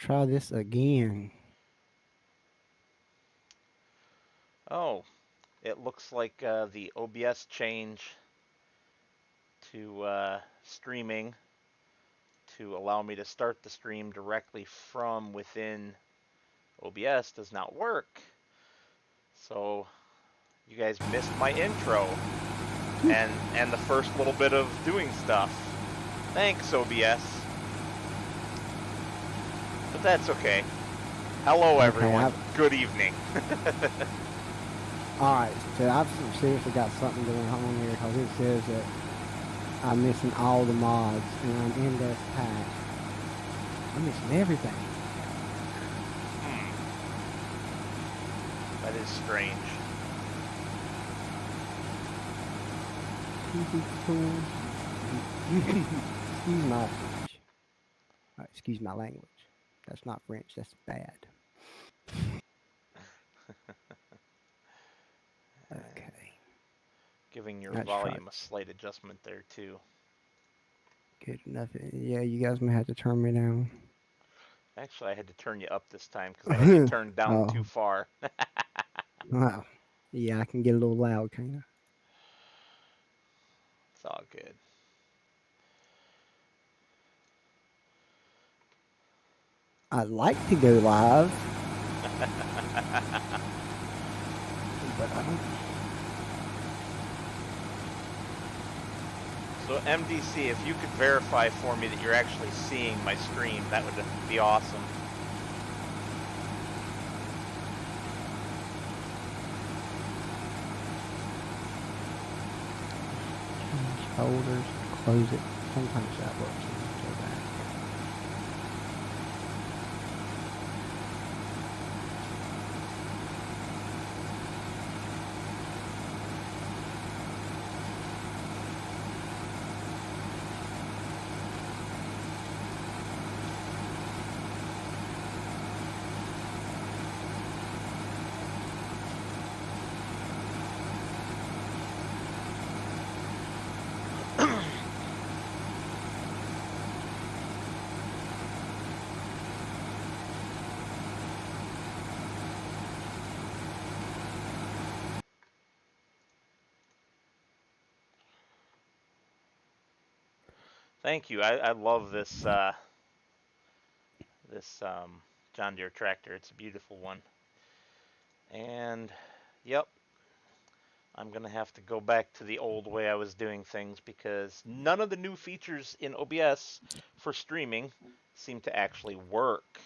try this again. Oh, it looks like the OBS change to streaming to allow me to start the stream directly from within OBS does not work. So you guys missed my intro and the first little bit of doing stuff. Thanks, OBS. But that's okay. Hello, everyone. Good evening. Alright, so I've seriously got something going on here because it says that I'm missing all the mods and I'm in this pack. I'm missing everything. That is strange. Excuse my French. Excuse my language. That's not French, that's bad. Okay. Giving your volume a slight adjustment there, too. Good enough. Yeah, you guys may have to turn me down. Actually, I had to turn you up this time because I had you turned down too far. Wow. Yeah, I can get a little loud, kind of. It's all good. I'd like to go live. But I don't. So MDC, if you could verify for me that you're actually seeing my screen, that would be awesome. Change folders, close it. Sometimes that works. Go back. Thank you. I love this John Deere tractor. It's a beautiful one. And yep, I'm gonna have to go back to the old way I was doing things because none of the new features in OBS for streaming seem to actually work.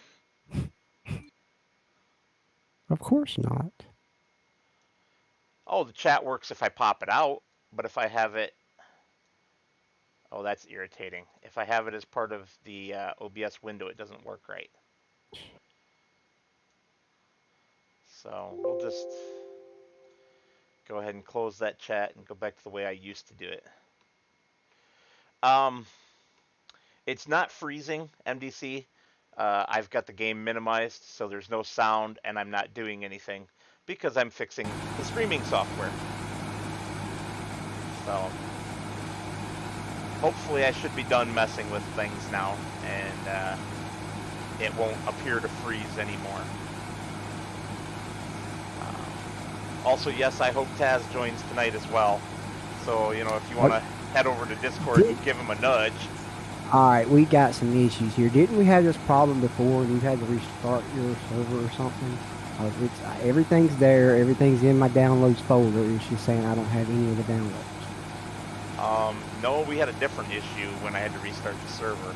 Of course not. Oh, the chat works if I pop it out, but if I have it, oh, that's irritating. If I have it as part of the OBS window, it doesn't work right. So we'll just go ahead and close that chat and go back to the way I used to do it. It's not freezing, MDC. I've got the game minimized, so there's no sound, and I'm not doing anything because I'm fixing the streaming software. So hopefully I should be done messing with things now, and it won't appear to freeze anymore. Also, yes, I hope Taz joins tonight as well. So, you know, if you want to head over to Discord and give him a nudge. Alright, we got some issues here. Didn't we have this problem before and you had to restart your server or something? Everything's there, everything's in my downloads folder. It's just saying I don't have any of the downloads. No, we had a different issue when I had to restart the server.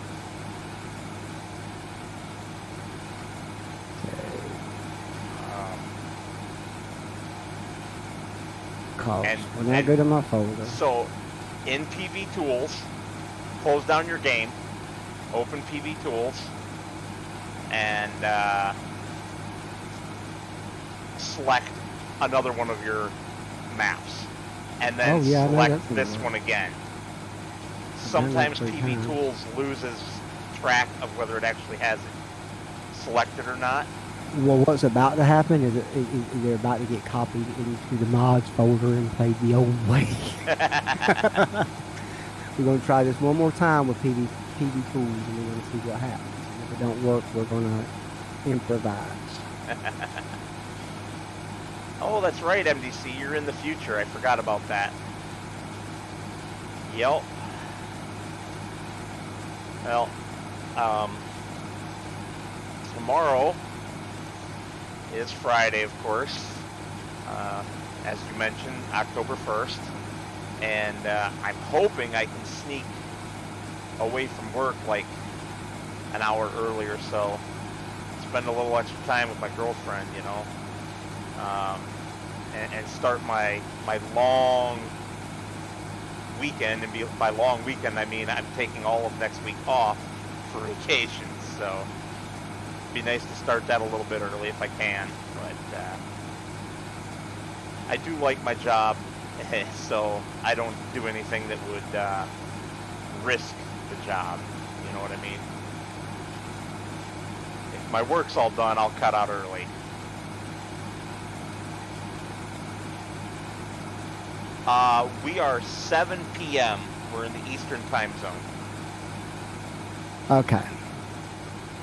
Okay. When I go to my folder. So, in PV Tools, close down your game, open PV Tools, and select another one of your maps, and then select this one again. Sometimes PV Tools loses track of whether it actually has it selected or not. Well, what's about to happen is they're about to get copied into the mods folder and played the old way. We're going to try this one more time with PV Tools, and we're going to see what happens. it don't work, we're gonna improvise. Oh, that's right, MDC. You're in the future. I forgot about that. Yep. Well, tomorrow is Friday, of course. As you mentioned, October 1st. And I'm hoping I can sneak away from work like an hour early or so. Spend a little extra time with my girlfriend, you know. And start my long weekend. And by long weekend, I mean I'm taking all of next week off for vacation. So it'd be nice to start that a little bit early if I can. But I do like my job, so I don't do anything that would risk the job. You know what I mean? If my work's all done, I'll cut out early. We are 7 p.m. We're in the Eastern time zone. Okay.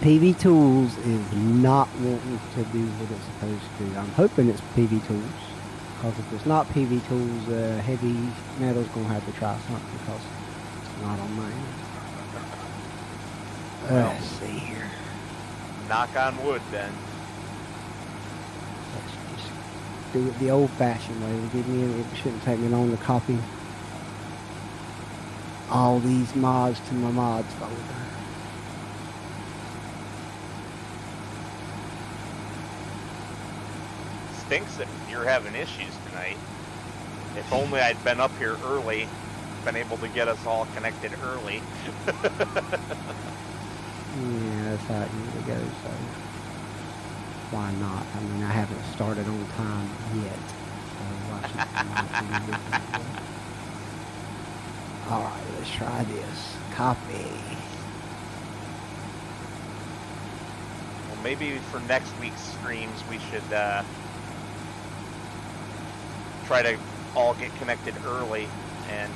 PV Tools is not wanting to do what it's supposed to do. I'm hoping it's PV Tools. Because if it's not PV Tools, Heavy Metal's going to have to try something because it's not on mine. Let's see here. Knock on wood, then. Let's just do it the old-fashioned way. It shouldn't take me long to copy all these mods to my mods folder. Stinks that you're having issues tonight. If only I'd been up here early, been able to get us all connected early. Yeah, that's how it usually goes, so why not? I mean, I haven't started on time yet, so why should I not be? Alright, let's try this. Copy. Well, maybe for next week's streams we should try to all get connected early and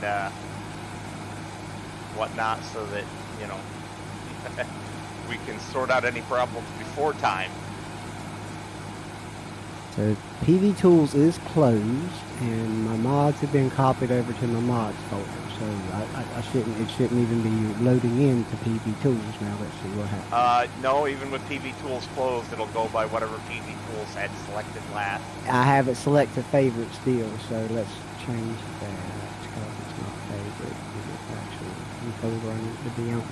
whatnot, so that, you know, we can sort out any problems before time. So PV Tools is closed, and my mods have been copied over to my mods folder. So it shouldn't even be loading into PV Tools now. Let's see what happens. No, even with PV Tools closed, it'll go by whatever PV Tools had selected last. I have it selected favorite still, so let's change that because it's not favorite. It's actually the folder I need to be on,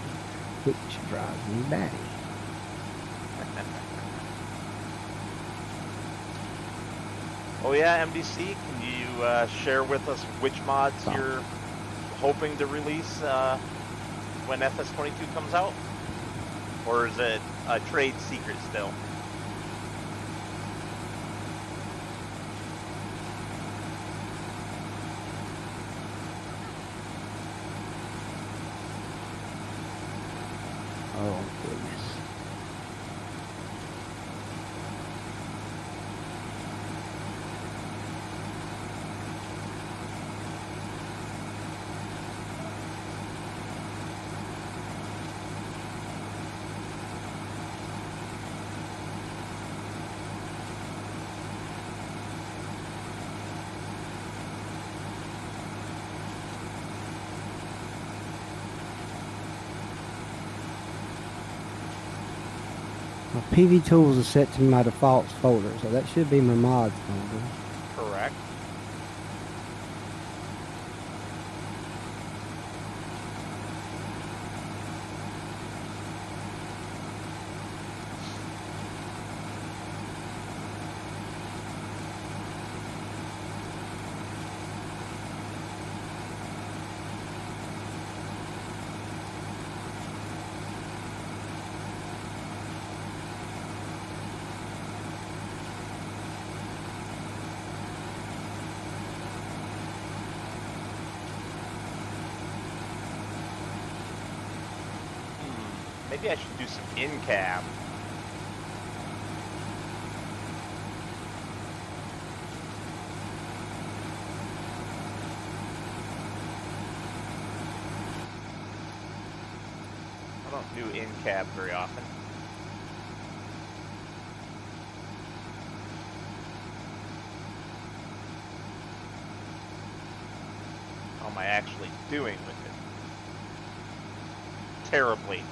which drives me batty. Oh yeah, MDC, can you share with us which mods you're hoping to release when FS22 comes out? Or is it a trade secret still? Oh goodness. My PV Tools is set to my defaults folder, so that should be my mods folder. Correct. Maybe I should do some in-cab. I don't do in-cab very often. am I actually doing with it? Terribly.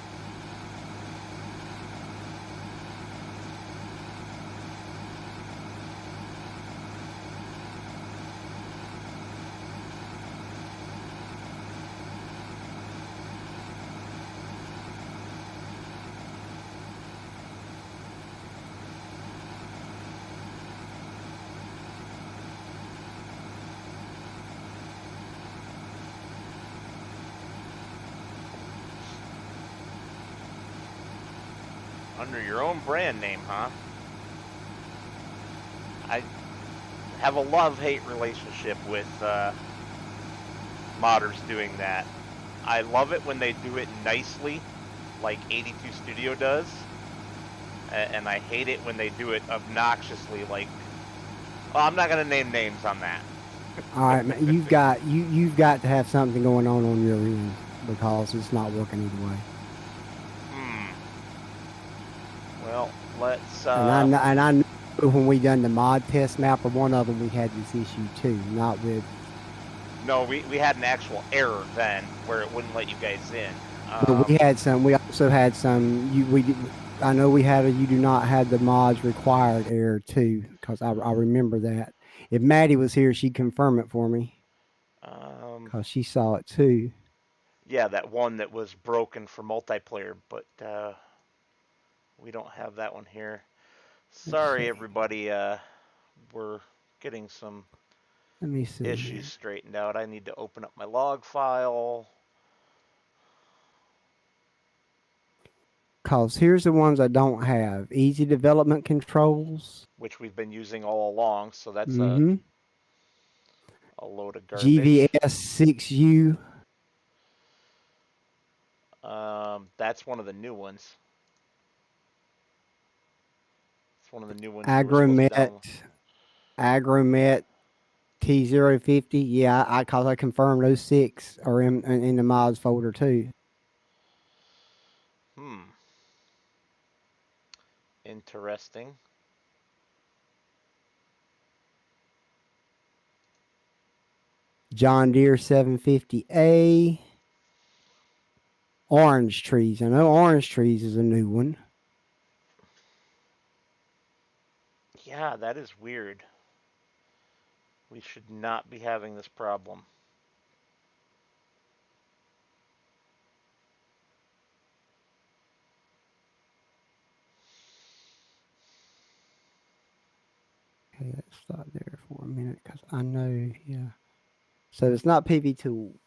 Under your own brand name, huh? I have a love-hate relationship with modders doing that. I love it when they do it nicely, like 82 Studio does, and I hate it when they do it obnoxiously, like. Well, I'm not gonna name names on that. All right, man, you've got to have something going on your end because it's not working either way. Hmm. Well, let's. And I know when we done the mod test map or one of them, we had this issue too. Not with. No, we had an actual error then where it wouldn't let you guys in. But we had some. We also had some. I know we had a. You do not have the mods required error too, because I remember that. If Maddie was here, she'd confirm it for me, Um, because she saw it too. yeah, that one that was broken for multiplayer, but we don't have that one here. Let's Sorry, see. everybody. We're getting some Let me see issues here. straightened out. I need to open up my log file. Because here's the ones I don't have: easy development controls. Which we've been using all along, so that's Mm-hmm. a load of garbage. GVS 6U. That's one of the new ones. It's one of the new ones you were supposed to Agromet. download. Agromet T050. Yeah, cause I confirmed those 6 are in the mods folder too. Hmm. Interesting. John Deere 750A. Orange trees. I know orange trees is a new one. Yeah, that is weird. We should not be having this problem. Okay, let's stop there for a minute because I know, yeah. So it's not PV Tools.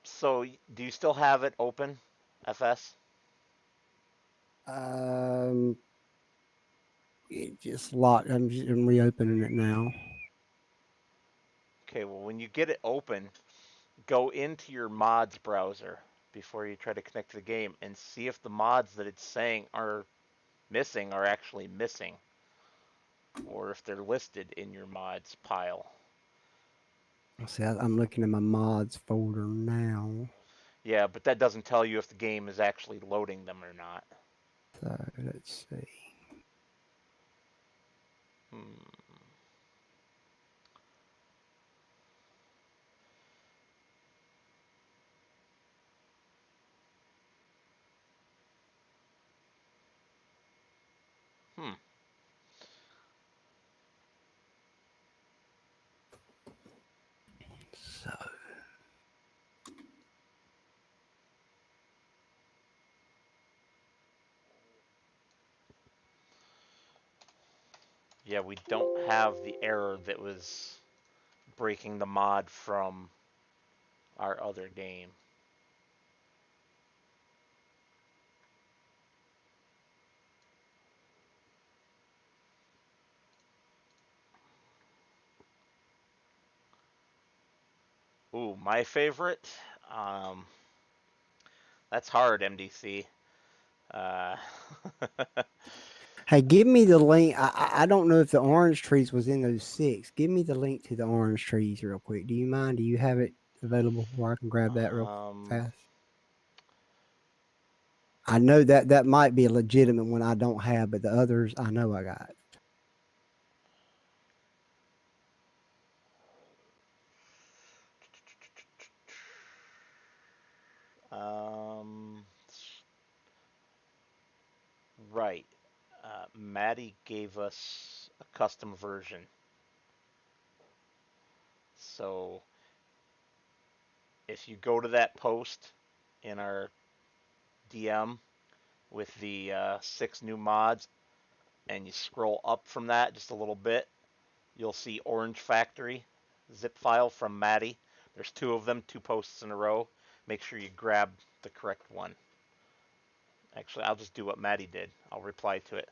So do you still have it open, FS? Um, it just locked. I'm reopening it now. Okay, well, when you get it open, go into your mods browser before you try to connect to the game and see if the mods that it's saying are missing are actually missing, or if they're listed in your mods pile. See, I'm looking at my mods folder now. Yeah, but that doesn't tell you if the game is actually loading them or not. So let's see. Hmm. Hmm. So Yeah, we don't have the error that was breaking the mod from our other game. Ooh, my favorite. Um, that's hard, MDC. Uh, hey, give me the link. I don't know if the orange trees was in those 6. Give me the link to the orange trees real quick. Do you mind? Do you have it available where I can grab that real um, fast? I know that that might be a legitimate one I don't have, but the others I know I got. Um, right. Maddie gave us a custom version. So if you go to that post in our DM with the 6 new mods and you scroll up from that just a little bit, you'll see Orange Factory zip file from Maddie. There's 2 of them, 2 posts in a row. Make sure you grab the correct one. Actually, I'll just do what Maddie did. I'll reply to it.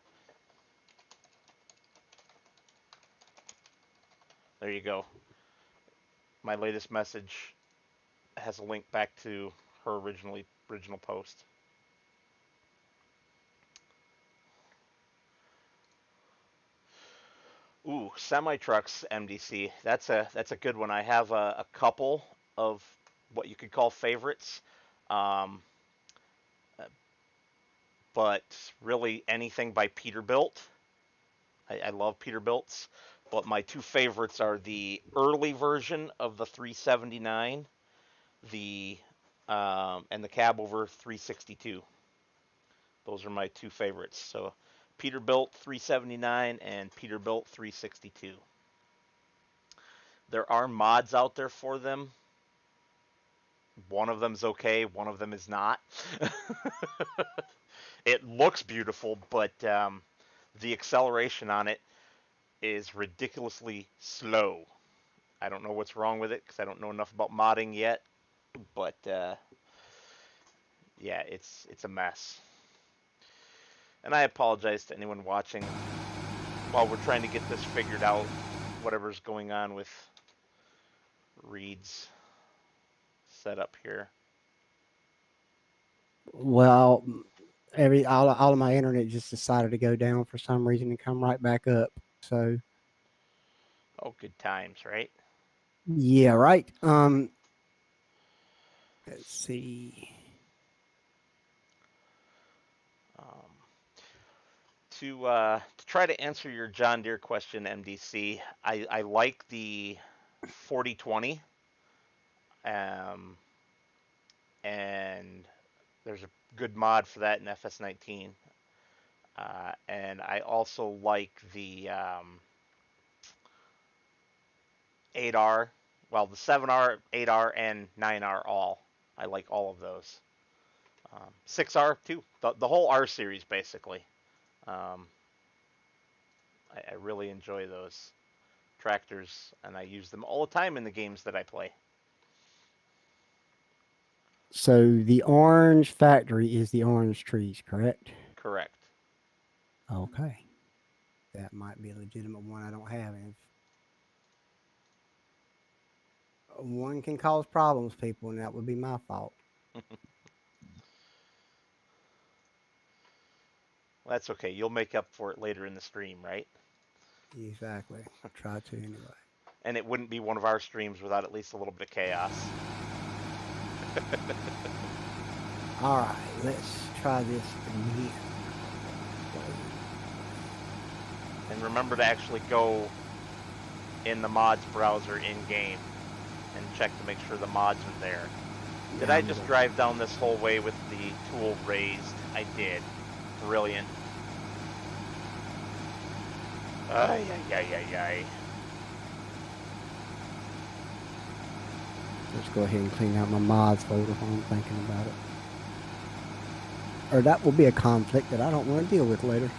There you go. My latest message has a link back to her original post. Ooh, semi trucks MDC. That's a good one. I have a couple of what you could call favorites, um, but really anything by Peterbilt. I love Peterbilts, but my 2 favorites are the early version of the 379, the and the cab over 362. Those are my 2 favorites. So Peterbilt 379 and Peterbilt 362. There are mods out there for them. One of them's okay, one of them is not. It looks beautiful, but the acceleration on it is ridiculously slow. I don't know what's wrong with it because I don't know enough about modding yet, but yeah, it's a mess. And I apologize to anyone watching while we're trying to get this figured out, whatever's going on with Reed's setup here. Well, all of my internet just decided to go down for some reason and come right back up. So Oh, good times, right? yeah, right. Let's see. Um, to try to answer your John Deere question, MDC, I like the 4020, um, and there's a good mod for that in FS19. And I also like the 8R, well, the 7R, 8R, and 9R all. I like all of those. 6R too, the whole R series basically. Um, I really enjoy those tractors, and I use them all the time in the games that I play. So the orange factory is the orange trees, correct? Correct. Okay. That might be a legitimate one I don't have. And if one can cause problems, people, and that would be my fault. Well, that's okay. You'll make up for it later in the stream, right? Exactly. I'll try to anyway. And it wouldn't be one of our streams without at least a little bit of chaos. All right, let's try this again. And remember to actually go in the mods browser in game and check to make sure the mods are there. Did I just drive down this whole way with the tool raised? I did. Brilliant. Ay, ay, ay, ay, ay. Let's go ahead and clean out my mods folder while I'm thinking about it. Or that will be a conflict that I don't want to deal with later.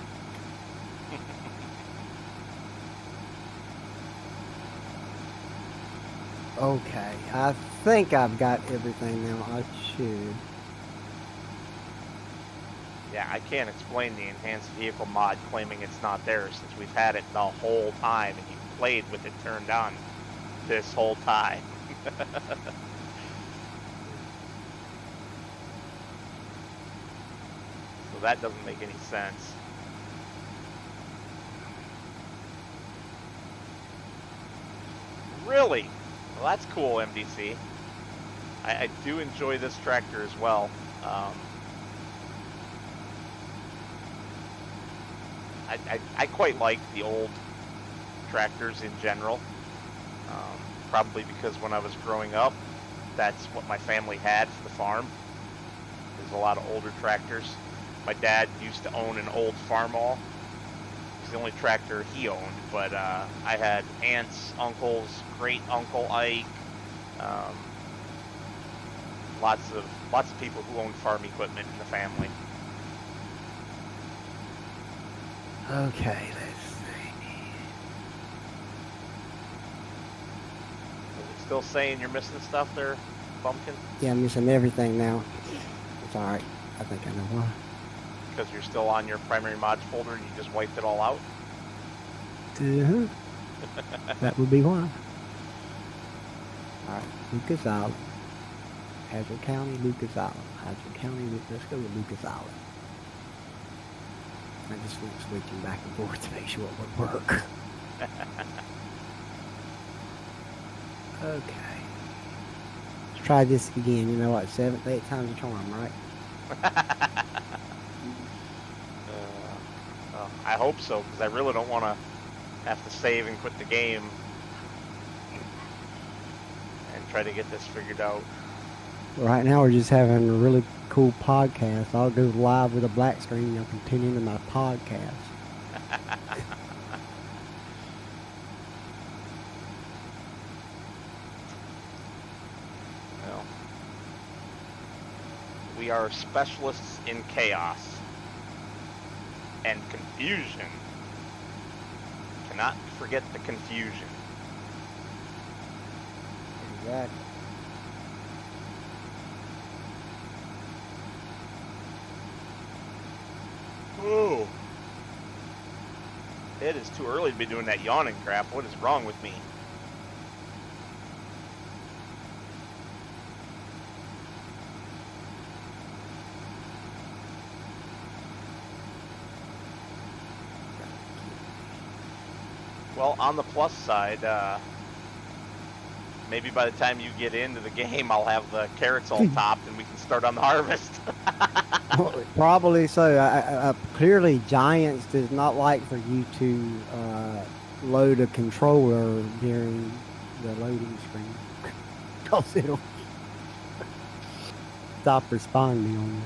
Okay, I think I've got everything now. I should. Yeah, I can't explain the enhanced vehicle mod claiming it's not there since we've had it the whole time and you've played with it turned on this whole time. So that doesn't make any sense. Really? Well, that's cool, MDC. I do enjoy this tractor as well. I quite like the old tractors in general. Probably because when I was growing up, that's what my family had for the farm. There's a lot of older tractors. My dad used to own an old Farmall. It was the only tractor he owned, but I had aunts, uncles, great uncle Ike, um, lots of people who owned farm equipment in the family. Okay, let's see. Is it still saying you're missing stuff there, Bumpkin? Yeah, I'm missing everything now. It's alright. I think I know why. Because you're still on your primary mods folder and you just wiped it all out? Uh-huh. That would be why. Alright, Lucas Island. Hazard County, Lucas Island. Hazard County, let's go with Lucas Island. I just went switching back and forth to make sure it would work. Okay. Let's try this again. You know what? 7th, 8 times a charm, right? Well, I hope so, because I really don't want to have to save and quit the game and try to get this figured out. Right now we're just having a really cool podcast. I'll go live with a black screen and I'll continue to my podcast. Well, we are specialists in chaos and confusion. Cannot forget the confusion. Exactly. Ooh. It is too early to be doing that yawning crap. What is wrong with me? Well, on the plus side, maybe by the time you get into the game, I'll have the carrots all topped and we can start on the harvest. Probably so. Clearly, Giants does not like for you to load a controller during the loading screen because it'll stop responding on you.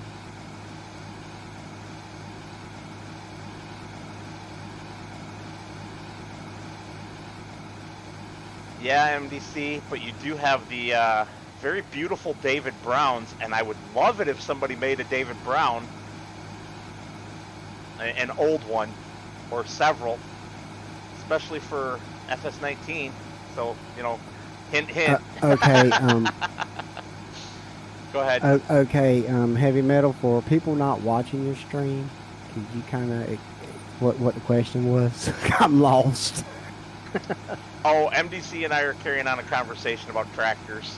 Yeah, MDC, but you do have the very beautiful David Browns, and I would love it if somebody made a David Brown, an old one, or several, especially for FS19. So, you know, hint, hint. Okay. Go ahead. Okay. Heavy metal, for people not watching your stream, could you kind of what the question was? I'm lost. Oh, MDC and I are carrying on a conversation about tractors.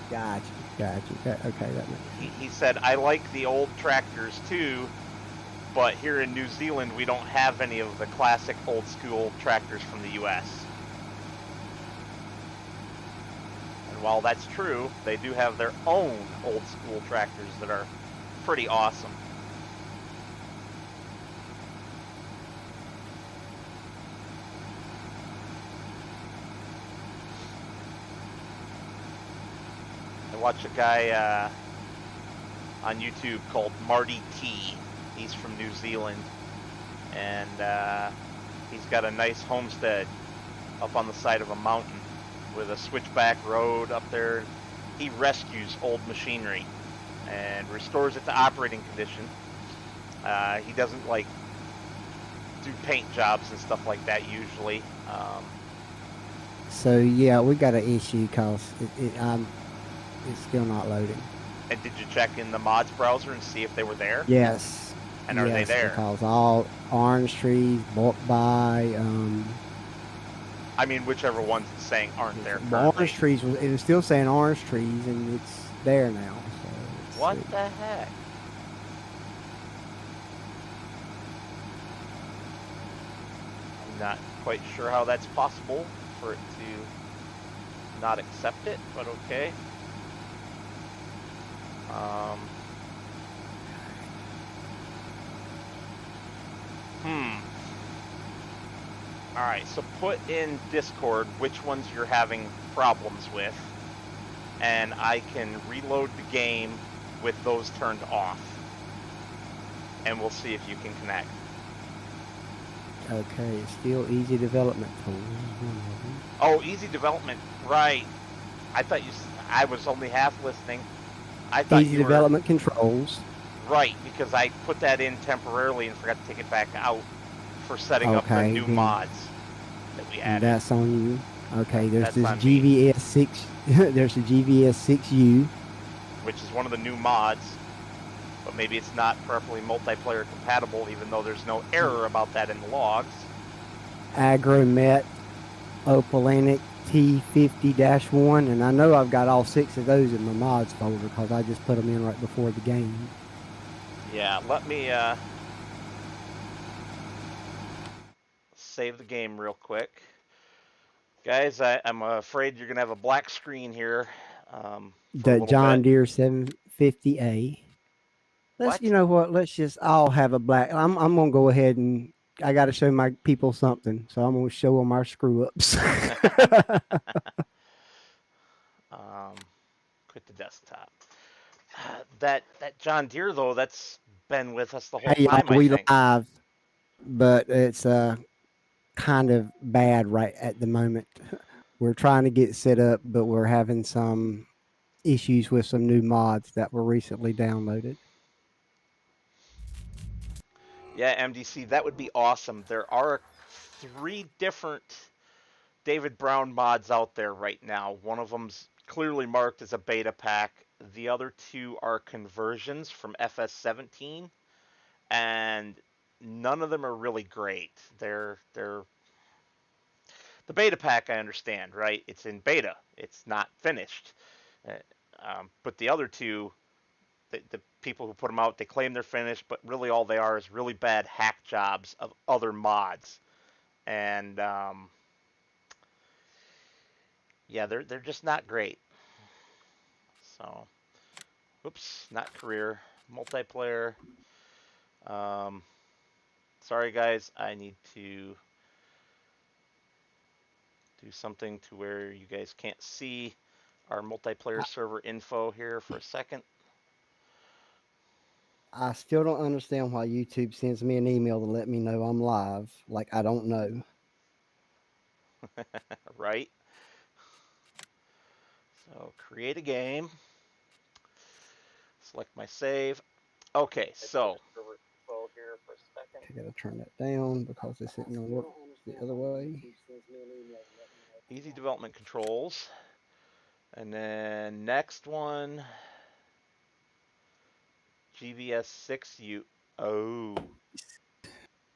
Gotcha. Okay, that makes. He said, I like the old tractors too, but here in New Zealand we don't have any of the classic old school tractors from the US. And while that's true, they do have their own old school tractors that are pretty awesome. I watch a guy on YouTube called Marty T. He's from New Zealand, and he's got a nice homestead up on the side of a mountain with a switchback road up there. He rescues old machinery and restores it to operating condition. He doesn't like do paint jobs and stuff like that usually. So yeah, we got an issue because it's still not loading. And did you check in the mods browser and see if they were there? Yes. And are they there? Because all orange trees, bulk buy, I mean, whichever ones it's saying aren't there the currently. orange trees, it was still saying orange trees, and it's there now. So let's What see. the heck? I'm not quite sure how that's possible for it to not accept it, but okay. All right, so put in Discord which ones you're having problems with, and I can reload the game with those turned off, and we'll see if you can connect. Okay, it's still easy development tools. One of them. Oh, easy development, right? I thought I was only half listening. I thought Easy you were development controls. right because I put that in temporarily and forgot to take it back out for setting up the Okay, new then mods that we added. that's on you. Okay, there's That's this on me, GVS six. There's a GVS 6U. which is one of the new mods, but maybe it's not properly multiplayer compatible, even though there's no error about that in the logs. Agromet Opalinic T50-1, and I know I've got all 6 of those in my mods folder because I just put them in right before the game. Yeah, let me save the game real quick. Guys, I'm afraid you're going to have a black screen here for a The little bit. John Deere 750A. You What? know what? Let's just all have a black. I'm gonna go ahead and I got to show my people something, so I'm gonna show them our screw ups. Quit the desktop. That John Deere though, that's been with us the whole Hey y'all, time, I we think. live, but it's kind of bad right at the moment. We're trying to get set up, but we're having some issues with some new mods that were recently downloaded. Yeah, MDC, that would be awesome. There are 3 different David Brown mods out there right now. One of them's clearly marked as a beta pack. The other 2 are conversions from FS17, and none of them are really great. They're the beta pack. I understand, right? It's in beta. It's not finished. Uh, but the other 2, the people who put them out, they claim they're finished, but really all they are is really bad hack jobs of other mods. And yeah, they're just not great. So, oops, not career, multiplayer. Um, sorry guys, I need to do something to where you guys can't see our multiplayer server info here for a second. I still don't understand why YouTube sends me an email to let me know I'm live. Like I don't know. Right? So create a game. Select my save. Okay, so I gotta turn that down because this isn't gonna work the other way. easy development controls. And then next one, GVS 6U. Oh,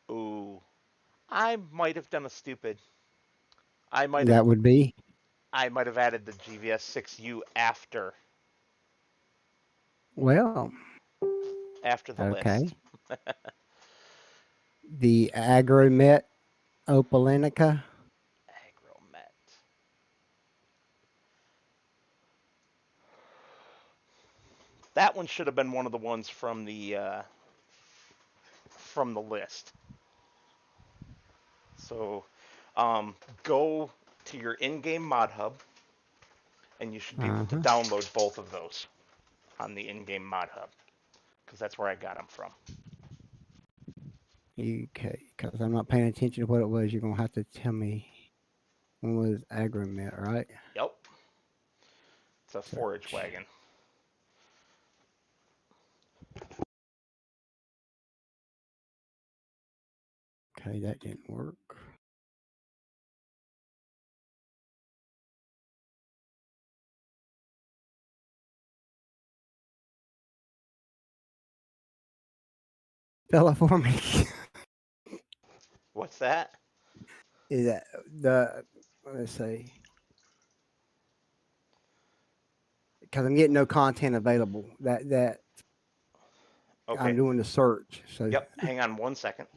ooh. I might have done a stupid. I might have That would be I might have added the GVS 6U well. after the list. Okay. The Agromet Opalenica. Agromet. That one should have been one of the ones from the list. So, go to your in-game mod hub, and you should be able to Uh-huh. download both of those on the in-game mod hub, because that's where I got them from. Okay, because I'm not paying attention to what it was. You're gonna have to tell me. One was Agromet, right? Yep, it's a forage Search. wagon. Okay, that didn't work. Fella for me. What's that? Is that the? Let's see. Because I'm getting no content available. That I'm Okay. doing the search. So Yep. Hang on 1 second.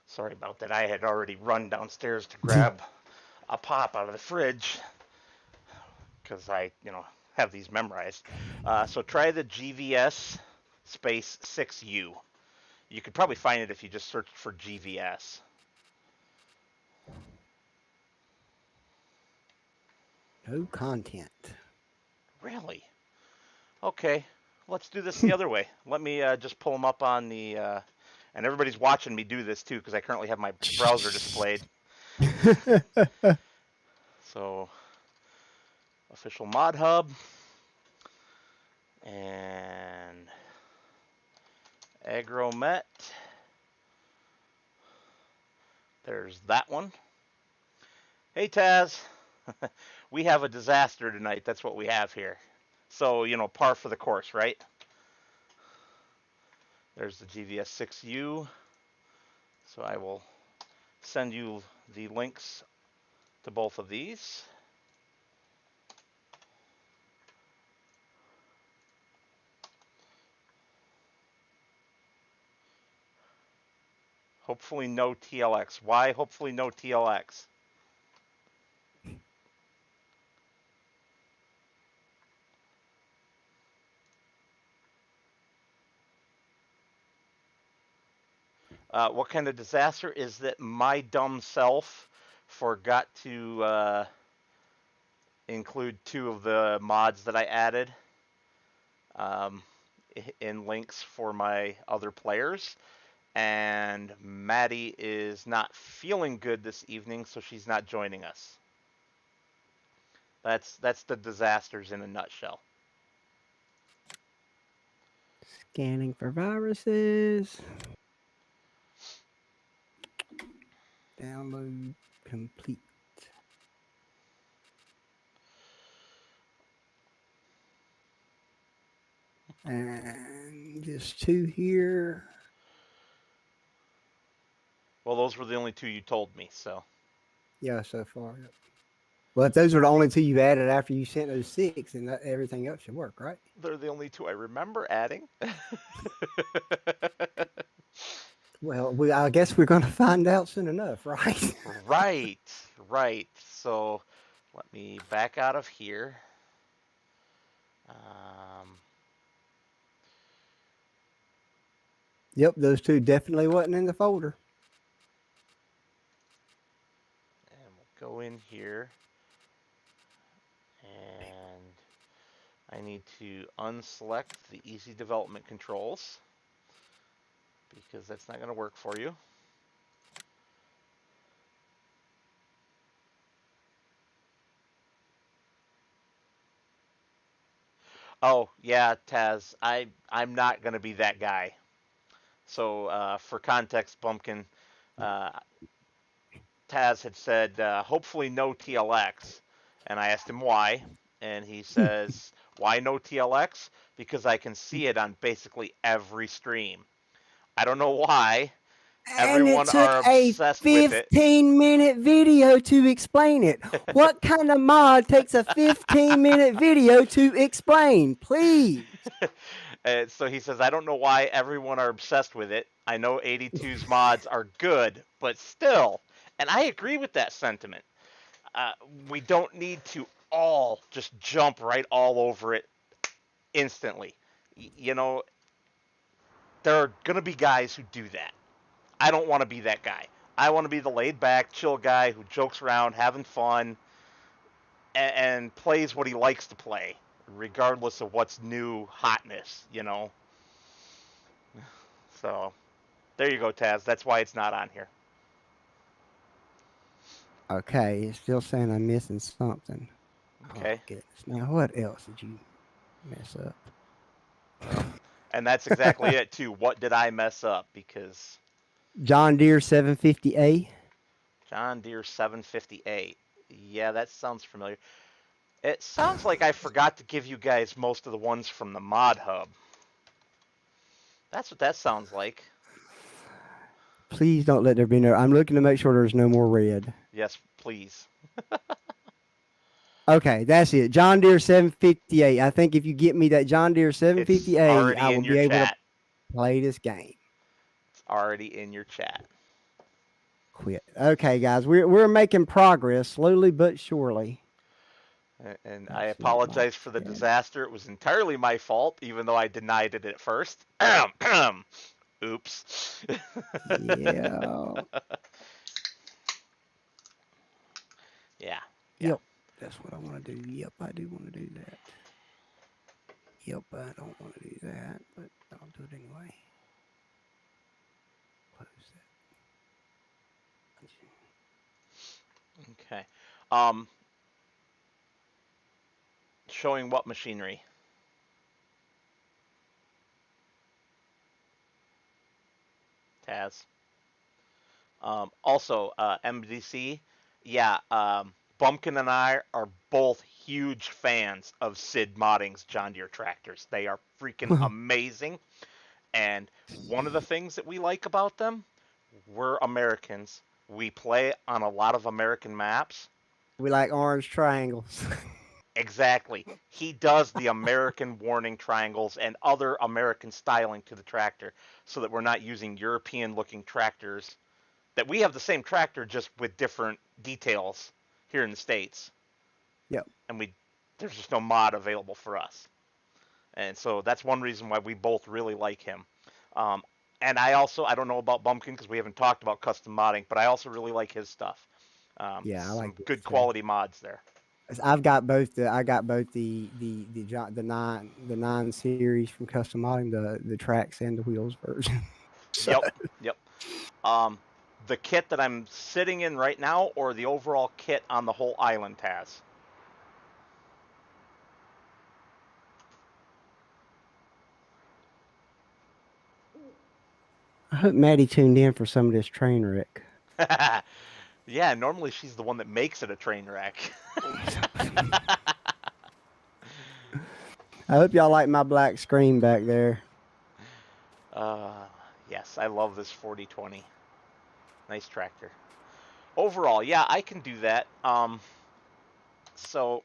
Sorry about that. I had already run downstairs to grab a pop out of the fridge because I, have these memorized. So try the GVS space 6U. You could probably find it if you just searched for GVS. No content. Really? Okay. Let's do this the other way. Let me just pull them up on the. And everybody's watching me do this too because I currently have my browser displayed. So, official mod hub and agromet. There's that one. Hey Taz, we have a disaster tonight. That's what we have here. So, par for the course, right? There's the GVS6U. So I will send you the links to both of these. Hopefully no TLX. Why hopefully no TLX? What kind of disaster is that my dumb self forgot to include 2 of the mods that I added in links for my other players. And Maddie is not feeling good this evening, so she's not joining us. That's the disasters in a nutshell. Scanning for viruses. Download complete. And just 2 here. Well, those were the only 2 you told me, so. Yeah, so far. Yep. Well, if those are the only 2 you added after you sent those 6, then everything else should work, right? They're the only 2 I remember adding. Well, I guess we're going to find out soon enough, right? Right. So let me back out of here. Yep, those 2 definitely wasn't in the folder. And we'll go in here. And I need to unselect the easy development controls because that's not going to work for you. Oh, yeah, Taz, I'm not going to be that guy. So for context, Bumpkin, Taz had said, hopefully no TLX. And I asked him why. And he says, why no TLX? Because I can see it on basically every stream. I don't know why. And Everyone it took are a obsessed with it. 15-minute video to explain it. What kind of mod takes a 15-minute video to explain? Please. So he says, I don't know why everyone are obsessed with it. I know 82's mods are good, but still. And I agree with that sentiment. We don't need to all just jump right all over it instantly. There are going to be guys who do that. I don't want to be that guy. I want to be the laid back, chill guy who jokes around, having fun, and plays what he likes to play, regardless of what's new hotness. So, there you go, Taz. That's why it's not on here. Okay, it's still saying I'm missing something. Okay. Oh, goodness. Now, what else did you mess up? Well, and that's exactly it, too. What did I mess up? Because John Deere 750A. John Deere 750A. Yeah, that sounds familiar. It sounds like I forgot to give you guys most of the ones from the mod hub. That's what that sounds like. Please don't let there be no. I'm looking to make sure there's no more red. Yes, please. Okay, that's it. John Deere 758. I think if you get me that John Deere 750A, I will be able to play this game. It's already in your chat. quit. Okay, guys, we're making progress slowly but surely. And I That's not like apologize for the that. disaster. It was entirely my fault, even though I denied it at first. Oops. Yeah. Yeah, yeah. Yep. That's what I want to do. Yep, I do want to do that. Yep, I don't want to do that, but I'll do it anyway. Close that. Okay. Um, Showing what machinery? Taz. Also, MDC. Yeah, Bumpkin and I are both huge fans of Sid Modding's John Deere tractors. They are freaking amazing. And one of the things that we like about them, we're Americans. We play on a lot of American maps. We like orange triangles. Exactly. He does the American warning triangles and other American styling to the tractor so that we're not using European looking tractors. That we have the same tractor just with different details here in the States. Yep. And there's just no mod available for us. And so that's one reason why we both really like him. Um, and I don't know about Bumpkin because we haven't talked about custom modding, but I also really like his stuff. Yeah, I like Some this good too. quality mods there. I got both the nine series from Custom Modding, the tracks and the wheels version. So Yep, yep. Um, the kit that I'm sitting in right now, or the overall kit on the whole island has. I hope Maddie tuned in for some of this train wreck. Yeah, normally she's the one that makes it a train wreck. I hope y'all like my black screen back there. uh, yes, I love this 4020. Nice tractor. Overall, yeah, I can do that. So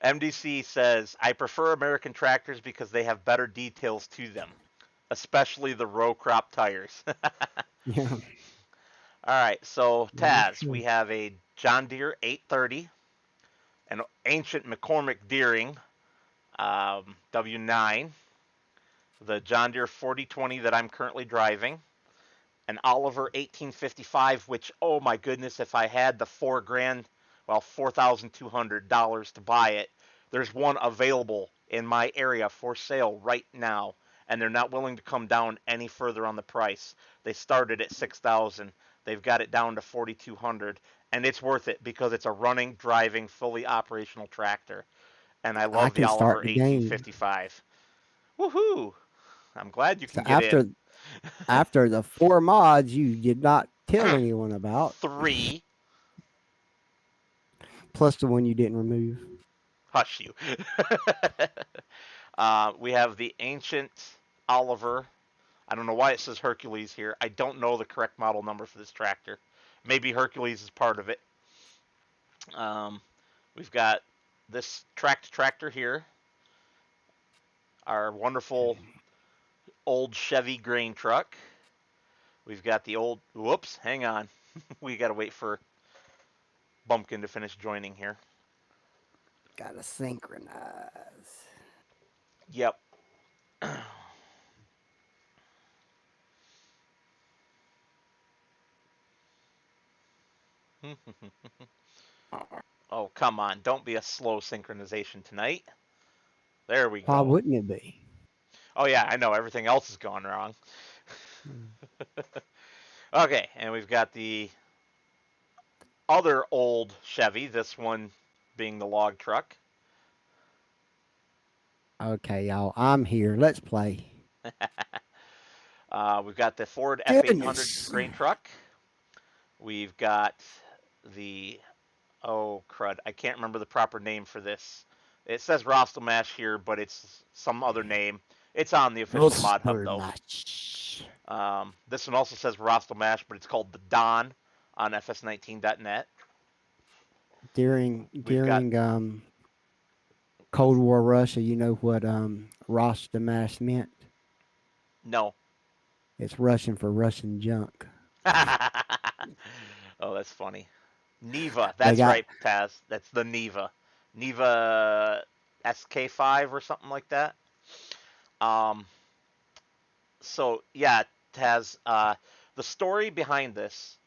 MDC says, I prefer American tractors because they have better details to them, especially the row crop tires. Yeah, All right, so that's Taz, true. we have a John Deere 830, an ancient McCormick Deering W9, the John Deere 4020 that I'm currently driving, an Oliver 1855, which, oh my goodness, if I had the $4,200 to buy it, there's one available in my area for sale right now, and they're not willing to come down any further on the price. They started at 6,000. They've got it down to 4,200, and it's worth it because it's a running, driving, fully operational tractor. And I I love the can Oliver start the game. 1855. Woohoo! I'm glad you So can get in. after the four mods you did not tell anyone about, Three. plus the one you didn't remove. Hush you. We have the ancient Oliver. I don't know why it says Hercules here. I don't know the correct model number for this tractor. Maybe Hercules is part of it. Um, we've got this tracked tractor here. Our wonderful old Chevy grain truck. We've got the old. Whoops, hang on. We got to wait for Bumpkin to finish joining here. Gotta synchronize. Yep. Oh, come on. Don't be a slow synchronization tonight. There we Why go. wouldn't it be? Oh, yeah, I know. Everything else has gone wrong. Hmm. Okay, and we've got the other old Chevy, this one being the log truck. Okay, y'all, I'm here. Let's play. We've got the Ford F800 Goodness. grain truck. We've got the, oh, crud. I can't remember the proper name for this. It says Rostelmash here, but it's some other name. It's on the official mod hub, Roster though. match. This one also says Rostelmash, but it's called the Don on fs19.net. We've got During Cold War Russia, you know what Rostamast meant? No. It's Russian for Russian junk. Oh, that's funny. Neva. They That's got right, Taz. That's the Neva. Neva SK5 or something like that. Um, so yeah, Taz. The story behind this,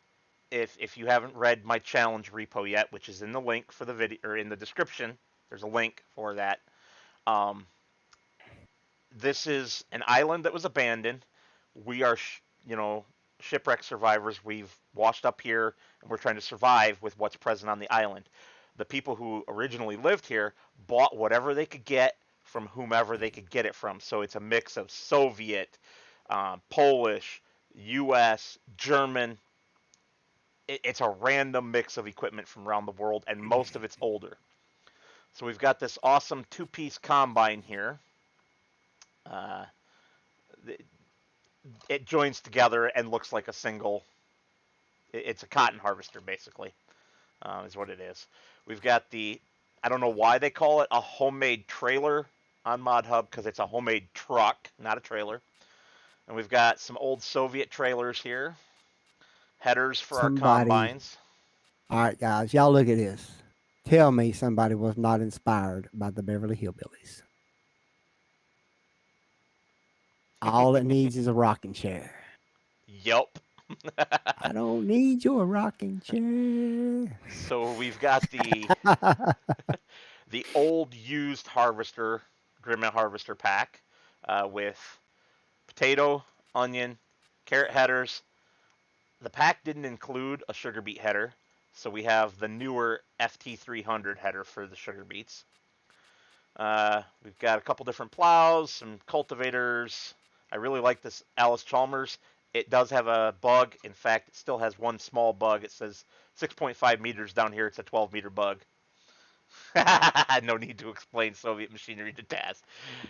if you haven't read my challenge repo yet, which is in the link for the video or in the description, there's a link for that. Um, this is an island that was abandoned. We are, shipwreck survivors. We've washed up here and we're trying to survive with what's present on the island. The people who originally lived here bought whatever they could get from whomever they could get it from. So it's a mix of Soviet, Polish, U.S., German. It's a random mix of equipment from around the world, and most of it's older. So we've got this awesome two-piece combine here. Uh, it joins together and looks like a single. It's a cotton harvester, basically, is what it is. We've got I don't know why they call it a homemade trailer on Mod Hub, because it's a homemade truck, not a trailer. And we've got some old Soviet trailers here, headers for our somebody. combines. All right, guys, y'all look at this. Tell me somebody was not inspired by the Beverly Hillbillies. All it needs is a rocking chair. Yup. I don't need your rocking chair. So we've got the old used harvester, Grimmett harvester pack, with potato, onion, carrot headers. The pack didn't include a sugar beet header, so we have the newer FT300 header for the sugar beets. We've got a couple different plows, some cultivators. I really like this Alice Chalmers. It does have a bug. In fact, it still has one small bug. It says 6.5 meters down here. It's a 12-meter bug. No need to explain Soviet machinery to Taz.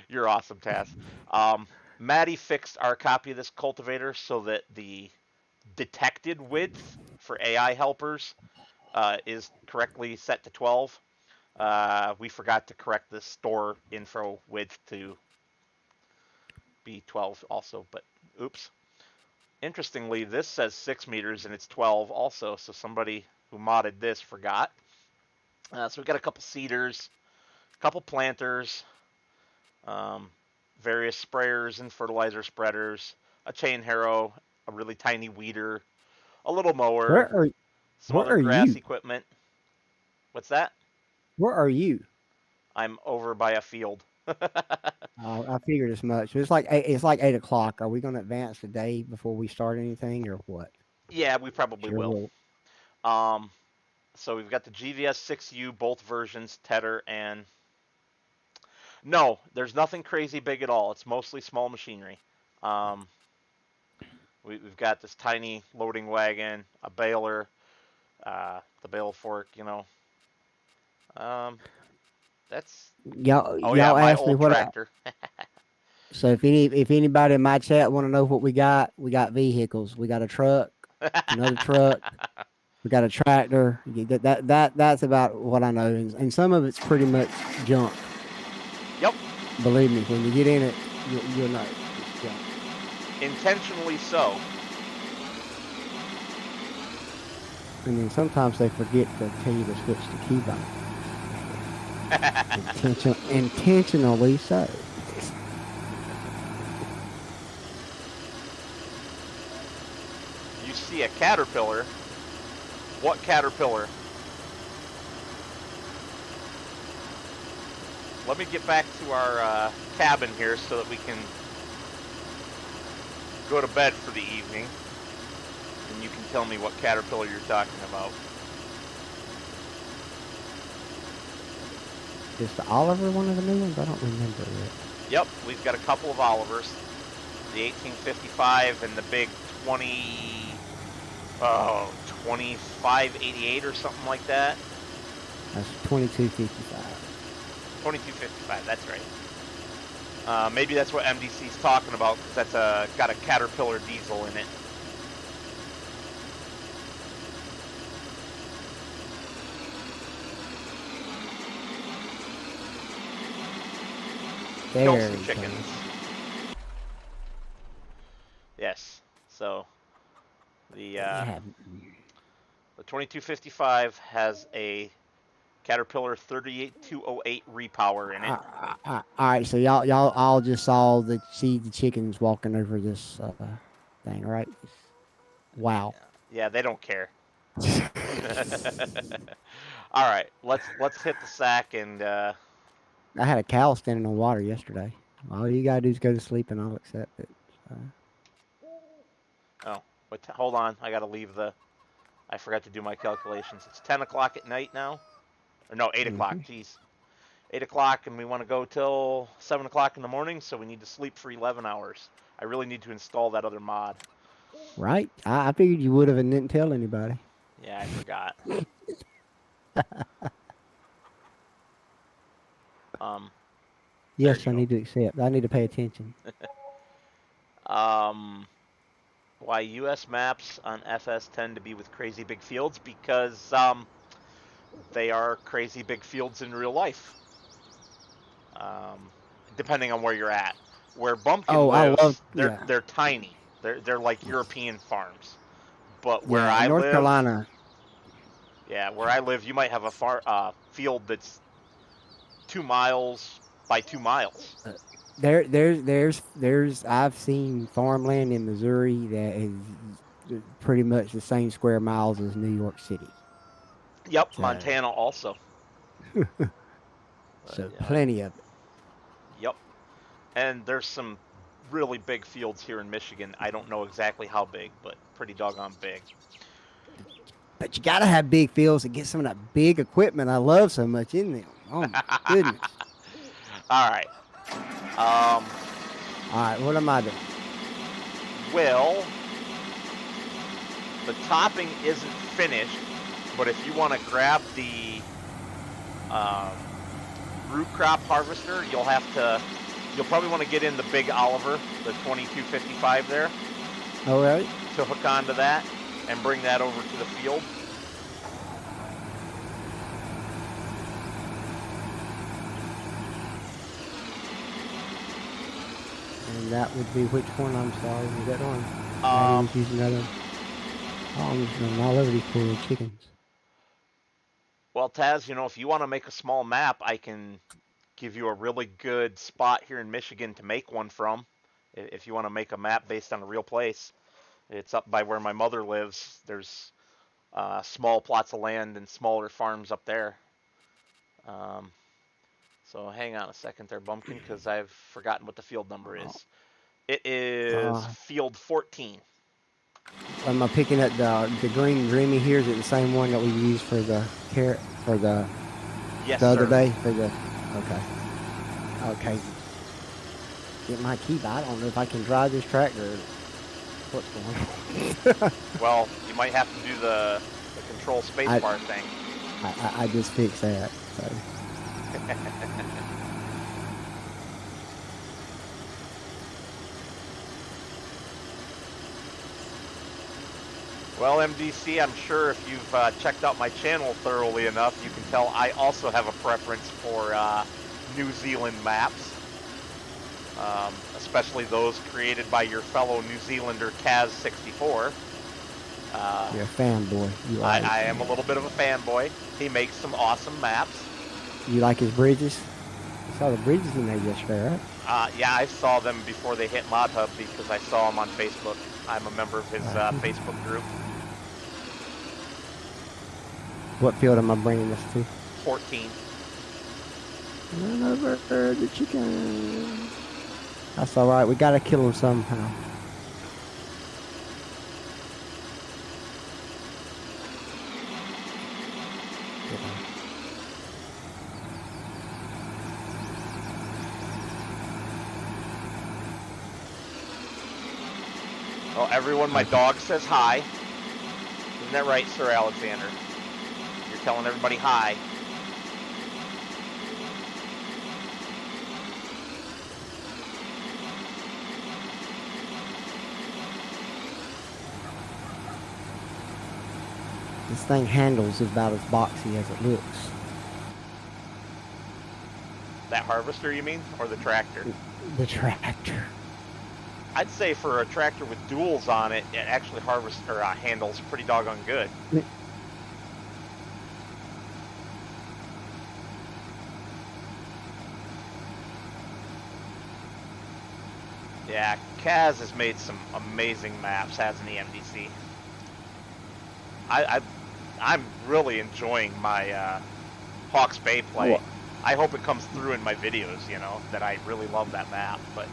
You're awesome, Taz. Maddie fixed our copy of this cultivator so that the detected width for AI helpers is correctly set to 12. We forgot to correct the store info width to be 12 also, but oops. Interestingly, this says 6 meters and it's 12 also, so somebody who modded this forgot. So we've got a couple seeders, a couple planters, various sprayers and fertilizer spreaders, a chain harrow, a really tiny weeder, a little mower, Where are some where other are grass you? equipment. What's that? Where are you? I'm over by a field. I figured as much. It's like it's like 8 o'clock. Are we going to advance the day before we start anything, or what? Yeah, we probably Sure will. will. Um, so we've got the GVS 6U, both versions, Tedder and... No, there's nothing crazy big at all. It's mostly small machinery. Um, we've got this tiny loading wagon, a baler, the bale fork, Um, that's... Oh yeah, Y'all my asked me old what. tractor. So if anybody in my chat want to know what we got vehicles. We got a truck, another truck. We got a tractor. That's about what I know, and some of it's pretty much junk. Yep. Believe me, when you get in it, you'll know it's junk. Intentionally so. And then sometimes they forget to tell you to switch to keyboard. Intentionally so. You see a caterpillar. What caterpillar? Let me get back to our cabin here so that we can go to bed for the evening. And you can tell me what caterpillar you're talking about. Is the Oliver one of the new ones? I don't remember it. Yep, we've got a couple of Olivers. The 1855 and the big 2588 or something like that. That's 2255. 2255, that's right. Maybe that's what MDC's talking about, because that's got a Caterpillar diesel in it. kill There some he chickens. goes. Yes. So the Yeah. the 2255 has a Caterpillar 38208 repower in it. All right, so y'all all just saw see the chickens walking over this thing, right? Wow. Yeah, they don't care. All right, let's hit the sack and I had a cow standing on water yesterday. All you gotta do is go to sleep, and I'll accept it. oh, but hold on, I gotta leave the. I forgot to do my calculations. It's 10 o'clock at night now, or no, 8 o'clock. Mhm. Jeez, 8 o'clock, and we want to go till 7 o'clock in the morning, so we need to sleep for 11 hours. I really need to install that other mod. Right? I figured you would have and didn't tell anybody. Yeah, I forgot. Um, there Yes, you I go. need to accept. I need to pay attention. Um, why U.S. maps on FS tend to be with crazy big fields? Because they are crazy big fields in real life. Um, depending on where you're at. Where Bumpkin Oh, I love. lives, they're Yeah, they're tiny. They're like European farms. But where yeah. In I North live, Carolina, yeah, where I live, you might have a field that's 2 miles by 2 miles. uh, there's. I've seen farmland in Missouri that is pretty much the same square miles as New York City. Yep, So, Montana also. But, so plenty of it. yep. And there's some really big fields here in Michigan. I don't know exactly how big, but pretty doggone big. But you gotta have big fields to get some of that big equipment I love so much in them. Oh my goodness! All right. All right, what am I doing? Well, the topping isn't finished, but if you want to grab the um, root crop harvester, you'll probably want to get in the big Oliver, the 2255 there, All right. to hook onto that and bring that over to the field. And that would be which one? I'm sorry. Was that one? Maddie was using that one. Oh, I'm just running all over these poor little chickens. Well, Taz, if you want to make a small map, I can give you a really good spot here in Michigan to make one from. If you want to make a map based on a real place, it's up by where my mother lives. There's small plots of land and smaller farms up there. So hang on a second there, Bumpkin, because I've forgotten what the field number is. It is field 14. Am I picking up the green dreamy here? Is it the same one that we used for the carrot for the Yes, the other sir. day for the? Okay. Get my key. I don't know if I can drive this tractor. What's going on? Well, you might have to do the control spacebar thing. I just fixed that. So. Well, MDC, I'm sure if you've checked out my channel thoroughly enough, you can tell I also have a preference for New Zealand maps, especially those created by your fellow New Zealander Kaz64. You're a fanboy. I am a little bit of a fanboy. He makes some awesome maps. You like his bridges? I saw the bridges he made yesterday, right? Yeah, I saw them before they hit ModHub because I saw them on Facebook. I'm a member of his Facebook group. What field am I bringing this to? 14. Run over the chicken. That's all right. We gotta kill him somehow. Well, everyone, my dog says hi. Isn't that right, Sir Alexander? You're telling everybody hi. This thing handles about as boxy as it looks. That That harvester, you mean? Or the tractor? The tractor. I'd say for a tractor with duals on it, it actually harvests or handles pretty doggone good. Yeah, Kaz has made some amazing maps, hasn't he, MDC? I'm really enjoying my Hawke's Bay play. Oh. I hope it comes through in my videos, you know, that I really love that map. But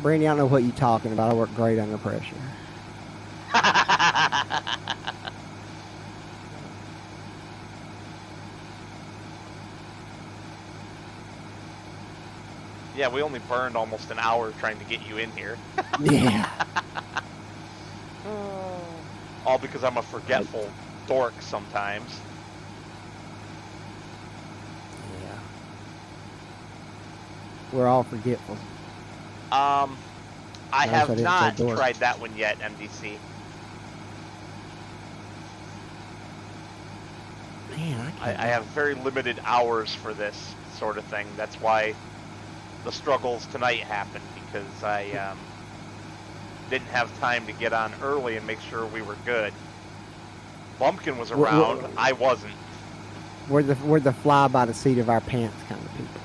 Brandy, I don't know what you're talking about. I work great under pressure. Yeah, we only burned almost an hour trying to get you in here. Yeah. All because I'm a forgetful dork sometimes. Yeah. We're all forgetful. I have not dork. tried that one yet, MDC. Man, I have very limited hours for this sort of thing. That's why the struggles tonight happened, because I didn't have time to get on early and make sure we were good. Bumpkin was around. I wasn't. We're the fly by the seat of our pants kind of people.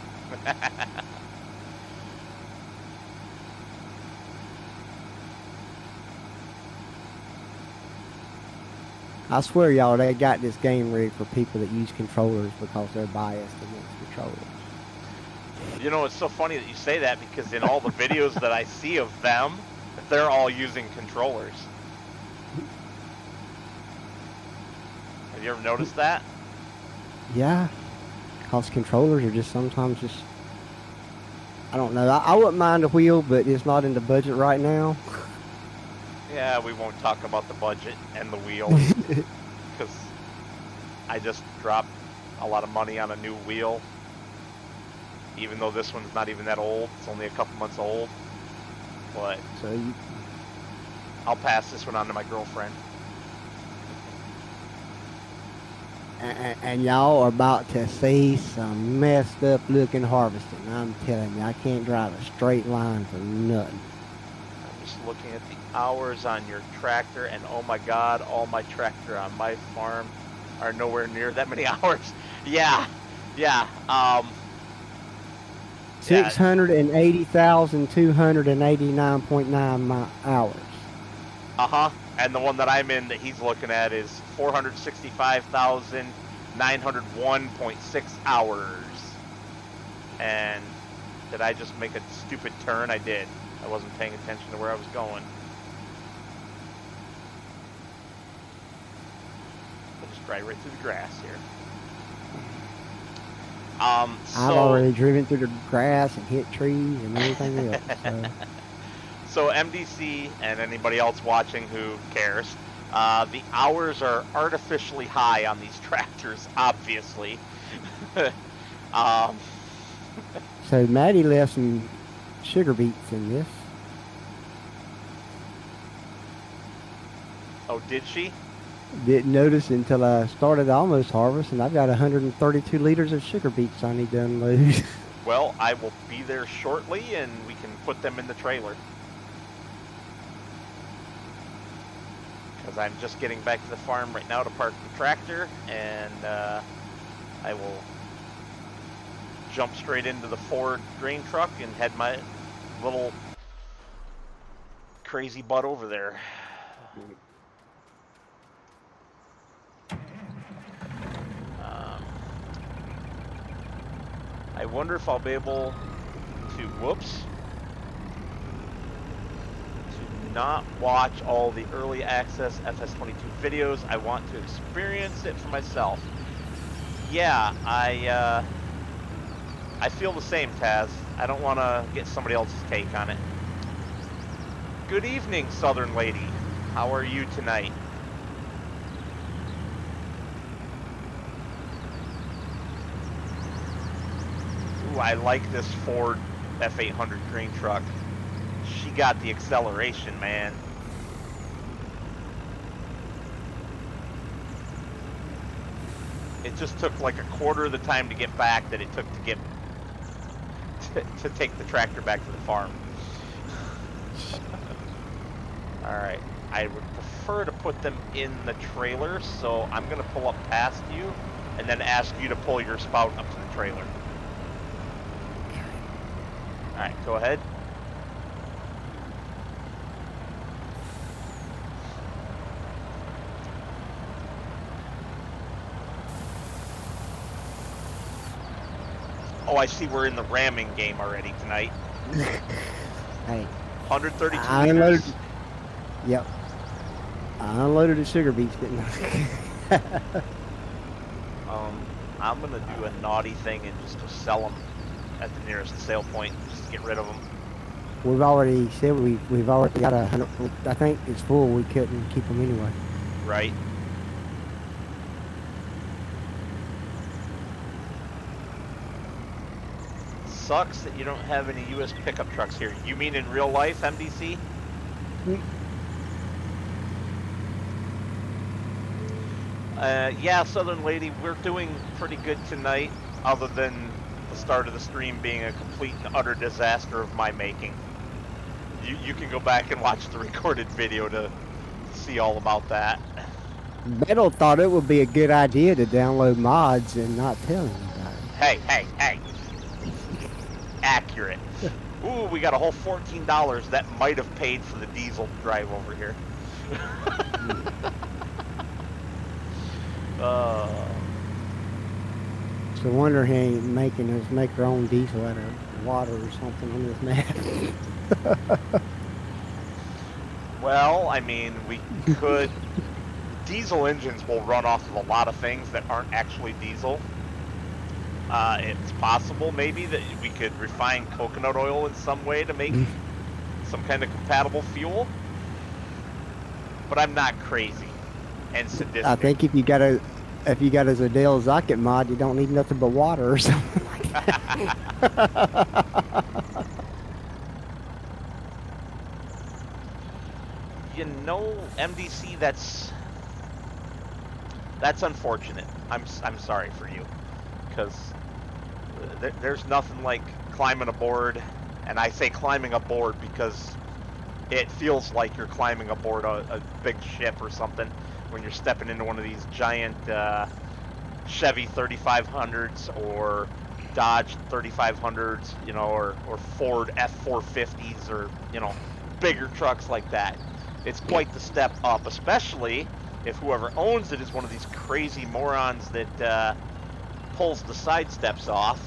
I swear, y'all, they got this game rigged for people that use controllers because they're biased against controllers. You know, it's so funny that you say that, because in all the videos that I see of them, they're all using controllers. Have you ever noticed that? Yeah, because controllers are just sometimes just, I don't know. I wouldn't mind a wheel, but it's not in the budget right now. Yeah, we won't talk about the budget and the wheels, because I just dropped a lot of money on a new wheel, even though this one's not even that old. It's only a couple months old, but So I'll pass this one on to my girlfriend. and y'all are about to see some messed up looking harvesting. I'm telling you, I can't drive a straight line for nothing. I'm just looking at the hours on your tractor, and oh my god, all my tractor on my farm are nowhere near that many hours. Yeah. 680,289.9 hours. Uh-huh. And the one that I'm in that he's looking at is 465,901.6 hours. And did I just make a stupid turn? I did. I wasn't paying attention to where I was going. I'll just drive right through the grass here. I've already driven through the grass and hit trees and everything else. So MDC and anybody else watching who cares, the hours are artificially high on these tractors, obviously. So Maddie left some sugar beets in this. Oh, did she? Didn't notice until I started almost harvest, and I've got 132 liters of sugar beets I need to unload. Well, I will be there shortly, and we can put them in the trailer. Because I'm just getting back to the farm right now to park the tractor, and I will jump straight into the Ford grain truck and head my little crazy butt over there. I wonder if I'll be able to, to not watch all the early access FS22 videos. I want to experience it for myself. Yeah, I feel the same, Taz. I don't want to get somebody else's take on it. Good evening, Southern Lady. How are you tonight? Ooh, I like this Ford F800 grain truck. She got the acceleration, man. It just took like a quarter of the time to get back that it took to get to take the tractor back to the farm. All right. I would prefer to put them in the trailer, so I'm going to pull up past you and then ask you to pull your spout up to the trailer. All right, go ahead. Oh, I see we're in the ramming game already tonight. Hey, 132 I liters. unloaded. Yep. I unloaded the sugar beets, didn't I? I'm gonna do a naughty thing and just go sell them at the nearest sale point, just to get rid of them. We've already said we've already got 100. I think it's full. We couldn't keep them anyway. Right. Sucks that you don't have any U.S. pickup trucks here. You mean in real life, MDC? Yeah, Southern Lady, we're doing pretty good tonight, other than the start of the stream being a complete and utter disaster of my making. You can go back and watch the recorded video to see all about that. Metal thought it would be a good idea to download mods and not tell anybody. Hey. Accurate. Ooh, we got a whole $14 that might have paid for the diesel drive over here. So wonder he ain't making us make our own diesel out of water or something on this map. Well, I mean, we could. Diesel engines will run off of a lot of things that aren't actually diesel. It's possible, maybe, that we could refine coconut oil in some way to make some kind of compatible fuel. But I'm not crazy and sadistic. I think if you got a Zadell Zocket mod, you don't need nothing but water or something like that. You know, MDC, that's unfortunate. I'm sorry for you, because there's nothing like climbing aboard, and I say climbing aboard because it feels like you're climbing aboard a big ship or something when you're stepping into one of these giant Chevy 3500s or Dodge 3500s, you know, or Ford F450s, or, you know, bigger trucks like that. It's quite the step up, especially if whoever owns it is one of these crazy morons that pulls the side steps off.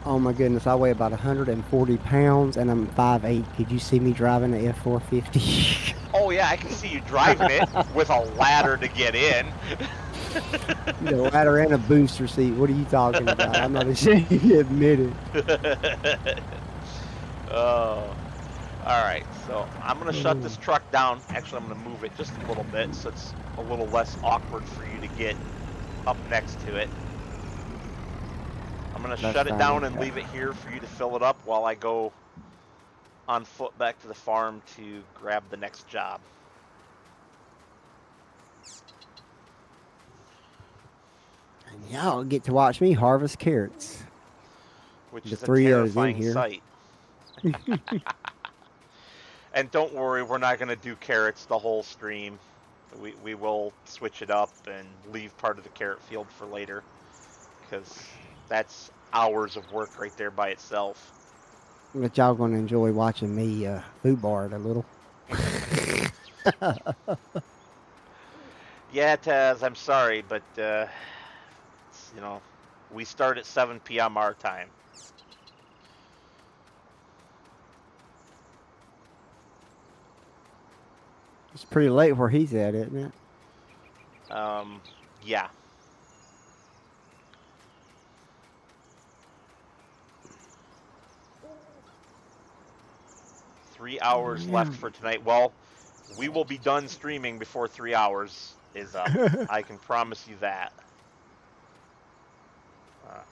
Oh my goodness, I weigh about 140 pounds and I'm 5'8". Could you see me driving an F450? Oh yeah, I can see you driving it with a ladder to get in. You know, ladder and a booster seat. What are you talking about? I'm not ashamed to admit it. Oh. Alright, so I'm going to shut this truck down. Actually, I'm going to move it just a little bit so it's a little less awkward for you to get up next to it. I'm going to shut it down and leave it here for you to fill it up while I go on foot back to the farm to grab the next job. And y'all get to watch me harvest carrots. Which the is a three of us in terrifying here. sight. And don't worry, we're not going to do carrots the whole stream. We will switch it up and leave part of the carrot field for later, because that's hours of work right there by itself. But y'all going to enjoy watching me food bar it a little. Yeah, Taz, I'm sorry, but you know, we start at 7 p.m. our time. It's pretty late where he's at, isn't it? Yeah. Three hours left for tonight. Well, we will be done streaming before 3 hours is up. I can promise you that.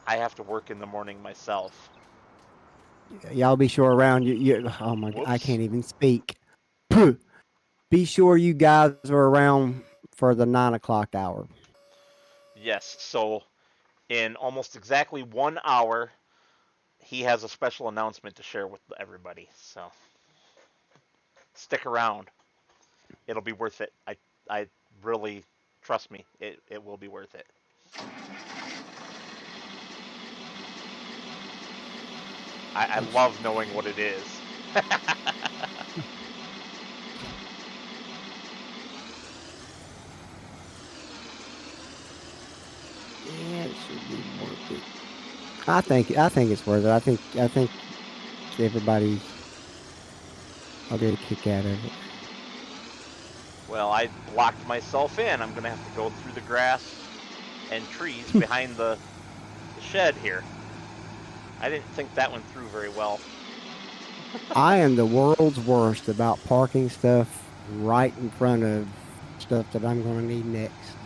I have to work in the morning myself. Y'all be sure around you. Oh my God, I can't even speak. Be sure you guys are around for the 9 o'clock hour. Yes, so in almost exactly 1 hour, he has a special announcement to share with everybody. So stick around. It'll be worth it. I really, trust me, it will be worth it. I love knowing what it is. Yeah, it should be worth it. I think it's worth it. I think everybody will get a kick out of it. Well, I blocked myself in. I'm gonna have to go through the grass and trees behind the shed here. I didn't think that went through very well. I am the world's worst about parking stuff right in front of stuff that I'm going to need next.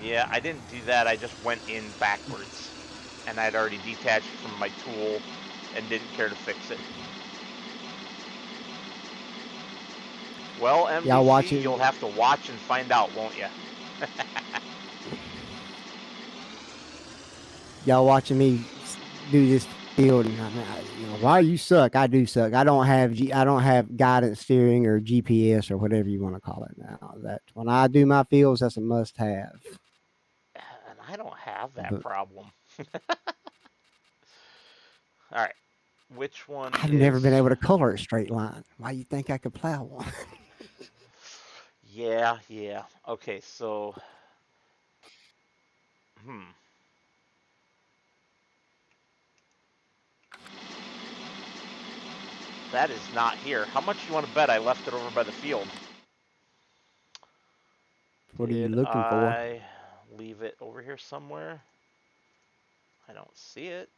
Yeah, I didn't do that. I just went in backwards, and I'd already detached from my tool and didn't care to fix it. Well, Y'all MDC, watching? you'll have to watch and find out, won't you? Y'all watching me do this field? And why you suck? I do suck. I don't have guidance steering or GPS or whatever you want to call it now. That when I do my fields, that's a must have. And I don't have that But problem. All right, which one I've never been is? able to color a straight line. Why you think I could plow one? Yeah, yeah. Okay, so, hmm. That is not here. How much you want to bet I left it over by the field? What are you Did looking for? I leave it over here somewhere? I don't see it.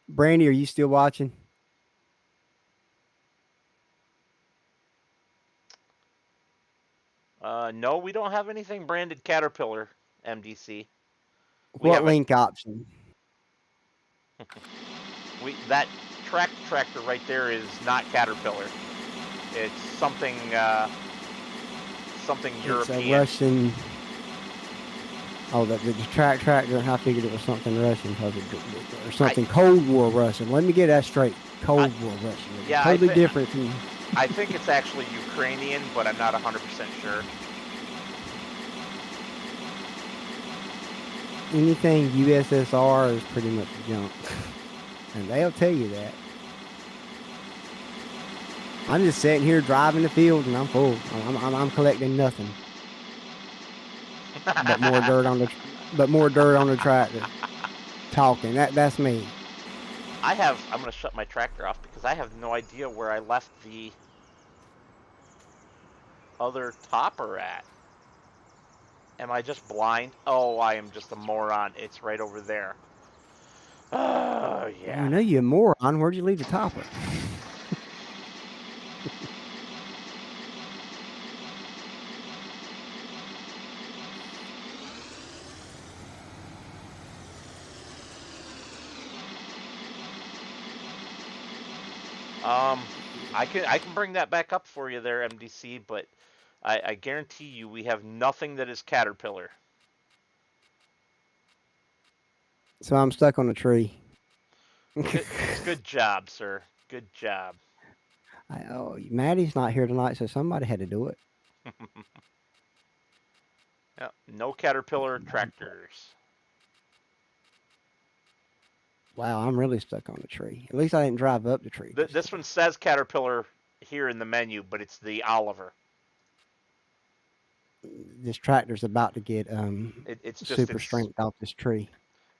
Brandy, are you still watching? No, we don't have anything branded Caterpillar, MDC. We What have a link option? that track tractor right there is not Caterpillar. It's something It's a European. Russian. Oh, the tractor. I figured it was something Russian because or I, something Cold War Russian. Let me get that straight. I Cold War Russian. It's yeah, totally different from I think it's actually Ukrainian, but I'm not 100% sure. anything USSR is pretty much junk, and they'll tell you that. I'm just sitting here driving the field, and I'm full. I'm collecting nothing but more dirt on the tractor. Talking. That's me. I'm going to shut my tractor off because I have no idea where I left the other topper at. Am I just blind? Oh, I am just a moron. It's right over there. Oh, You yeah. know you a moron. Where'd you leave the topper? Um, I can bring that back up for you there, MDC, but I guarantee you we have nothing that is Caterpillar. So I'm stuck on a tree. Good job, sir. Good job. Oh, Maddie's not here tonight, so somebody had to do it. Yeah, no Caterpillar tractors. Wow, I'm really stuck on the tree. At least I didn't drive up the tree this This time. one says Caterpillar here in the menu, but it's the Oliver. This tractor's about to get It's just super strength off this tree.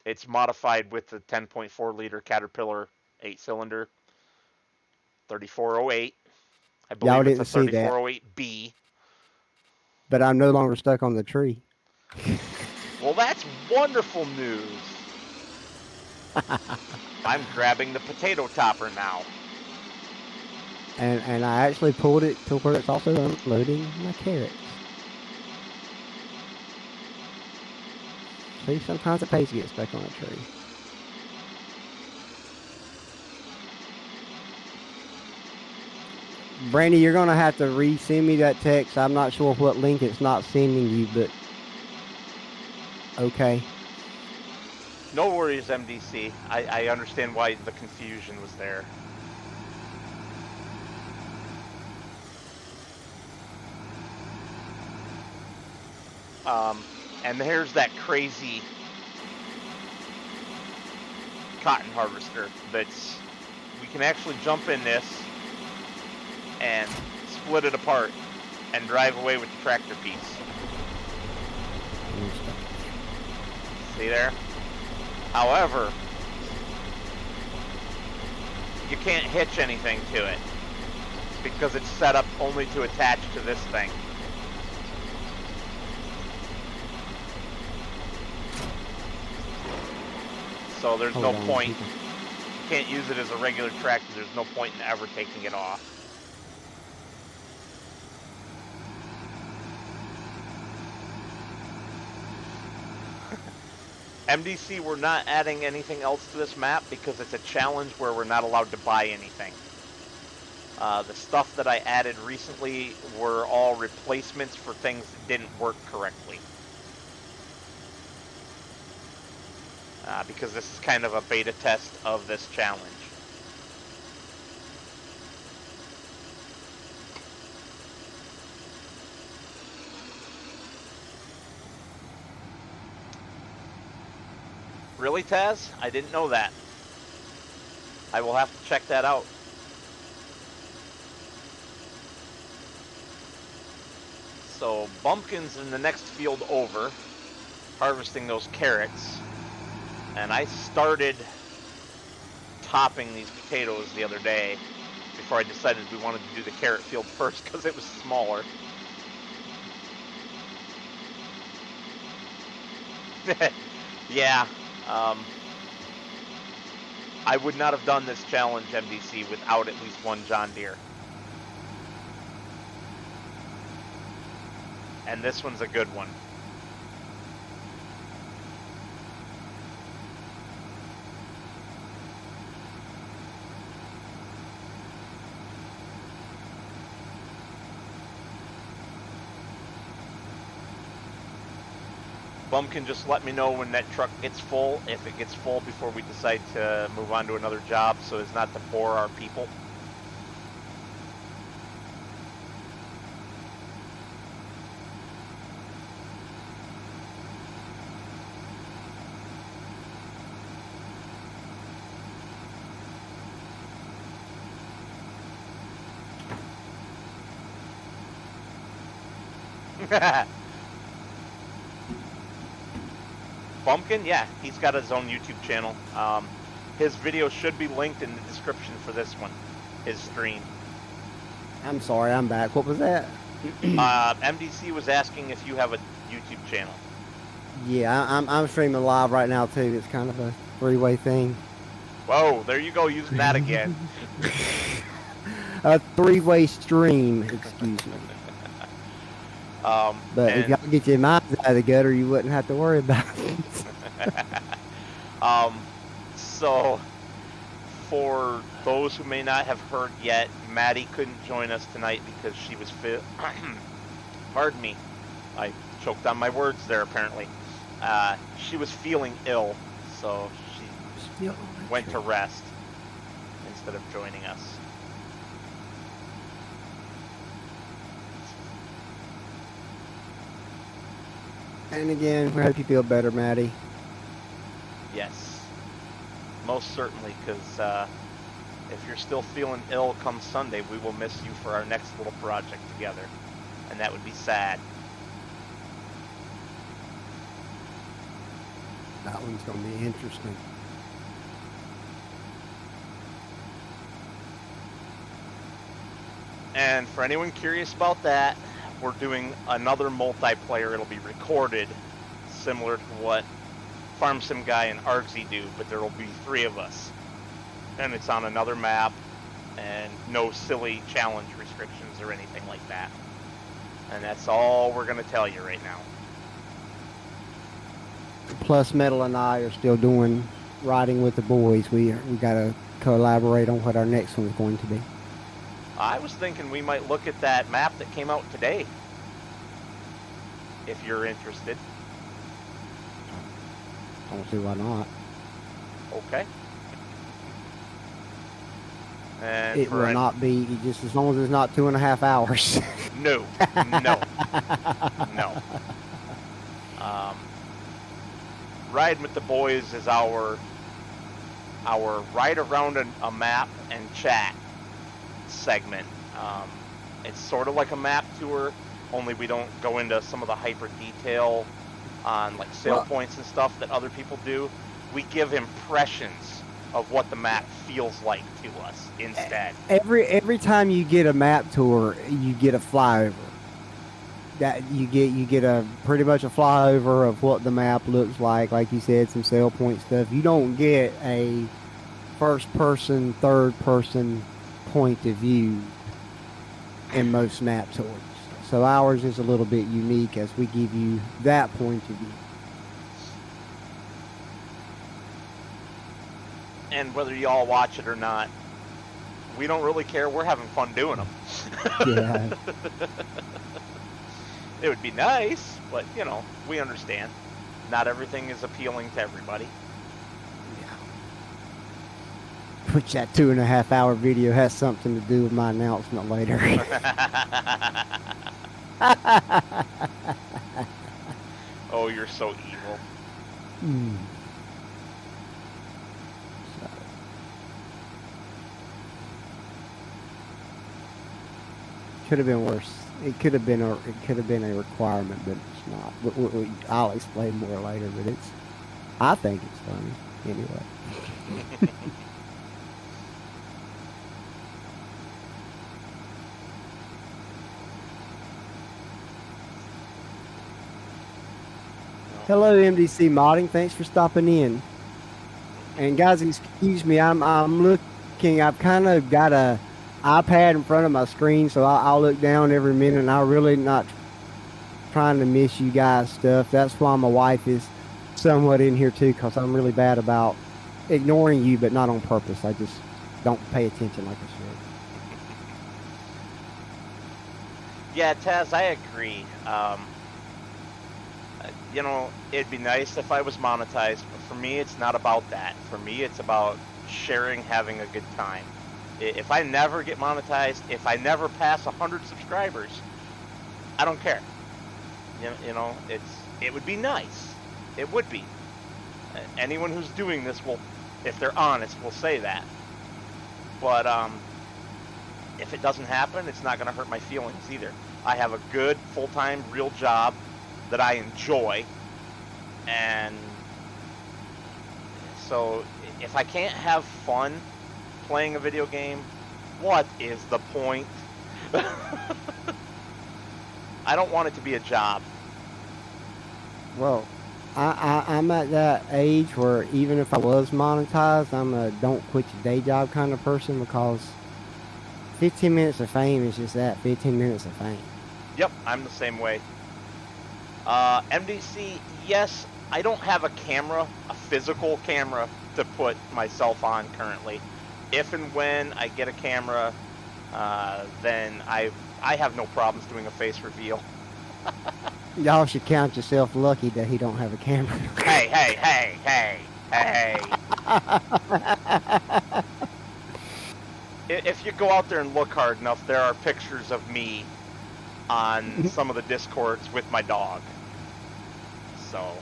it's modified with the 10.4 liter Caterpillar 8-cylinder 3408. I Y'all believe it's a didn't see that, 3408B. but I'm no longer stuck on the tree. Well, that's wonderful news. I'm grabbing the potato topper now. And I actually pulled it to where it's also unloading my carrots. See, sometimes it pays to get stuck on a tree. Brandy, you're gonna have to resend me that text. I'm not sure what link it's not sending you, but okay. No worries, MDC. I understand why the confusion was there. And here's that crazy cotton harvester that's, we can actually jump in this and split it apart and drive away with the tractor piece. See there? However, you can't hitch anything to it because it's set up only to attach to this thing. So there's no point. You can't use it as a regular tractor. There's no point in ever taking it off. MDC, we're not adding anything else to this map because it's a challenge where we're not allowed to buy anything. The stuff that I added recently were all replacements for things that didn't work correctly. Because this is kind of a beta test of this challenge. Really, Taz? I didn't know that. I will have to check that out. So, Bumpkin's in the next field over, harvesting those carrots. And I started topping these potatoes the other day before I decided we wanted to do the carrot field first because it was smaller. Yeah. I would not have done this challenge, MDC, without at least one John Deere. And this one's a good one. Bumpkin, just let me know when that truck gets full, if it gets full before we decide to move on to another job so as not to bore our people. Bumpkin, yeah, he's got his own YouTube channel. His video should be linked in the description for this one, his stream. I'm sorry, I'm back. What was that? MDC was asking if you have a YouTube channel. Yeah, I'm streaming live right now too. It's kind of a three-way thing. Whoa, there you go, using that again. A three-way stream, excuse me. But if y'all get your minds out of the gutter, you wouldn't have to worry about it. So, for those who may not have heard yet, Maddie couldn't join us tonight because she was pardon me, I choked on my words there apparently. She was feeling ill, so she went to rest instead of joining us. And again, we hope you feel better, Maddie. Yes, most certainly, because if you're still feeling ill come Sunday, we will miss you for our next little project together, and that would be sad. That one's going to be interesting. And for anyone curious about that, we're doing another multiplayer. It'll be recorded, similar to what Farm Sim Guy and Argsy do, but there will be 3 of us. And it's on another map, and no silly challenge restrictions or anything like that. And that's all we're going to tell you right now. Plus, Metal and I are still doing Riding with the Boys. We got to collaborate on what our next one's going to be. I was thinking we might look at that map that came out today, if you're interested. I don't see why not. Okay. And It will not be, just as long as it's not 2.5 hours. No, no, no. Riding with the boys is our ride around a map and chat segment. It's sort of like a map tour, only we don't go into some of the hyper detail on like sale points and stuff that other people do. We give impressions of what the map feels like to us instead. Every time you get a map tour, you get a flyover. That you get a pretty much a flyover of what the map looks like you said, some sale point stuff. You don't get a first person, third person point of view in most map tours. So ours is a little bit unique as we give you that point of view. And whether y'all watch it or not, we don't really care. We're having fun doing them. Yeah. It would be nice, but, you know, we understand. Not everything is appealing to everybody. Yeah. Which that 2.5 hour video has something to do with my announcement later. Oh, you're so evil. Could have been worse. It could have been a requirement, but it's not. I'll explain more later. But I think it's funny anyway. Hello, MDC Modding. Thanks for stopping in. And guys, excuse me. I'm looking. I've kind of got a iPad in front of my screen, so I'll look down every minute, and I'm really not trying to miss you guys' stuff. That's why my wife is somewhat in here too, because I'm really bad about ignoring you, but not on purpose. I just don't pay attention like I should. Yeah, Taz, I agree. You know, it'd be nice if I was monetized, but for me, it's not about that. For me, it's about sharing, having a good time. If I never get monetized, if I never pass 100 subscribers, I don't care. You know, it would be nice. It would be. Anyone who's doing this will, if they're honest, will say that. But if it doesn't happen, it's not going to hurt my feelings either. I have a good full-time real job that I enjoy, and so if I can't have fun playing a video game, what is the point? I don't want it to be a job. Well, I'm at that age where even if I was monetized, I'm a don't quit your day job kind of person, because 15 minutes of fame is just that, 15 minutes of fame. Yep, I'm the same way. MDC, yes, I don't have a camera, a physical camera to put myself on currently. If and when I get a camera, then I have no problems doing a face reveal. Y'all should count yourself lucky that he don't have a camera. Hey, hey, hey, hey, hey. If you go out there and look hard enough, there are pictures of me on some of the Discords with my dog. So...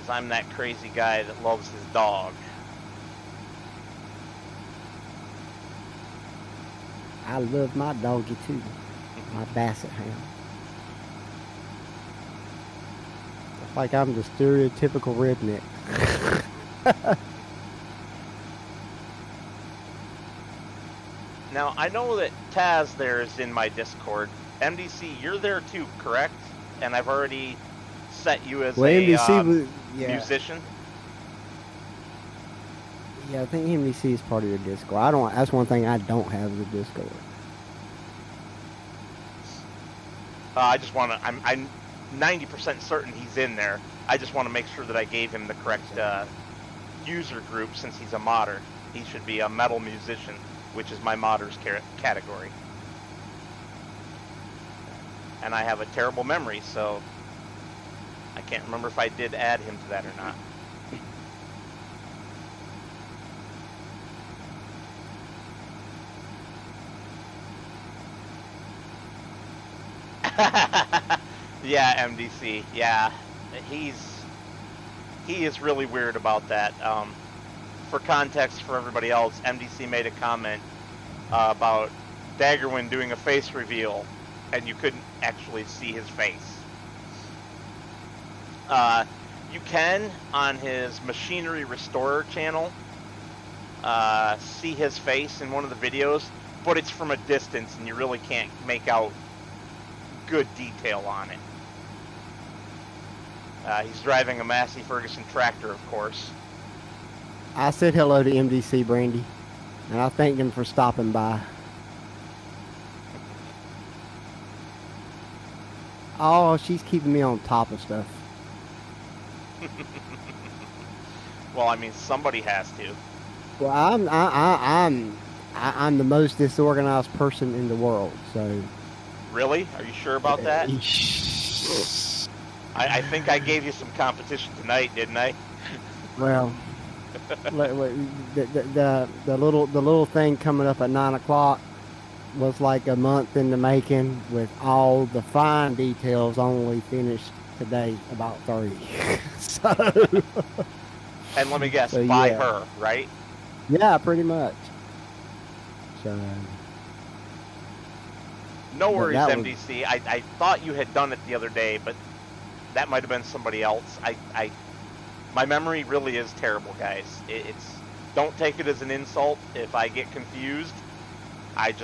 I'm that crazy guy that loves his dog. I love my doggy too. My basset hound. It's like I'm the stereotypical redneck. Now, I know that Taz there is in my Discord. MDC, you're there too, correct? And I've already set you as musician. Yeah, I think MDC is part of your Discord. That's one thing I don't have is a Discord. I just want to. I'm 90% certain he's in there. I just want to make sure that I gave him the correct user group since he's a modder. He should be a metal musician, which is my modder's category. And I have a terrible memory, so I can't remember if I did add him to that or not. Yeah, MDC. Yeah, he is really weird about that. For context for everybody else, MDC made a comment about Daggerwin doing a face reveal, and you couldn't actually see his face. You can, on his Machinery Restorer channel, see his face in one of the videos, but it's from a distance, and you really can't make out good detail on it. He's driving a Massey Ferguson tractor, of course. I said hello to MDC Brandy, and I thanked him for stopping by. Oh, she's keeping me on top of stuff. Well, I mean, somebody has to. Well, I'm the most disorganized person in the world, so. Really? Are you sure about that? I think I gave you some competition tonight, didn't I? Well, the little thing coming up at 9 o'clock was like a month in the making, with all the fine details only finished today about 3. So. And let me guess, So, by yeah. her, right? Yeah, pretty much. So. No worries, that was- MDC. I thought you had done it the other day, but that might have been somebody else. My memory really is terrible, guys. Don't take it as an insult if I get confused. I've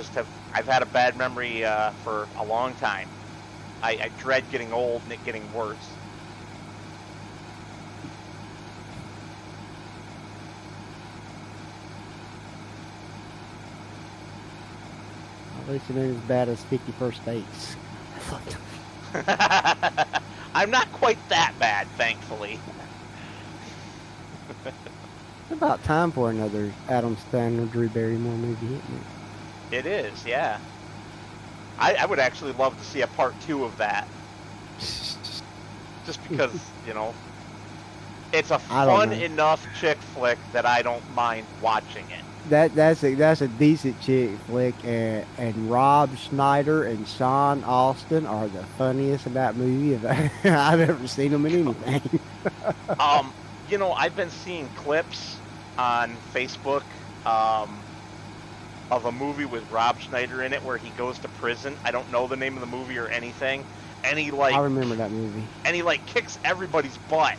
had a bad memory for a long time. I dread getting old and it getting worse. At least it ain't as bad as 51st Dates. I'm not quite that bad, thankfully. It's about time for another Adam Sandler, Drew Barrymore movie, isn't it? It is, yeah. I would actually love to see a part 2 of that. Just because, it's a fun enough chick flick that I don't mind watching it. That's a decent chick flick, and Rob Schneider and Sean Austin are the funniest in that movie I've ever seen them in anything. I've been seeing clips on Facebook of a movie with Rob Schneider in it where he goes to prison. I don't know the name of the movie or anything, and I remember that movie. And he kicks everybody's butt,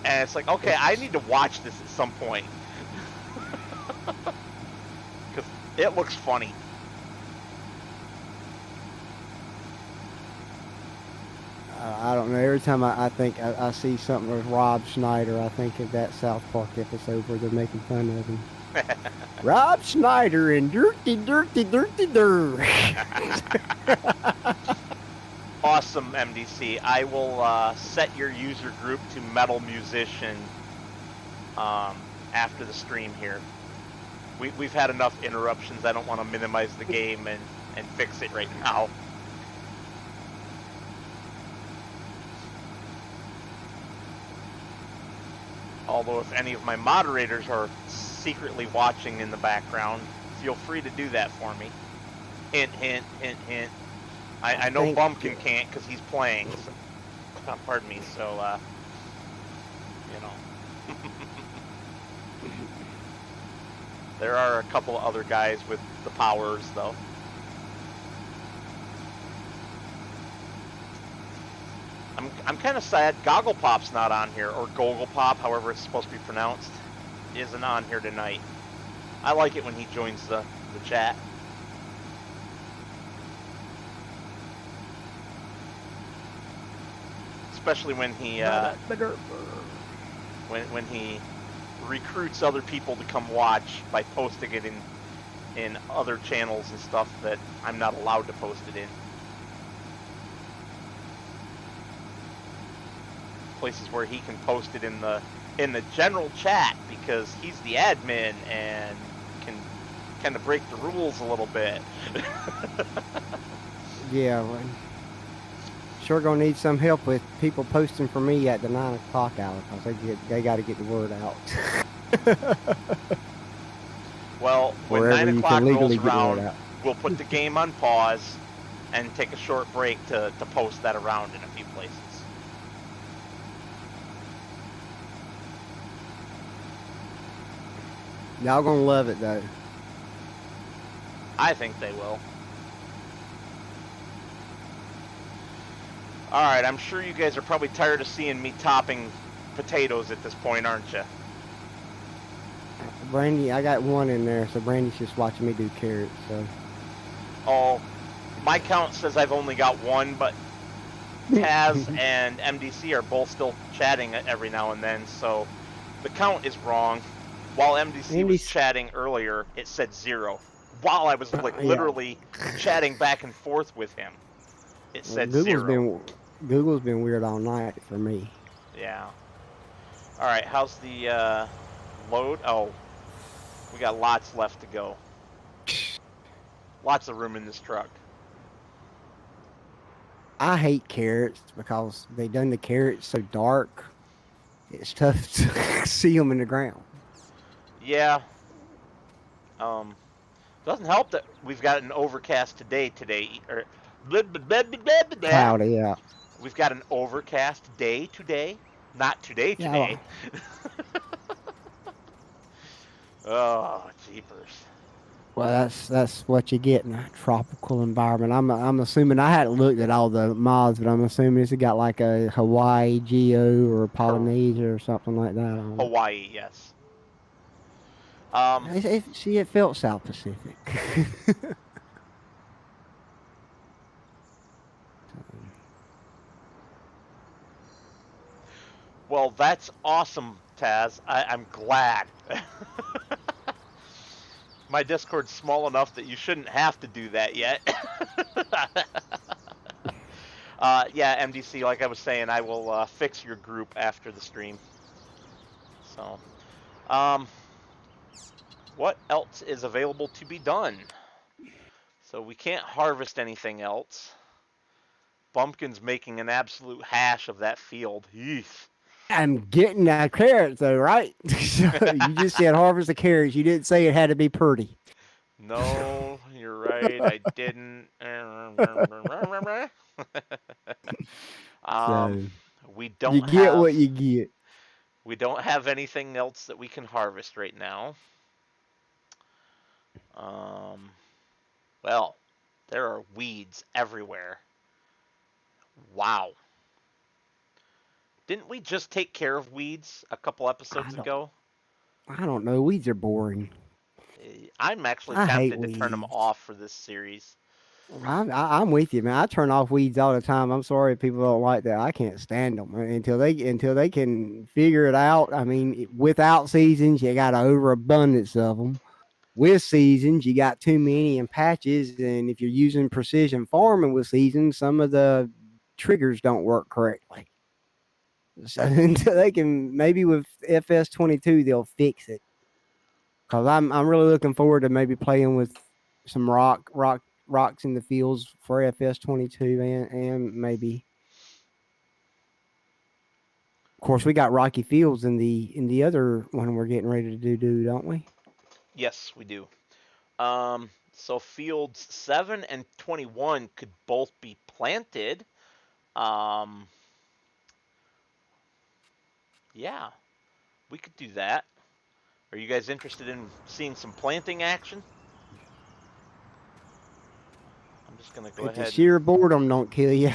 and it's like, okay, I need to watch this at some point. Because it looks funny. I don't know. Every time I think I see something with Rob Schneider, I think of that South Park episode where they're making fun of him. Rob Schneider and Dirty Dur. Awesome, MDC. I will set your user group to Metal Musician after the stream here. We've had enough interruptions. I don't want to minimize the game and fix it right now. Although if any of my moderators are secretly watching in the background, feel free to do that for me. Hint, hint, hint, hint. I know Bumpkin can't because he's playing. So, pardon me. So, There are a couple of other guys with the powers, though. I'm kind of sad Goggle Pop's not on here, or Goggle Pop, however it's supposed to be pronounced, isn't on here tonight. I like it when he joins the chat. Especially when he when he recruits other people to come watch by posting it in other channels and stuff that I'm not allowed to post it in. places where he can post it in the general chat, because he's the admin and can kind of break the rules a little bit. Yeah, well, sure gonna need some help with people posting for me at the 9 o'clock hour, because they got to get the word out. Well, when Wherever 9 you o'clock can legally rolls get the word around, out. we'll put the game on pause and take a short break to post that around in a few places. Y'all gonna love it though. I think they will. Alright, I'm sure you guys are probably tired of seeing me topping potatoes at this point, aren't you? Brandy, I got one in there, so Brandy's just watching me do carrots. So. Oh, my count says I've only got one, but Taz and MDC are both still chatting every now and then, so the count is wrong. While MDC was chatting earlier, it said 0. While I was literally chatting back and forth with him, it said 0. Google's been weird all night for me. Yeah. All right, how's the load? Oh, we got lots left to go. Lots of room in this truck. I hate carrots because they done the carrots so dark. It's tough to see them in the ground. Yeah. Doesn't help that we've got an overcast today, or Cloudy, yeah. We've got an overcast day today, not today. Yeah. Oh, jeepers. Well, that's what you get in a tropical environment. I'm assuming, I hadn't looked at all the mods, but I'm assuming it's got like a Hawaii Geo or Polynesia or something like that on it. Hawaii, yes. See, it felt South Pacific. Well, that's awesome, Taz. I'm glad. My Discord's small enough that you shouldn't have to do that yet. Yeah, MDC, like I was saying, I will fix your group after the stream. So, what else is available to be done? So we can't harvest anything else. Bumpkin's making an absolute hash of that field. Yeesh. I'm getting that carrots though, right? You just said harvest the carrots. You didn't say it had to be pretty. No, you're right. I didn't. So, we don't you get have what you get. We don't have anything else that we can harvest right now. Well, there are weeds everywhere. Wow. Didn't we just take care of weeds a couple episodes ago? I don't know. Weeds are boring. I'm actually tempted to turn them off for this series. I'm with you, man. I turn off weeds all the time. I'm sorry if people don't like that. I can't stand them until they can figure it out. I mean, without seasons, you got an overabundance of them. With seasons, you got too many in patches, and if you're using precision farming with seasons, some of the triggers don't work correctly. So until they can, maybe with FS22, they'll fix it. Cause I'm really looking forward to maybe playing with some rocks in the fields for FS22 and maybe, of course, we got rocky fields in the other one we're getting ready to do, don't we? Yes, we do. So fields 7 and 21 could both be planted. Yeah, we could do that. Are you guys interested in seeing some planting action? I'm just going to go ahead. The sheer boredom don't kill you.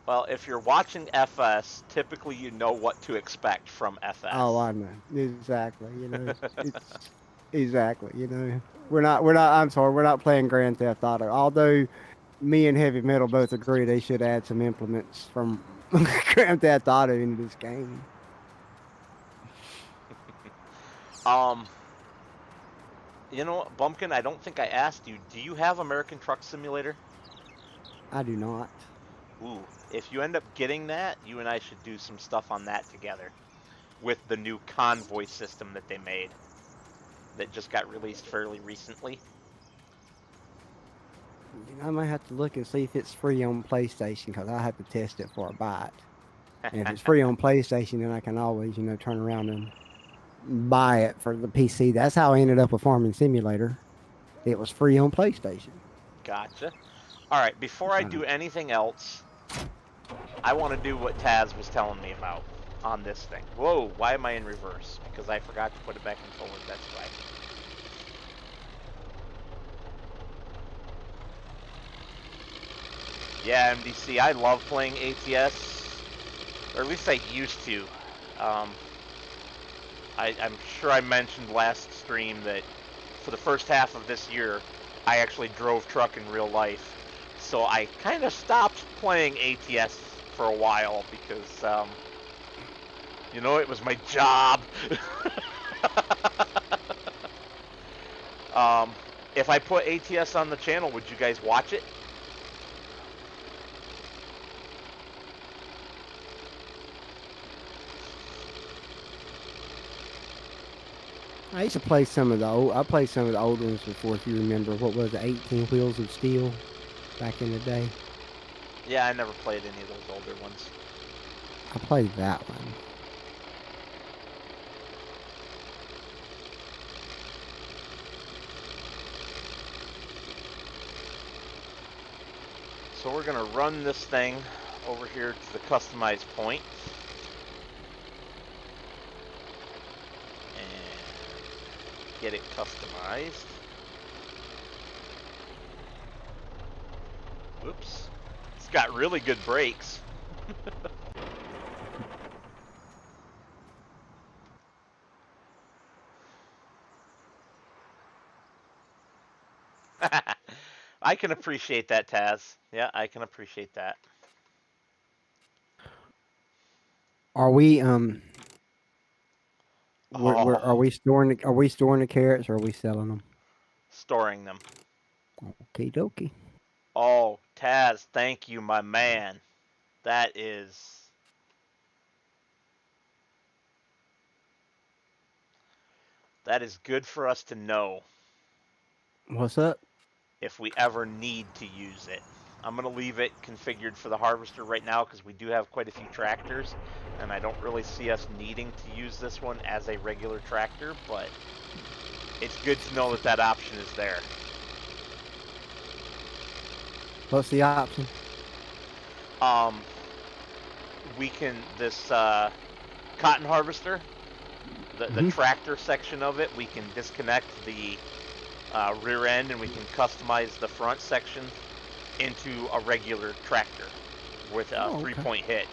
Well, if you're watching FS, typically you know what to expect from FS. Oh, I know. Exactly. It's exactly, We're not I'm sorry, we're not playing Grand Theft Auto. Although me and Heavy Metal both agree they should add some implements from Grand Theft Auto into this game. You know what, Bumpkin, I don't think I asked you. Do you have American Truck Simulator? I do not. Ooh, if you end up getting that, you and I should do some stuff on that together with the new convoy system that they made that just got released fairly recently. I might have to look and see if it's free on PlayStation because I have to test it for a bite. And if it's free on PlayStation, then I can always, turn around and buy it for the PC. That's how I ended up with Farming Simulator. It was free on PlayStation. Gotcha. All right, before I do anything else, I want to do what Taz was telling me about on this thing. Whoa, why am I in reverse? Because I forgot to put it back in forward, that's why. Yeah, MDC, I love playing ATS, or at least I used to. I'm sure I mentioned last stream that for the first half of this year, I actually drove truck in real life. So I kind of stopped playing ATS for a while because, it was my job. If I put ATS on the channel, would you guys watch it? I used to play some of the old. I played some of the old ones before. If you remember, what was it, 18 Wheels of Steel, back in the day. Yeah, I never played any of those older ones. I played that one. So we're gonna run this thing over here to the customize point. And get it customized. Whoops. It's got really good brakes. I can appreciate that, Taz. Yeah, I can appreciate that. Are we are Oh, we storing the carrots or are we selling them? storing them. Okie dokie. Oh, Taz, thank you, my man. That is good for us to know What's up? if we ever need to use it. I'm going to leave it configured for the harvester right now because we do have quite a few tractors, and I don't really see us needing to use this one as a regular tractor, but it's good to know that that option is there. What's the option? We can, this cotton harvester, the tractor section of it, we can disconnect the rear end and we can customize the front section into a regular tractor with a 3-point hitch.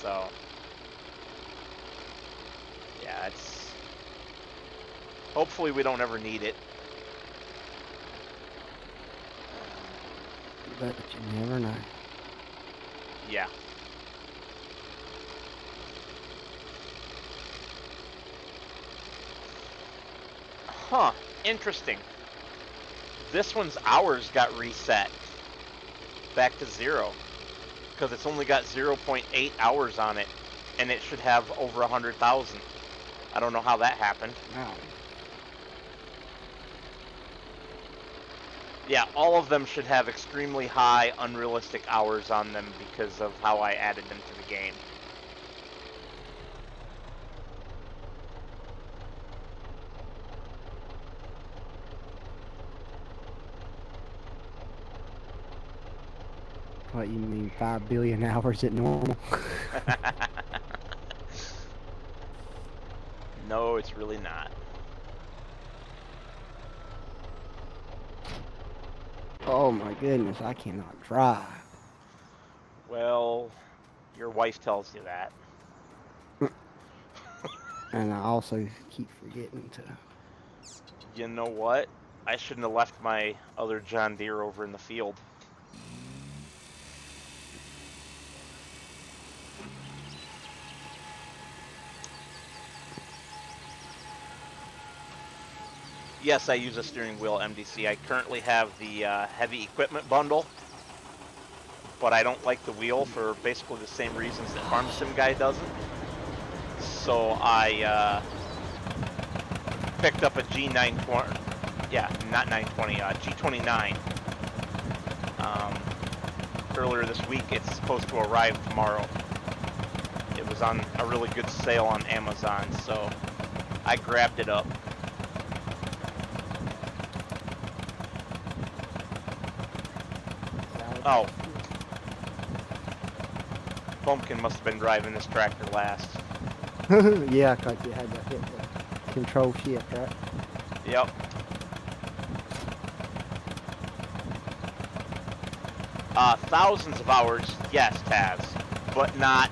So, yeah, it's hopefully we don't ever need it. But you never know. Yeah. Huh, interesting. This one's hours got reset back to 0 because it's only got 0.8 hours on it, and it should have over 100,000. I don't know how that happened. Wow. Yeah, all of them should have extremely high, unrealistic hours on them because of how I added them to the game. What, you mean 5 billion hours at normal? No, it's really not. Oh my goodness, I cannot drive. Well, your wife tells you that. And I also keep forgetting to. You know what? I shouldn't have left my other John Deere over in the field. Yes, I use a steering wheel MDC. I currently have the heavy equipment bundle, but I don't like the wheel for basically the same reasons that Farm Sim Guy doesn't. So I picked up a G920, yeah, not 920, G29. Earlier this week. It's supposed to arrive tomorrow. It was on a really good sale on Amazon, so I grabbed it up. Oh. Bumpkin must have been driving this tractor last. Yeah, because you had to hit the control shift, right? Yep. Thousands of hours, yes, Taz, but not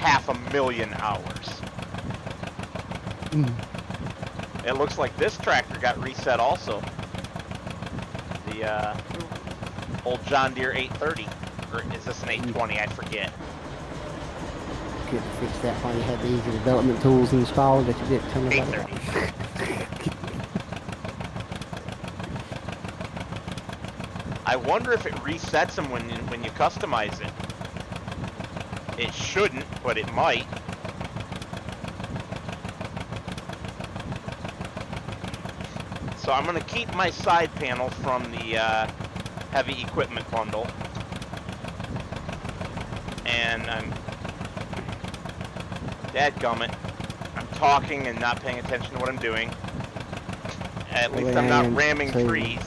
500,000 hours. It looks like this tractor got reset also. The old John Deere 830, or is this an 820? I forget. Couldn't fix that while you had the easy development tools installed that you didn't tell me about. 830. I wonder if it resets them when you customize it. It shouldn't, but it might. So I'm going to keep my side panel from the heavy equipment bundle. And I'm... Dadgummit. I'm talking and not paying attention to what I'm doing. At least I'm not ramming trees.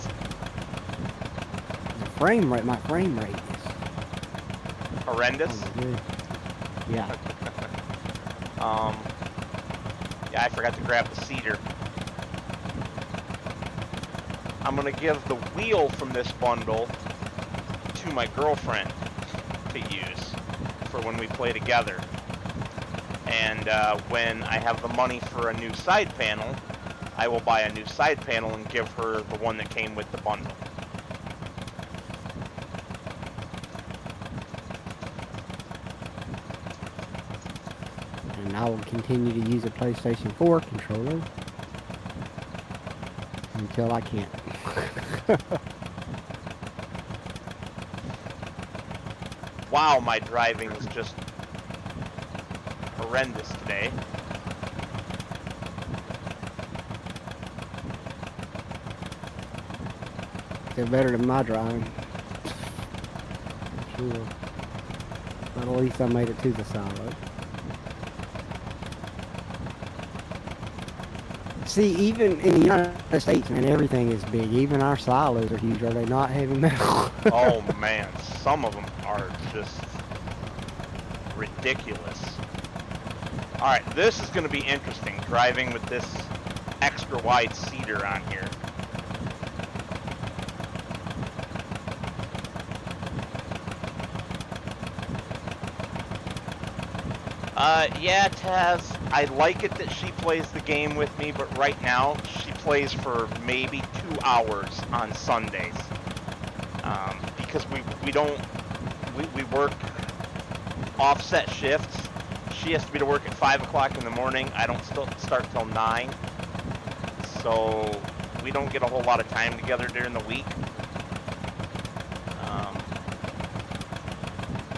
Frame rate, my frame rate is horrendous. Yeah. Yeah, I forgot to grab the cedar. I'm gonna give the wheel from this bundle to my girlfriend to use for when we play together. And when I have the money for a new side panel, I will buy a new side panel and give her the one that came with the bundle. And I will continue to use a PlayStation 4 controller until I can't. Wow, my driving is just horrendous today. They're better than my driving. Sure. But at least I made it to the silo. See, even in the United States, man, everything is big. Even our silos are huge. Are they not heavy metal? Oh man, some of them are just ridiculous. Alright, this is going to be interesting, driving with this extra wide cedar on here. Yeah, Taz, I like it that she plays the game with me, but right now, she plays for maybe 2 hours on Sundays. Because we work offset shifts. She has to be to work at 5 o'clock in the morning. I don't start till 9. So we don't get a whole lot of time together during the week.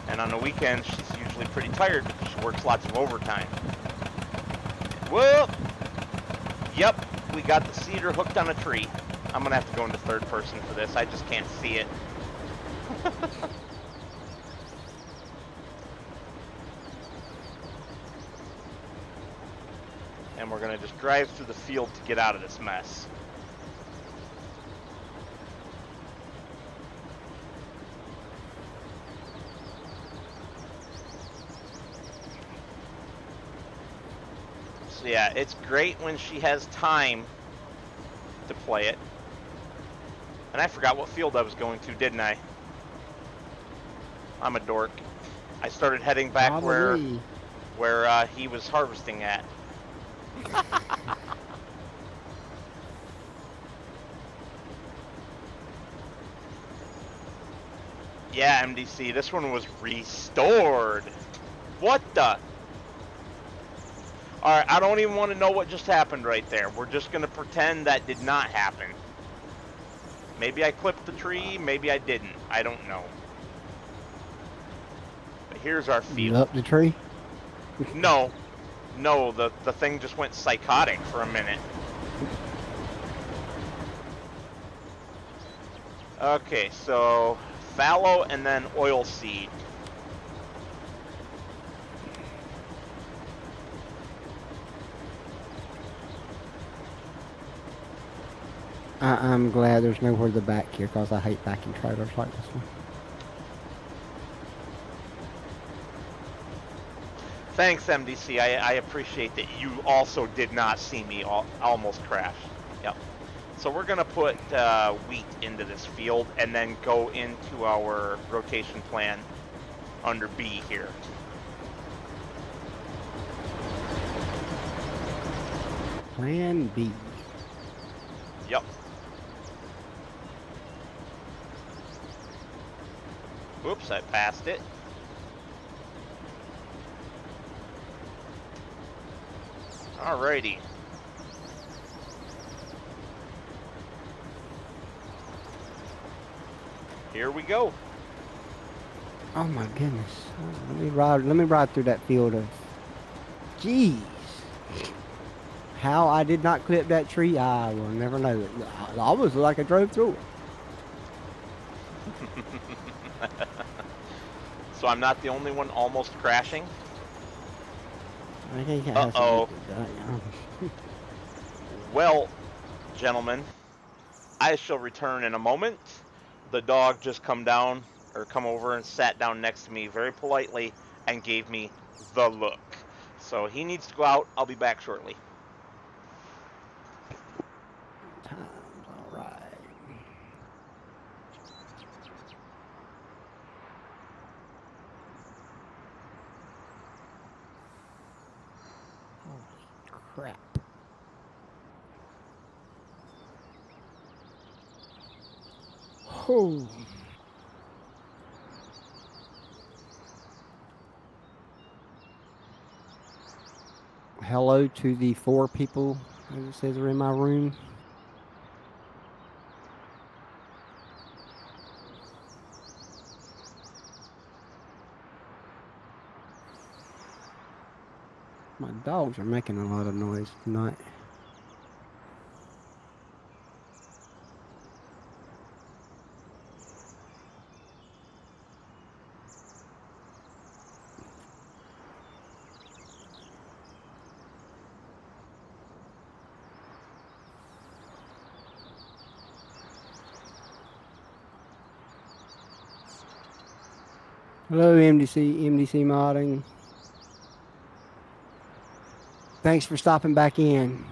And on the weekends, she's usually pretty tired because she works lots of overtime. Well, yep, we got the cedar hooked on a tree. I'm going to have to go into third person for this. I just can't see it. And we're going to just drive through the field to get out of this mess. So yeah, it's great when she has time to play it. And I forgot what field I was going to, didn't I? I'm a dork. I started heading back Probably. where he was harvesting at. Yeah, MDC, this one was restored. What the? Alright, I don't even want to know what just happened right there. We're just going to pretend that did not happen. Maybe I clipped the tree, maybe I didn't. I don't know. Here's our You field. up the tree? No, the thing just went psychotic for a minute. Okay, so fallow and then oil seed. I'm glad there's nowhere to back here because I hate backing trailers like this one. Thanks, MDC. I appreciate that you also did not see me almost crash. Yep. So we're going to put wheat into this field and then go into our rotation plan under B here. Plan B. Yep. Oops, I passed it. Alrighty. Here we go. Oh my goodness. Let me ride through that field of jeez. How I did not clip that tree, I will never know. It almost looked like I drove through it. So I'm not the only one almost crashing. I think it has Uh-oh. to be Well, gentlemen, I shall return in a moment. The dog just come over and sat down next to me very politely and gave me the look. So he needs to go out. I'll be back shortly. times, all right. Holy crap. Oh. Hello to the 4 people, as it says, are in my room. My dogs are making a lot of noise tonight. Hello, MDC modding. Thanks for stopping back in.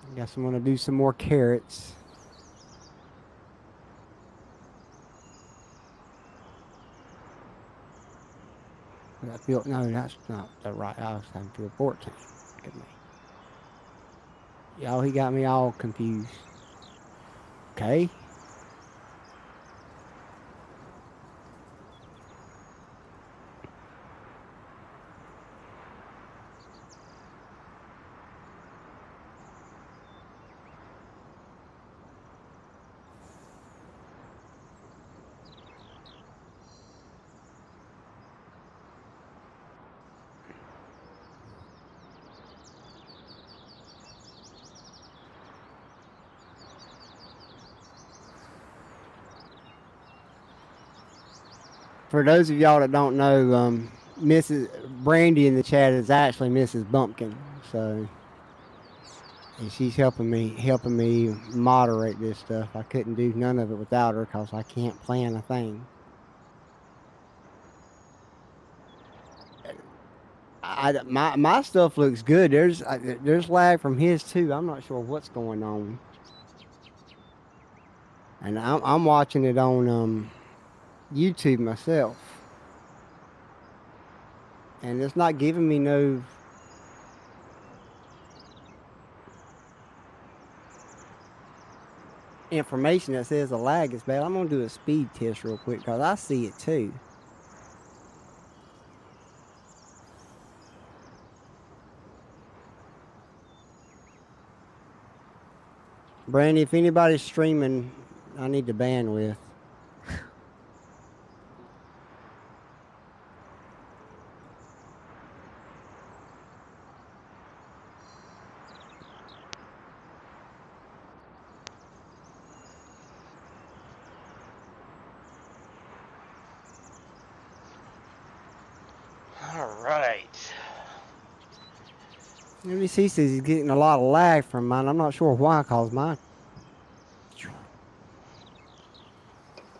I guess I'm gonna do some more carrots. I feel no, that's not the right. I was having field 14. Look at me. Y'all, he got me all confused. Okay. For those of y'all that don't know, Mrs. Brandy in the chat is actually Mrs. Bumpkin. So, and she's helping me moderate this stuff. I couldn't do none of it without her because I can't plan a thing. My stuff looks good. There's lag from his too. I'm not sure what's going on. And I'm watching it on YouTube myself, and it's not giving me no information that says the lag is bad. I'm gonna do a speed test real quick because I see it too. Brandy, if anybody's streaming, I need the bandwidth. All right. NBC says he's getting a lot of lag from mine. I'm not sure why, cause mine.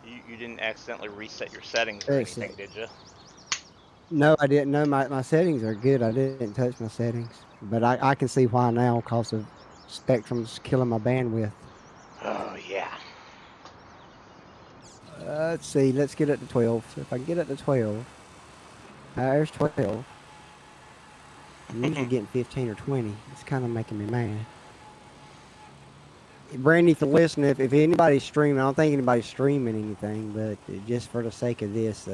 You didn't accidentally reset your settings or Let's anything, see. did you? No, I didn't. No, my settings are good. I didn't touch my settings, but I can see why now, cause of Spectrum's killing my bandwidth. Oh yeah. Let's see. Let's get it to 12. So if I can get it to 12, there's 12. I'm usually getting 15 or 20. It's kind of making me mad. Brandy, if you're listening, if anybody's streaming, I don't think anybody's streaming anything, but just for the sake of this,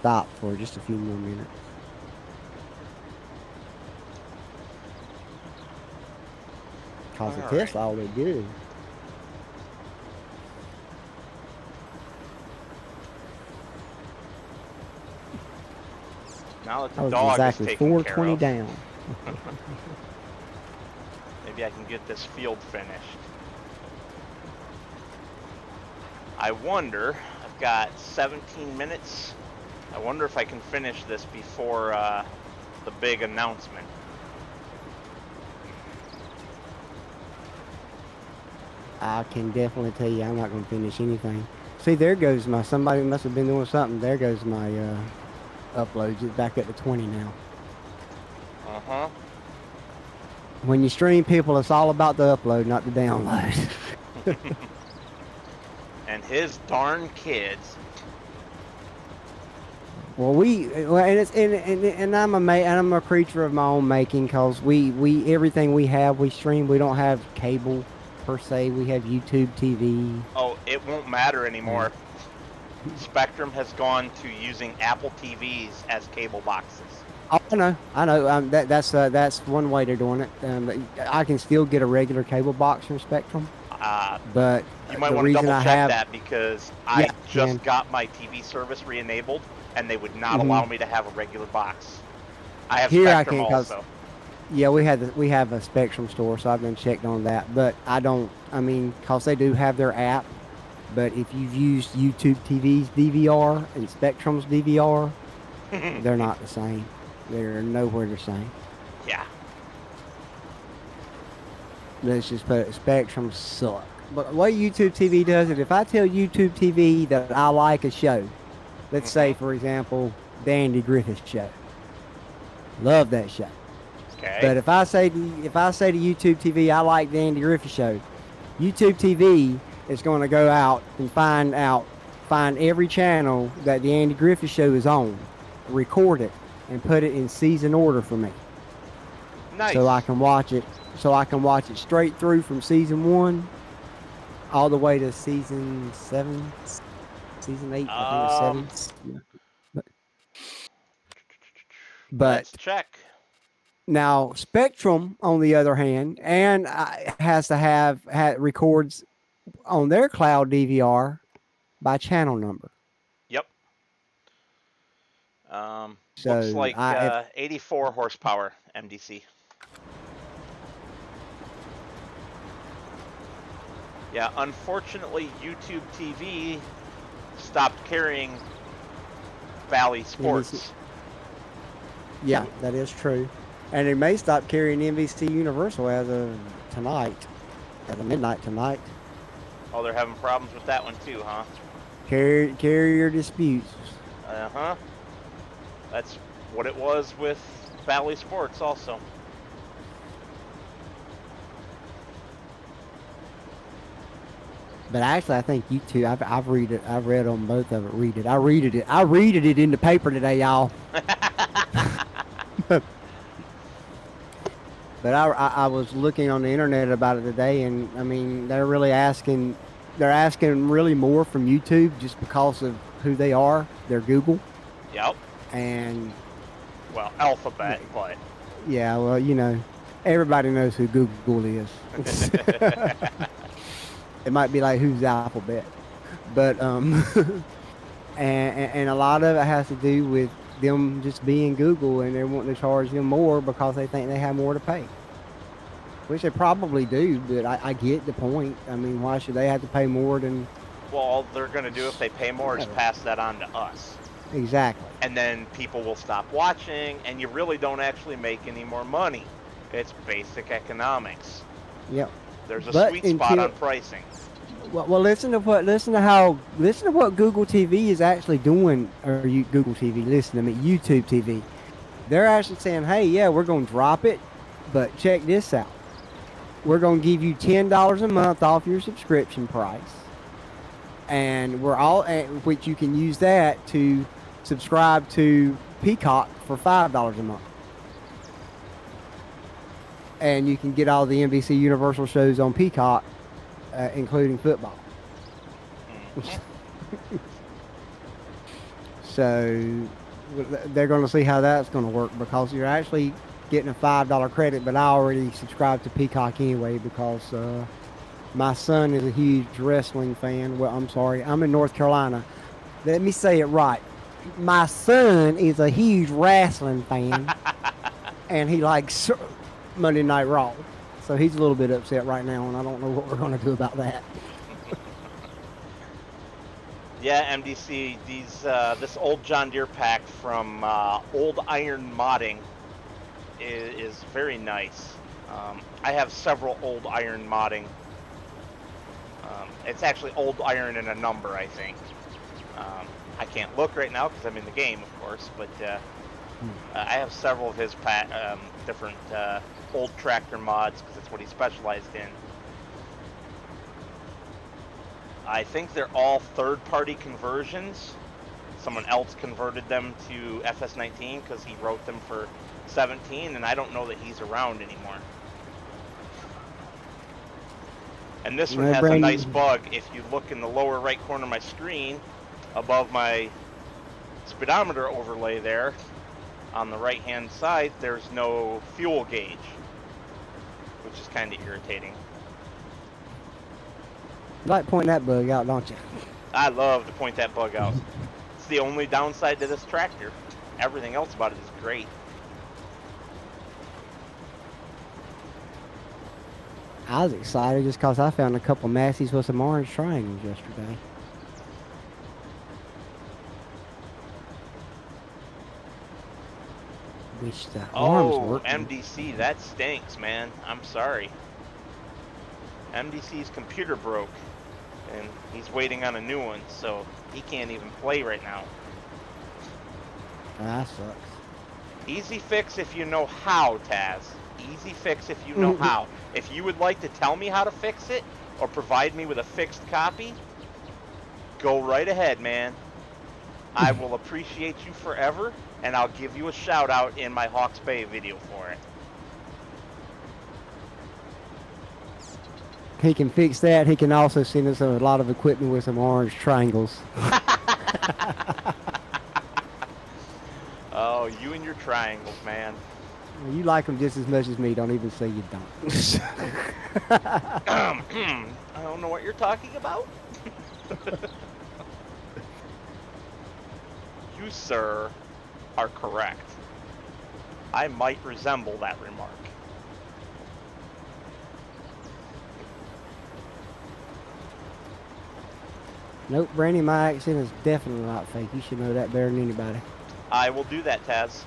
stop for just a few more minutes. Cause the test all look good. Now that I the was dog exactly is taken 420 care of, down. maybe I can get this field finished. I wonder, I've got 17 minutes. I wonder if I can finish this before the big announcement. I can definitely tell you I'm not going to finish anything. See, there goes my, somebody must have been doing something. There goes my uploads. It's back up to 20 now. Uh-huh. When you stream people, it's all about the upload, not the download. And his darn kids. Well, and I'm a creature of my own making, cause we everything we have we stream. We don't have cable per se. We have YouTube TV. Oh, it won't matter anymore. Spectrum has gone to using Apple TVs as cable boxes. Oh, I know. That's one way they're doing it. I can still get a regular cable box from Spectrum, but you might the want to reason double I check have, that because I just man. got my TV service re-enabled and they would not allow me to have a regular box. I have Here Spectrum I can, also. Yeah, we have a Spectrum store, so I've been checked on that. But I don't. I mean, cause they do have their app. But if you've used YouTube TV's DVR and Spectrum's DVR, they're not the same. They're nowhere the same. Yeah. Let's just put it, Spectrum suck. But the way YouTube TV does it, if I tell YouTube TV that I like a show, let's say, for example, the Andy Griffith Show. Love that show. Okay. But if I say to YouTube TV, I like the Andy Griffith Show, YouTube TV is going to go out and find every channel that the Andy Griffith Show is on, record it, and put it in season order for me. Nice. So I can watch it. So I can watch it straight through from season 1 all the way to season 7, season 8. I think it's 7. Yeah. But let's check. now Spectrum, on the other hand, and has to have records on their cloud DVR by channel number. Yep. So looks like 84 horsepower MDC. Yeah, unfortunately, YouTube TV stopped carrying Valley Sports. Yeah, that is true. And it may stop carrying NBC Universal as of tonight, at midnight tonight. Oh, they're having problems with that one too, huh? Carrier disputes. Uh-huh. That's what it was with Valley Sports also. But actually, I think YouTube. I've read on both of it. I read it in the paper today, y'all. But I was looking on the internet about it today, and I mean, they're asking really more from YouTube just because of who they are. They're Google. Yep. And well, Alphabet, but yeah, well, Everybody knows who Google is. It might be like who's Alphabet, but and a lot of it has to do with them just being Google, and they're wanting to charge them more because they think they have more to pay. Which they probably do, but I get the point. I mean, why should they have to pay more than? Well, all they're going to do if they pay more is pass that on to us. Exactly. And then people will stop watching, and you really don't actually make any more money. It's basic economics. Yep. There's a sweet spot on pricing. Well, listen to what Google TV is actually doing, or Google TV. Listen to me, YouTube TV. They're actually saying, "Hey, yeah, we're going to drop it, but check this out. We're going to give you $10 a month off your subscription price, and which you can use that to subscribe to Peacock for $5 a month, and you can get all the NBC Universal shows on Peacock, including football." So they're going to see how that's going to work, because you're actually getting a $5 credit, but I already subscribed to Peacock anyway because my son is a huge wrestling fan. Well, I'm sorry, I'm in North Carolina. Let me say it right. My son is a huge wrestling fan, and he likes Monday Night Raw. So he's a little bit upset right now, and I don't know what we're going to do about that. Yeah, MDC, this old John Deere pack from Old Iron Modding is very nice. I have several Old Iron Modding. It's actually Old Iron and a number, I think. I can't look right now because I'm in the game, of course, but I have several of his different old tractor mods because that's what he specialized in. I think they're all third-party conversions. Someone else converted them to FS19 because he wrote them for 17, and I don't know that he's around anymore. And this one has a nice bug. If you look in the lower right corner of my screen, above my speedometer overlay there, on the right-hand side, there's no fuel gauge, which is kind of irritating. You like pointing that bug out, don't you? I love to point that bug out. It's the only downside to this tractor. Everything else about it is great. I was excited just because I found a couple Massey's with some orange triangles yesterday. Wish the arms worked. MDC, that stinks, man. I'm sorry. MDC's computer broke, and he's waiting on a new one, so he can't even play right now. That sucks. Easy fix if you know how, Taz. Easy fix if you know how. If you would like to tell me how to fix it, or provide me with a fixed copy, go right ahead, man. I will appreciate you forever, and I'll give you a shout out in my Hawke's Bay video for it. He can fix that. He can also send us a lot of equipment with some orange triangles. Oh, you and your triangles, man. You like them just as much as me. Don't even say you don't. I don't know what you're talking about. You, sir, are correct. I might resemble that remark. Nope, Brandy, my accent is definitely not fake. You should know that better than anybody. I will do that, Taz.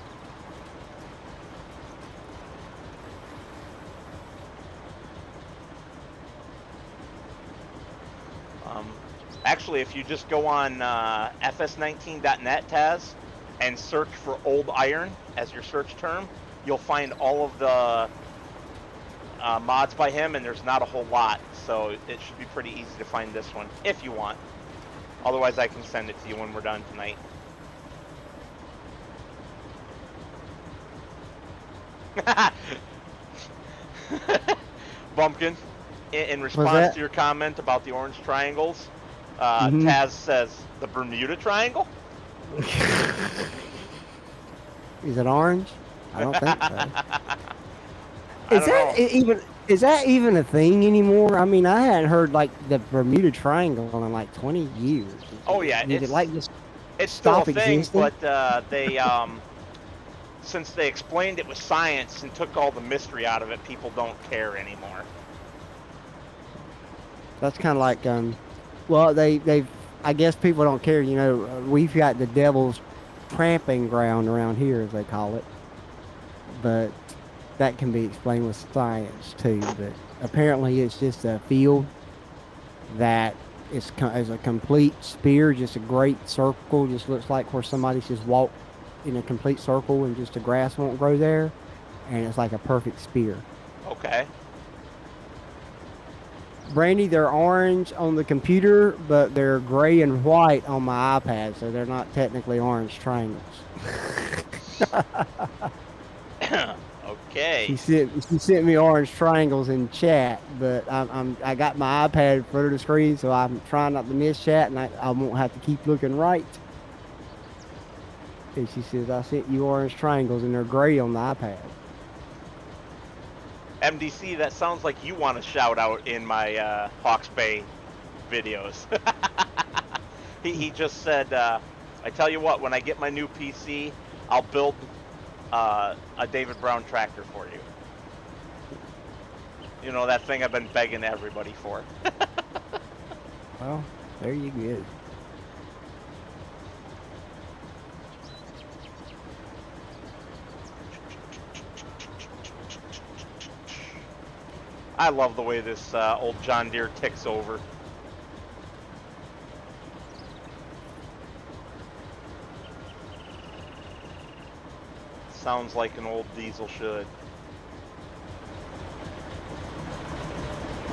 Actually, if you just go on fs19.net, Taz, and search for Old Iron as your search term, you'll find all of the mods by him, and there's not a whole lot, so it should be pretty easy to find this one, if you want. Otherwise, I can send it to you when we're done tonight. Bumpkin, in response to your comment about the orange triangles, Taz says the Bermuda Triangle. Is it orange? I don't think so. I don't know. Is that even a thing anymore? I mean, I hadn't heard like the Bermuda Triangle in like 20 years. Oh yeah, Did it like just it's still a stop thing, existing? but they since they explained it was science and took all the mystery out of it, people don't care anymore. That's kind of like well, they've I guess people don't care. You know, we've got the devil's tramping ground around here, as they call it, but that can be explained with science too. But apparently, it's just a field that is a complete spear, just a great circle. Just looks like where somebody's just walked in a complete circle and just the grass won't grow there, and it's like a perfect spear. Okay. Brandy, they're orange on the computer, but they're gray and white on my iPad, so they're not technically orange triangles. Okay. She sent me orange triangles in chat, but I got my iPad in front of the screen, so I'm trying not to miss chat, and I won't have to keep looking right. And she says, I sent you orange triangles, and they're gray on the iPad. MDC, that sounds like you want to shout out in my Hawks Bay videos. he just said, I tell you what, when I get my new PC, I'll build a David Brown tractor for you. You know, that thing I've been begging everybody for. Well, there you go. I love the way this old John Deere ticks over. Sounds like an old diesel should.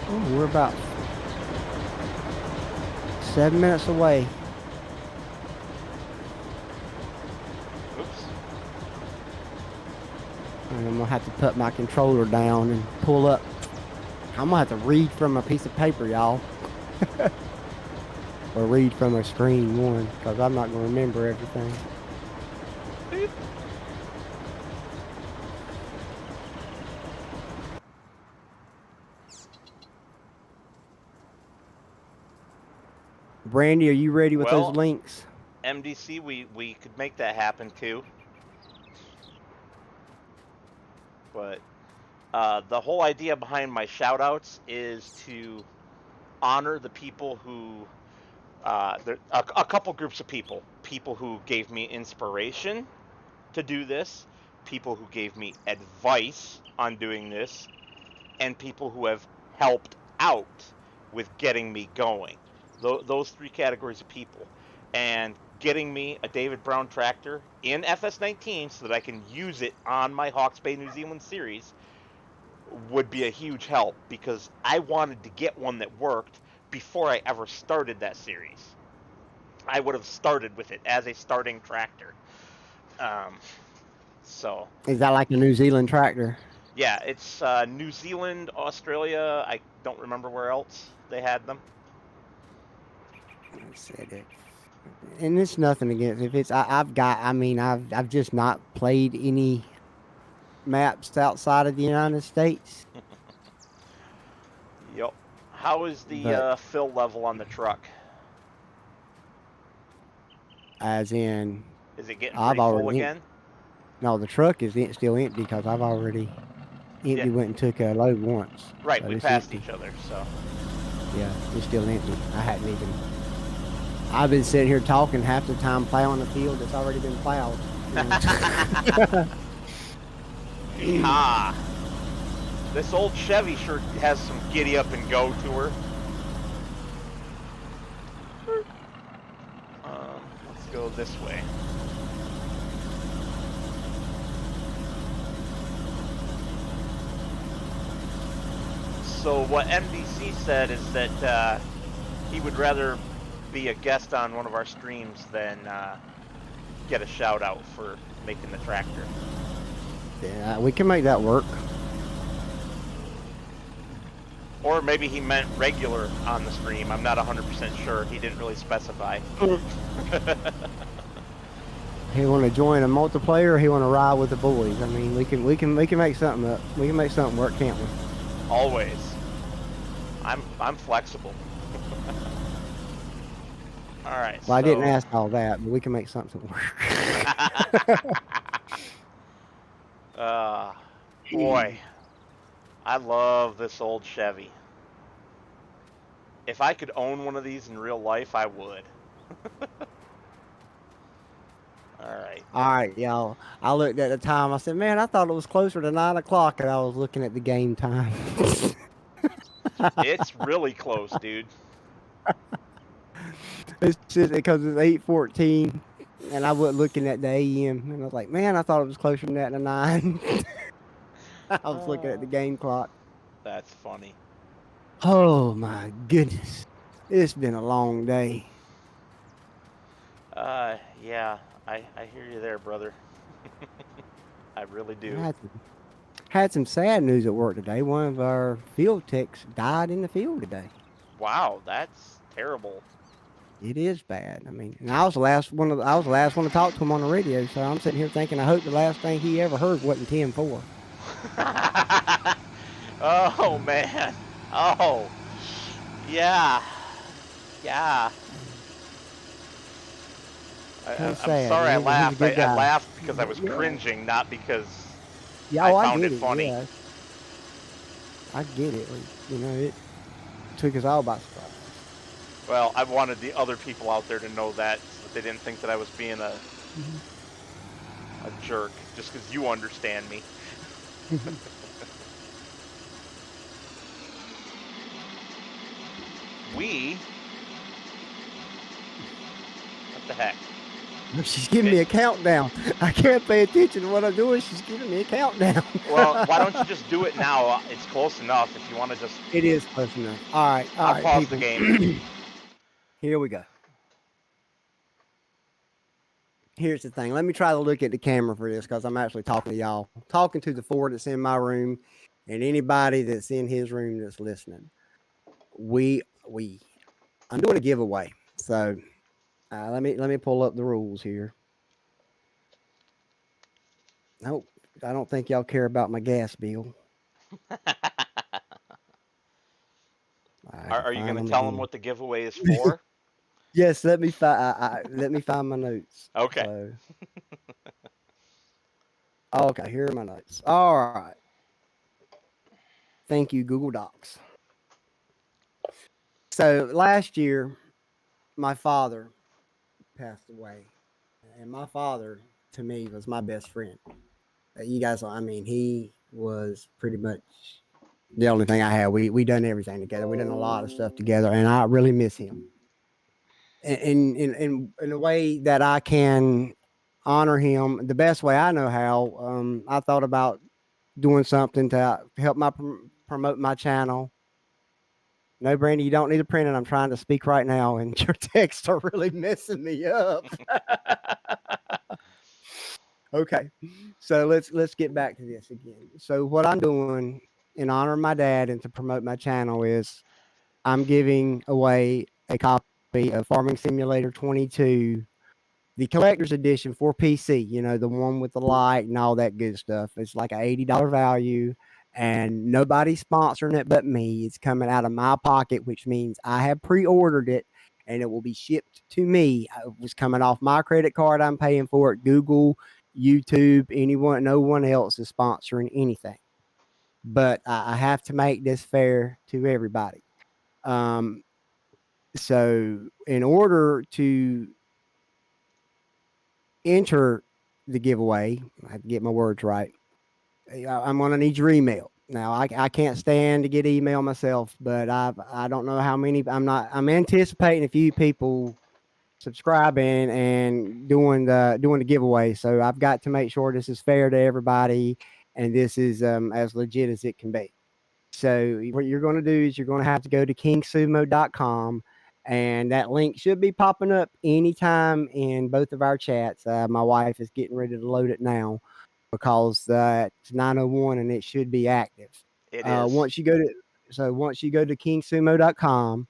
Oh, we're about 7 minutes away. Oops. And I'm gonna have to put my controller down and pull up. I'm gonna have to read from a piece of paper, y'all. Or read from a screen one, because I'm not gonna remember everything. Brandy, are you ready with those links? MDC, we could make that happen too. But the whole idea behind my shoutouts is to honor the people who, a couple groups of people. People who gave me inspiration to do this, people who gave me advice on doing this, and people who have helped out with getting me going. Those three categories of people. And getting me a David Brown tractor in FS19 so that I can use it on my Hawks Bay New Zealand series would be a huge help, because I wanted to get one that worked before I ever started that series. I would have started with it as a starting tractor. So is that like a New Zealand tractor? Yeah, it's New Zealand, Australia. I don't remember where else they had them. Said it. And it's nothing against if it's I've just not played any maps outside of the United States. Yep. How is the fill level on the truck? As in, is it getting pretty full again? No, the truck is still empty because I've already went and took a load once. Right, so we passed each other, so. Yeah, it's still empty. I've been sitting here talking half the time plowing the field that's already been plowed. This old Chevy sure has some giddy up and go to her. Let's go this way. So what MDC said is that he would rather be a guest on one of our streams than get a shout out for making the tractor. Yeah, we can make that work. Or maybe he meant regular on the stream. I'm not 100% sure. He didn't really specify. He want to join a multiplayer, or he want to ride with the boys. I mean, we can make something up. We can make something work, can't we? Always. I'm flexible. All right, Well, I didn't so ask all that, but we can make something work. uh boy, I love this old Chevy. If I could own one of these in real life, I would. All right. All right, y'all. I looked at the time. I said, "Man, I thought it was closer to 9 o'clock," and I was looking at the game time. It's really close, dude. It's just because it's 8:14, and I wasn't looking at the AM, and I was like, "Man, I thought it was closer than that to 9." I was looking at the Oh, game clock. that's funny. Oh my goodness, it's been a long day. Yeah, I hear you there, brother. I really I do. had some sad news at work today. One of our field techs died in the field today. Wow, that's terrible. It is bad. I mean, and I was the last one to talk to him on the radio. So I'm sitting here thinking, I hope the last thing he ever heard wasn't 10-4. Oh man. Oh, yeah, yeah. Kind of I'm sad, sorry I man, but he's a laughed. good I guy. laughed because I was Yeah, cringing, not because yeah. I Oh, I found get it it. funny. Yeah, I get it. It took us all by surprise. Well, I wanted the other people out there to know that, so that they didn't think that I was being a jerk just because you understand me. We, what the heck? She's giving It, me a countdown. I can't pay attention to what I'm doing. She's giving me a countdown. well, why don't you just do it now? It's close enough. If you want to just, It is close enough. All I'll right, pause the people. game. Here we go. Here's the thing. Let me try to look at the camera for this because I'm actually talking to y'all, talking to the four that's in my room, and anybody that's in his room that's listening. We I'm doing a giveaway. So let me pull up the rules here. Nope, I don't think y'all care about my gas bill. I can Are you find going to them tell them again. what the giveaway is for? Yes, let me find my notes. Okay. So okay, here are my notes. All right. Thank you, Google Docs. So last year, my father passed away, and my father to me was my best friend. You guys, I mean, he was pretty much the only thing I had. We done everything together. We done a lot of stuff together, and I really miss him. In a way that I can honor him the best way I know how. I thought about doing something to help promote my channel. No, Brandy, you don't need a printer. I'm trying to speak right now, and your texts are really messing me up. Okay, so let's get back to this again. So what I'm doing in honor of my dad and to promote my channel is I'm giving away a copy of Farming Simulator 22, the collector's edition for PC. You know, the one with the light and all that good stuff. It's like a $80 value, and nobody's sponsoring it but me. It's coming out of my pocket, which means I have pre-ordered it, and it will be shipped to me. It was coming off my credit card. I'm paying for it. Google, YouTube, anyone, no one else is sponsoring anything. But I have to make this fair to everybody. Um, so in order to enter the giveaway, I have to get my words right. I'm going to need your email. Now I can't stand to get email myself, but I don't know how many. I'm anticipating a few people subscribing and doing the giveaway. So I've got to make sure this is fair to everybody, and this is as legit as it can be. So what you're going to do is you're going to have to go to kingsumo.com, and that link should be popping up anytime in both of our chats. My wife is getting ready to load it now because it's 9:01 and it should be active. It Uh, is. once you go to once you go to kingsumo.com,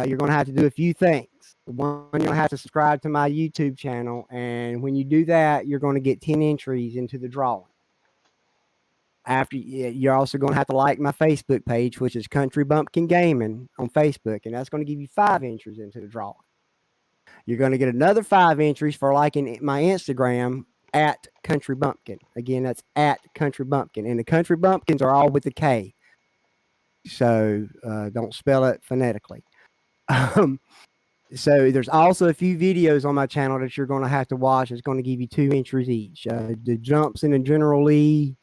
you're going to have to do a few things. One, you're gonna have to subscribe to my YouTube channel, and when you do that, you're going to get 10 entries into the drawing. After you're also going to have to like my Facebook page, which is Country Bumpkin Gaming on Facebook, and that's going to give you 5 entries into the drawing. You're going to get another 5 entries for liking my Instagram at Country Bumpkin. Again, that's at Country Bumpkin, and the Country Bumpkins are all with a K, so don't spell it phonetically. So there's also a few videos on my channel that you're going to have to watch. It's going to give you 2 entries each. The jumps in the General Lee,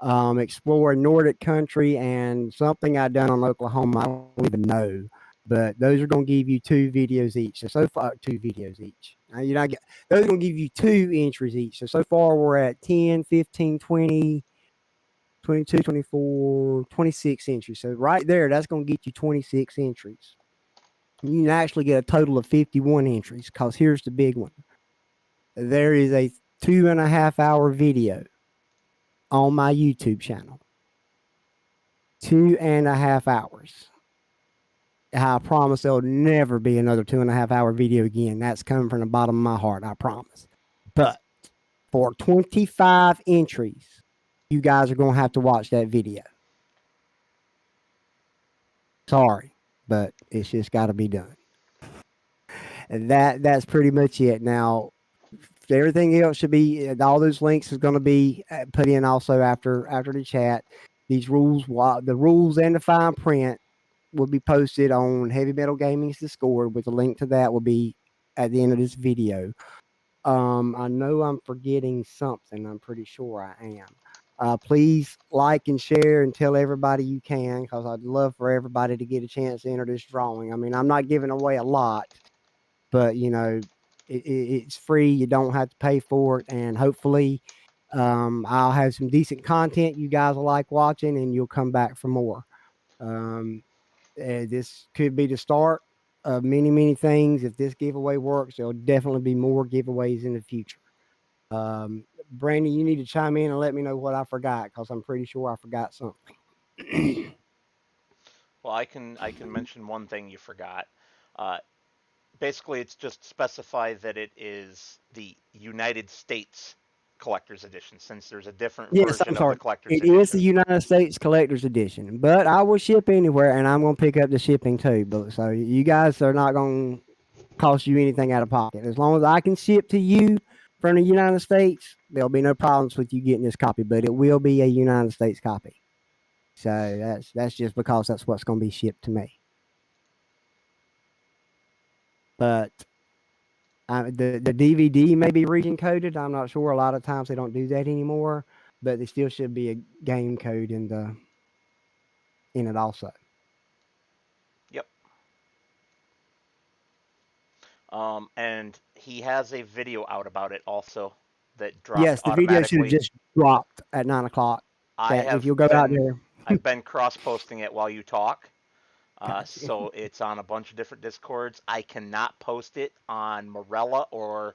exploring Nordic country, and something I done on Oklahoma. I don't even know, but those are going to give you 2 videos each. So far, 2 videos each. Now, those are going to give you 2 entries each. So far we're at 10, 15, 20, 22, 24, 26 entries. So right there, that's going to get you 26 entries. You can actually get a total of 51 entries, because here's the big one. There is a 2.5 hour video on my YouTube channel. 2.5 hours. I promise there'll never be another 2.5 hour video again. That's coming from the bottom of my heart, I promise. But for 25 entries, you guys are going to have to watch that video. Sorry, but it's just got to be done. And that's pretty much it. Now, everything else should be, all those links is going to be put in also after the chat. These rules, the rules and the fine print will be posted on Heavy Metal Gaming's Discord, with a link to that will be at the end of this video. I know I'm forgetting something. I'm pretty sure I am. Please like and share and tell everybody you can, because I'd love for everybody to get a chance to enter this drawing. I mean, I'm not giving away a lot, but it's free. You don't have to pay for it, and hopefully I'll have some decent content you guys will like watching, and you'll come back for more. This could be the start of many, many things. If this giveaway works, there'll definitely be more giveaways in the future. Brandy, you need to chime in and let me know what I forgot, because I'm pretty sure I forgot something. Well, I can mention one thing you forgot. Uh, Basically, it's just specify that it is the United States Collector's Edition, since there's a different Yes, I'm version of the sorry. Collector's It is the Edition. United States Collector's Edition, but I will ship anywhere, and I'm going to pick up the shipping too. But so you guys are not going to cost you anything out of pocket. As long as I can ship to you from the United States, there'll be no problems with you getting this copy. But it will be a United States copy. So that's just because that's what's going to be shipped to me. But the DVD may be region coded. I'm not sure. A lot of times they don't do that anymore, but there still should be a game code in it also. Yep. And he has a video out about it also that dropped Yes, the video should have automatically. just dropped at 9 o'clock. I That if have you'll go out been there, I've been cross posting it while you talk. gotcha. So it's on a bunch of different discords. I cannot post it on Morella or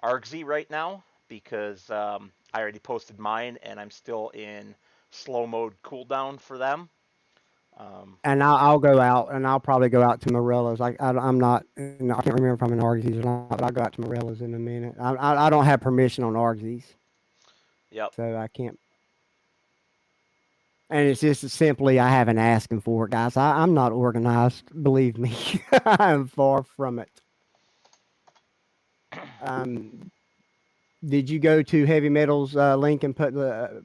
ArgZ right now because I already posted mine and I'm still in slow mode cooldown for them. And I'll go out, and I'll probably go out to Morella's. I'm not, I can't remember if I'm in Argzy's or not, but I'll go out to Morella's in a minute. I don't have permission on Argzy's, Yep. so I can't. And it's just simply I haven't asked him for it, guys. I'm not organized, believe me. I'm far from it. Um, did you go to Heavy Metal's link and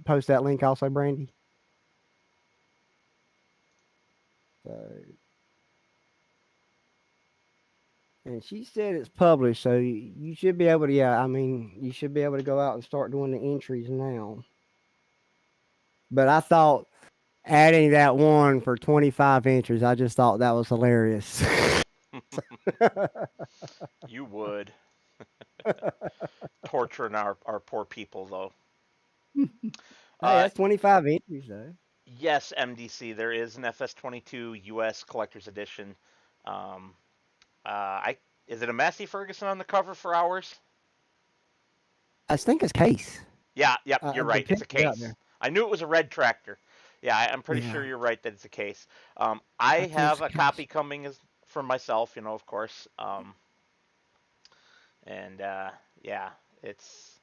post that link also, Brandy? So, and she said it's published, so you should be able to. Yeah, I mean, you should be able to go out and start doing the entries now. But I thought adding that one for 25 entries, I just thought that was hilarious. You would. Torturing our poor people, though. Hey, Uh, that's 25 entries, though. yes, MDC, there is an FS22 US Collector's Edition. Um, I Is it a Massey Ferguson on the cover for ours? I think it's case. Yeah, yep, you're The right. It's a picture's out case. there. I knew it was a red tractor. Yeah, I'm pretty sure Yeah, you're right that it's a case. I I think have it's a a case. copy coming for myself, of course. And yeah, it's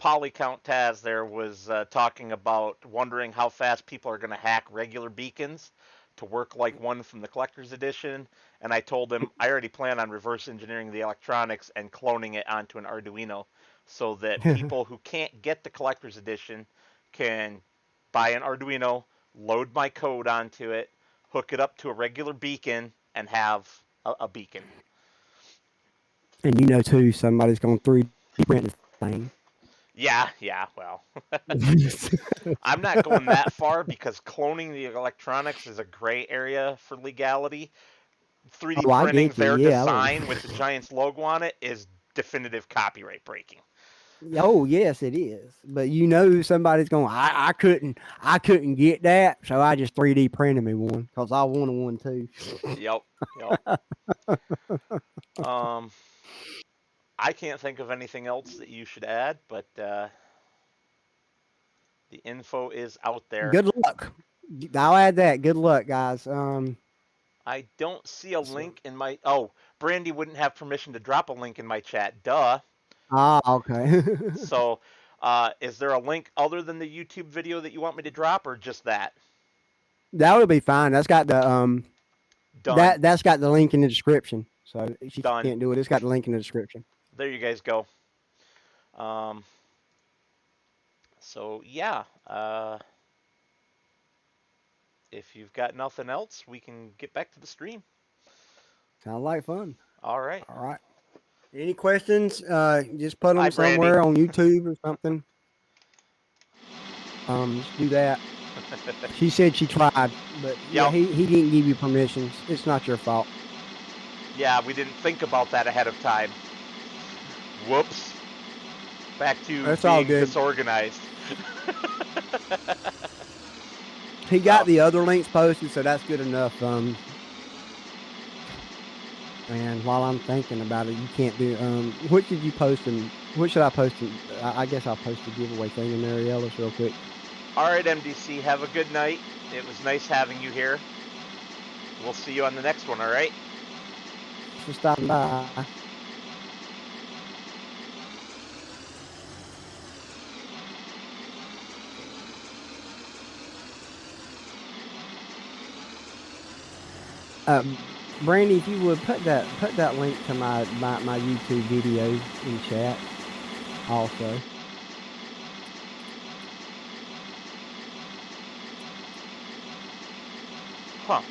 Polycount Taz there was talking about wondering how fast people are going to hack regular beacons to work like one from the collector's edition. And I told him I already plan on reverse engineering the electronics and cloning it onto an Arduino so that people who can't get the collector's edition can buy an Arduino, load my code onto it, hook it up to a regular beacon, and have a beacon. And you know too, somebody's going to 3D print this thing. Yeah, well. I'm not going that far because cloning the electronics is a gray area for legality. 3D Oh, I printing get you. their Yeah. design with the Giants logo on it is definitive copyright breaking. Oh, yes, it is. But you know somebody's going. I couldn't get that, so I just 3D printed me one because I wanted one too. Yep, yep. Um, I can't think of anything else that you should add, but the info is out there. Good luck. I'll add that. Good luck, guys. I don't see a So, link in my. Oh, Brandy wouldn't have permission to drop a link in my chat. Duh. okay. So, is there a link other than the YouTube video that you want me to drop, or just that? That would be fine. That's got the Done. that's got the link in the description. So if you Done. can't do it, it's got the link in the description. There you guys go. So yeah, if you've got nothing else, we can get back to the stream. Sounds like fun. All right. All right. Any questions? Just put them Hi, Brandy. somewhere on YouTube or something. Just do that. She said she tried, but yeah, Yep. he didn't give you permission. It's not your fault. Yeah, we didn't think about that ahead of time. Whoops. Back to That's all being good. disorganized. He got the other links posted, so that's good enough. And while I'm thinking about it, you can't do. What did you post? And what should I post? I guess I'll post the giveaway thing in Mary Ellis real quick. All right, MDC, have a good night. It was nice having you here. We'll see you on the next one, all right? Thanks for stopping by. Brandy, if you would put that link to my YouTube video in chat also. Huh.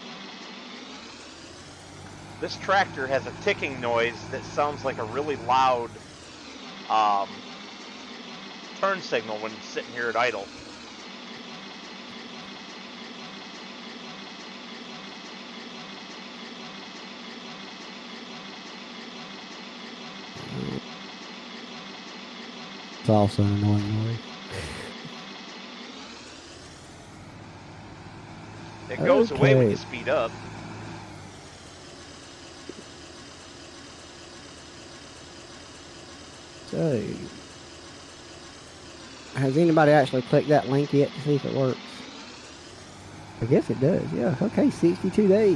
This tractor has a ticking noise that sounds like a really loud turn signal when it's sitting here at idle. It's also an annoying noise. It goes away when Okay. you speed up. So, has anybody actually clicked that link yet to see if it works? I guess it does, yeah. Okay, 62 days.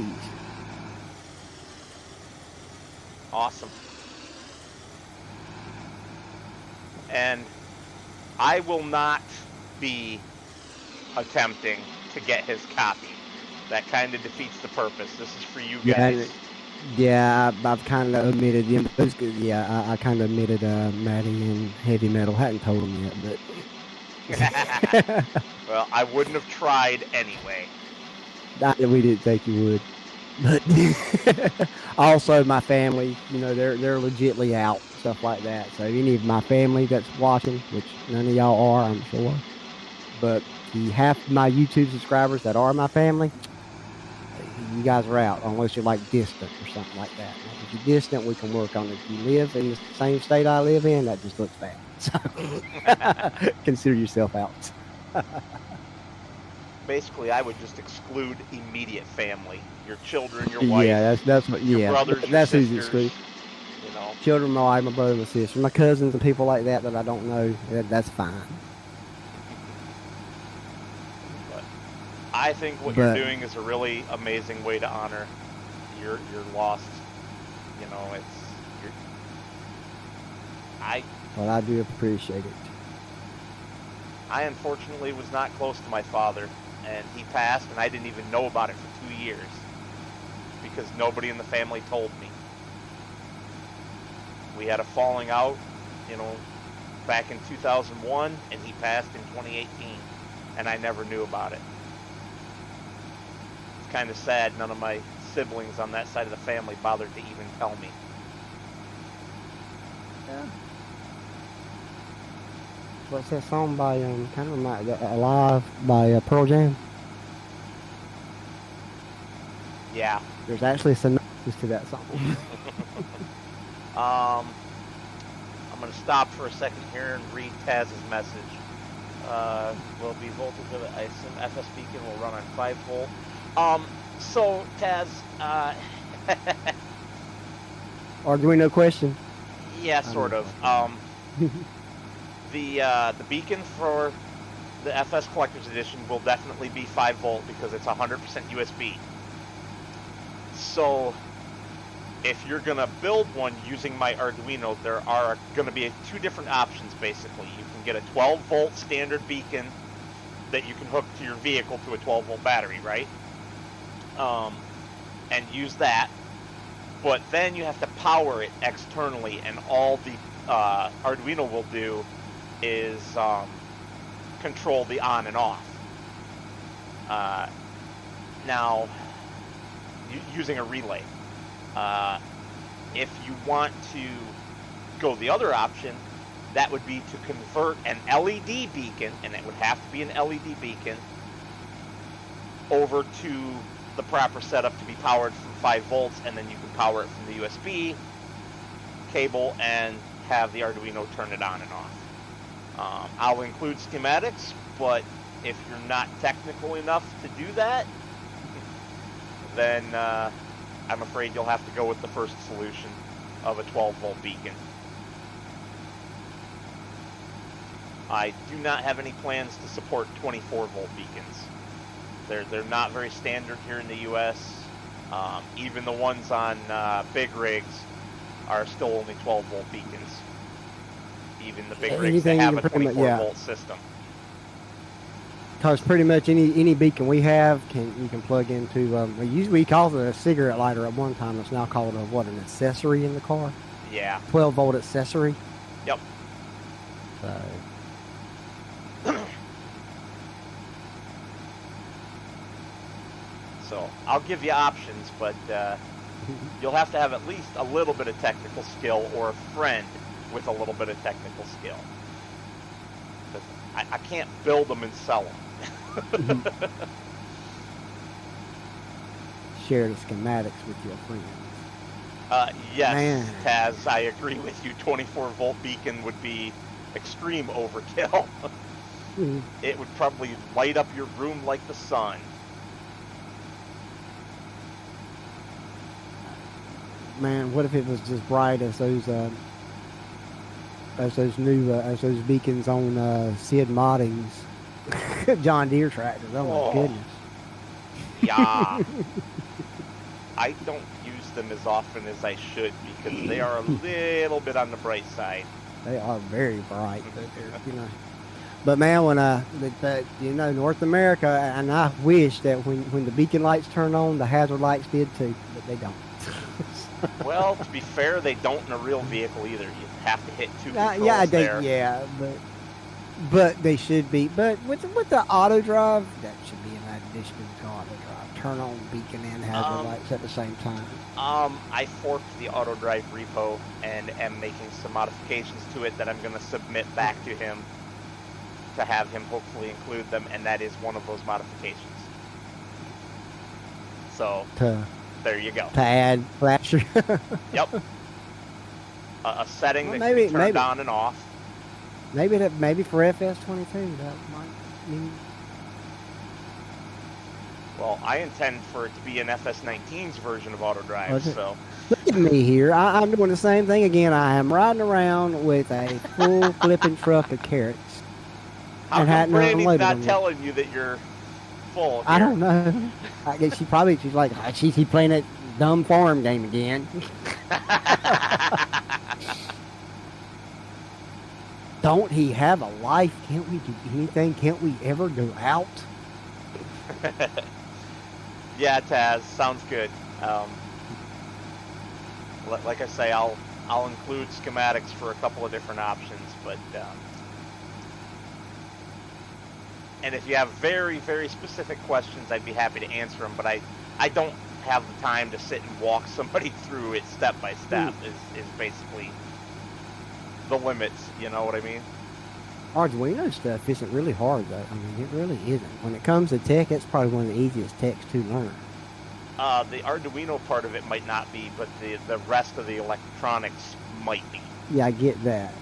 Awesome. And I will not be attempting to get his copy. That kind of defeats the purpose. This is for you guys. Yeah, I've kind of omitted them. Yeah, I kind of omitted Maddie and Heavy Metal. Hadn't told them yet, but Well, I wouldn't have tried anyway. we didn't think you would. But also my family, you know, they're legitly out, stuff like that. So any of my family that's watching, which none of y'all are, I'm sure, but the half of my YouTube subscribers that are my family, you guys are out unless you're like distant or something like that. Now, if you're distant, we can work on it. If you live in the same state I live in, that just looks bad. So consider yourself out. Basically, I would just exclude immediate family. Your children, your wife. Yeah, that's what. Your Yeah, brothers, that's your who's sisters. excluded. You know. Children, my wife, my brother, my sister, my cousins, and people like that I don't know. That's fine. But I think what you're doing is a really amazing way to honor your lost. You know, I Well, I do appreciate it. I unfortunately was not close to my father, and he passed, and I didn't even know about it for 2 years because nobody in the family told me. We had a falling out, you know, back in 2001, and he passed in 2018, and I never knew about it. It's kind of sad none of my siblings on that side of the family bothered to even tell me. Yeah. What's that song by kind of remind Alive by Pearl Jam? Yeah. There's actually a synopsis to that song. I'm going to stop for a second here and read Taz's message. Will be voltage of it. I assume FS beacon will run on 5 volt. So Taz, Arduino question. yeah, sort of. The beacon for the FS Collector's Edition will definitely be 5 volt because it's 100% USB. So if you're going to build one using my Arduino, there are going to be 2 different options basically. You can get a 12 volt standard beacon that you can hook to your vehicle to a 12 volt battery, right? And use that. But then you have to power it externally, and all the Arduino will do is control the on and off. Now, using a relay. If you want to go the other option, that would be to convert an LED beacon, and it would have to be an LED beacon, over to the proper setup to be powered from 5 volts, and then you can power it from the USB cable and have the Arduino turn it on and off. I'll include schematics, but if you're not technical enough to do that, then I'm afraid you'll have to go with the first solution of a 12 volt beacon. I do not have any plans to support 24 volt beacons. They're not very standard here in the US. Even the ones on big rigs are still only 12 volt beacons. Even the big rigs that have a 24 volt system. Because pretty much any beacon we have you can plug into. We called it a cigarette lighter at one time. It's now called an accessory in the car. Yeah. 12 volt accessory. Yep. So I'll give you options, but you'll have to have at least a little bit of technical skill, or a friend with a little bit of technical skill. I can't build them and sell them. Share the schematics with your friends. Yes, Man. Taz, I agree with you. 24 volt beacon would be extreme overkill. It would probably light up your room like the sun. Man, what if it was just bright as those beacons on Sid Modding's John Deere tractors? Oh my goodness. Yeah. I don't use them as often as I should because they are a little bit on the bright side. They are very bright, but they're, But man, when North America, and I wish that when the beacon lights turn on, the hazard lights did too, but they don't. Well, to be fair, they don't in a real vehicle either. You have to hit 2 controls there. Yeah, but they should be. But with the auto drive, that should be an addition to auto drive. Turn on beacon and hazard lights at the same time. I forked the auto drive repo and am making some modifications to it that I'm going to submit back to him to have him hopefully include them, and that is one of those modifications. So there you go. To add flasher. Yep. A setting that can be turned on and off. Maybe for FS22 that might mean. Well, I intend for it to be an FS19's version of auto drive. So look at me here. I'm doing the same thing again. I am riding around with a full flipping truck of carrots. How come Brandy's not telling you that you're full? I don't know. I guess she's like, she's playing that dumb farm game again. Don't he have a life? Can't we do anything? Can't we ever go out? Yeah, Taz, sounds good. Like I say, I'll include schematics for a couple of different options, but and if you have very, very specific questions, I'd be happy to answer them. But I don't have the time to sit and walk somebody through it step by step. Is basically the limits. You know what I mean? Arduino stuff isn't really hard though. I mean, it really isn't. When it comes to tech, it's probably one of the easiest techs to learn. The Arduino part of it might not be, but the rest of the electronics might be. Yeah, I get that.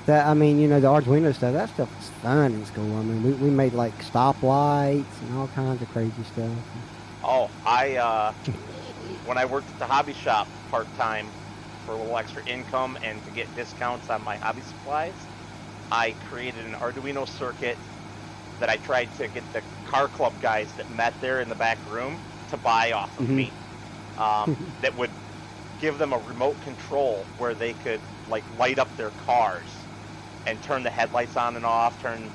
That, I mean, you know, the Arduino stuff, that stuff was fun in school. I mean, we made like stoplights and all kinds of crazy stuff. Oh, when I worked at the hobby shop part-time for a little extra income and to get discounts on my hobby supplies, I created an Arduino circuit that I tried to get the car club guys that met there in the back room to buy off of me. That would give them a remote control where they could like light up their cars and turn the headlights on and off, turn,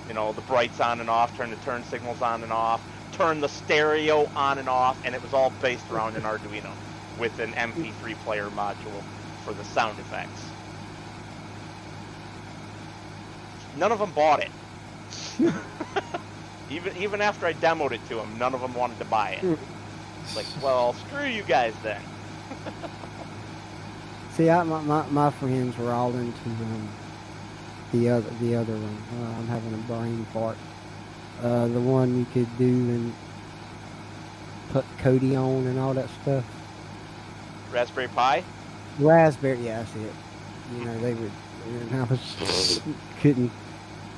you know, the brights on and off, turn the turn signals on and off, turn the stereo on and off, and it was all based around an Arduino with an MP3 player module for the sound effects. None of them bought it. Even after I demoed it to them, none of them wanted to buy it. It's like, well, screw you guys then. See, my friends were all into the other one. I'm having a brain fart. The one you could do and put Cody on and all that stuff. Raspberry Pi? Raspberry, yeah, that's it. You know, they would. I was couldn't.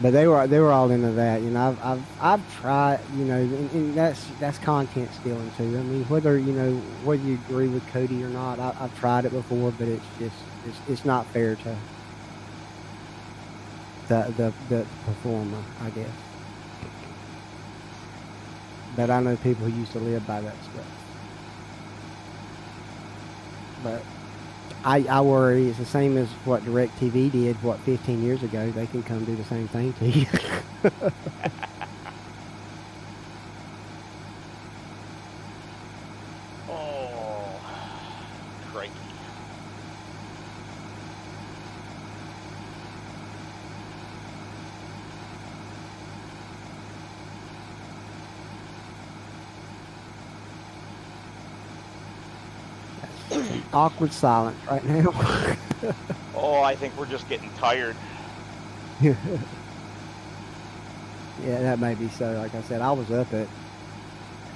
But they were all into that. You know, I've tried. You know, and that's content stealing too. I mean, whether you agree with Cody or not, I've tried it before, but it's just it's not fair to the performer, I guess. But I know people who used to live by that stuff. But I worry it's the same as what DirecTV did, 15 years ago. They can come do the same thing to you. Oh, crikey. Awkward silence right now. Oh, I think we're just getting tired. Yeah, that may be so. Like I said, I was up at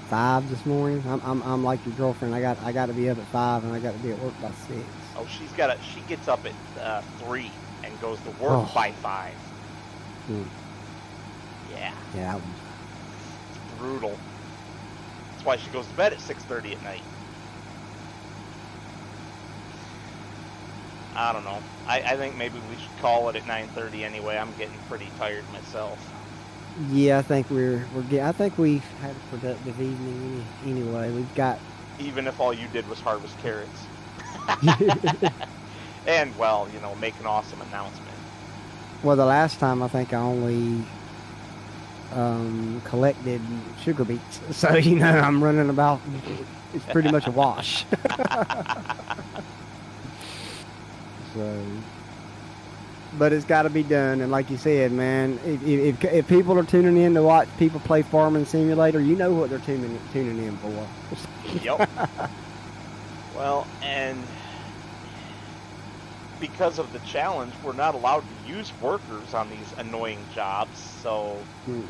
5 this morning. I'm like your girlfriend. I got to be up at 5 and I got to be at work by 6. Oh, she gets up at 3 and goes to work by 5. Yeah. Yeah. It's brutal. That's why she goes to bed at 6:30 at night. I don't know. I think maybe we should call it at 9:30 anyway. I'm getting pretty tired myself. Yeah, I think I think we've had a productive evening anyway. We've got. Even if all you did was harvest carrots. And, well, you know, make an awesome announcement. Well, the last time I think I only collected sugar beets. So, you know, I'm running about. It's pretty much a wash. So, but it's got to be done, and like you said, man, if people are tuning in to watch people play Farming Simulator, you know what they're tuning in for. Yep. Well, and because of the challenge, we're not allowed to use workers on these annoying jobs, so you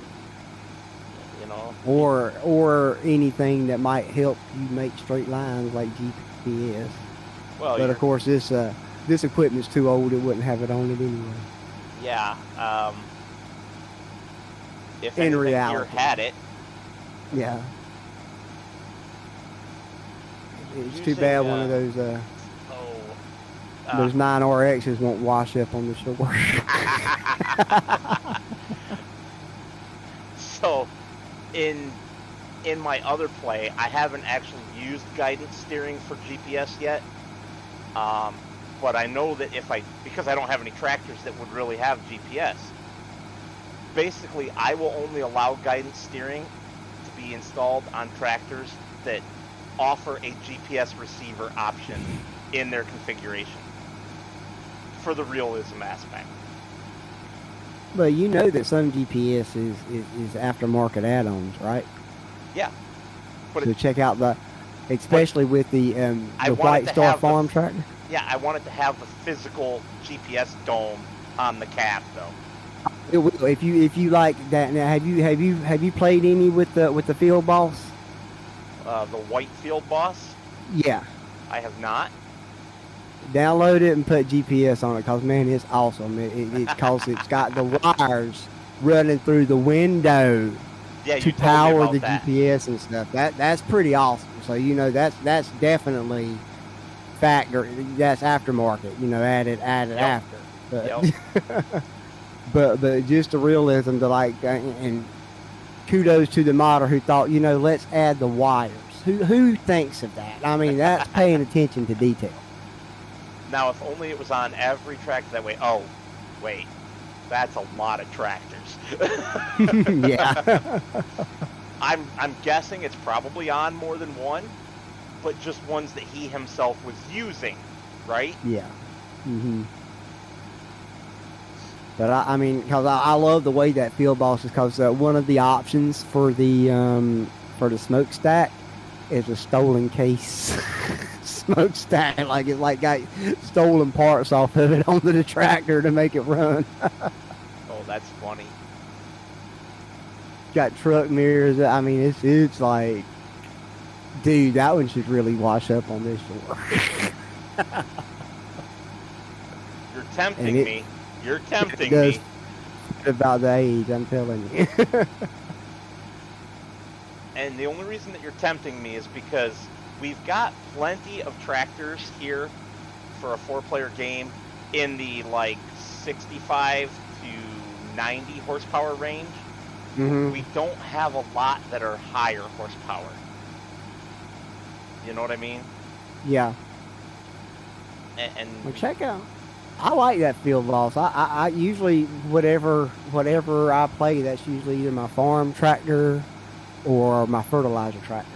know. Or anything that might help you make straight lines like GPS. Well, but of course this equipment's too old, it wouldn't have it on it anyway. Yeah. If in anything reality, here had it. Yeah. It's too bad one of those those 9RXs won't wash up on the shore. So, in my other play, I haven't actually used guidance steering for GPS yet. but I know that because I don't have any tractors that would really have GPS, basically I will only allow guidance steering to be installed on tractors that offer a GPS receiver option in their configuration for the realism aspect. But you know that some GPS is aftermarket add-ons, right? Yeah. But so check out especially with the White Star Farm tractor. Yeah, I want it to have the physical GPS dome on the cab, though. It will, if you like that. Now, have you played any with the Field Boss? The white Field Boss? Yeah. I have not. Download it and put GPS on it, cause man, it's awesome. Cause it's got the wires running through the window to power the GPS and stuff. That's pretty awesome. So you know that's definitely that's aftermarket. You know, added after. But, but just the realism to and kudos to the modder who thought, you know, let's add the wires. Who thinks of that? I mean, that's paying attention to detail. Now, if only it was on every tractor that way. Oh, wait. That's a lot of tractors. Yeah. I'm guessing it's probably on more than one, but just ones that he himself was using, right? Yeah. But I mean, because I love the way that Field Boss is, because one of the options for the smokestack is a stolen case smokestack. Like it's like got stolen parts off of it onto the tractor to make it run. Oh, that's funny. Got truck mirrors. I mean, it's like, dude, that one should really wash up on this shore. You're tempting me. You're tempting me. About the age, I'm telling you. And the only reason that you're tempting me is because we've got plenty of tractors here for a 4-player game in the like 65 to 90 horsepower range. Mm-hmm. We don't have a lot that are higher horsepower. You know what I mean? Yeah. And well, check out. I like that Field Boss. I usually whatever I play, that's usually either my farm tractor or my fertilizer tractor.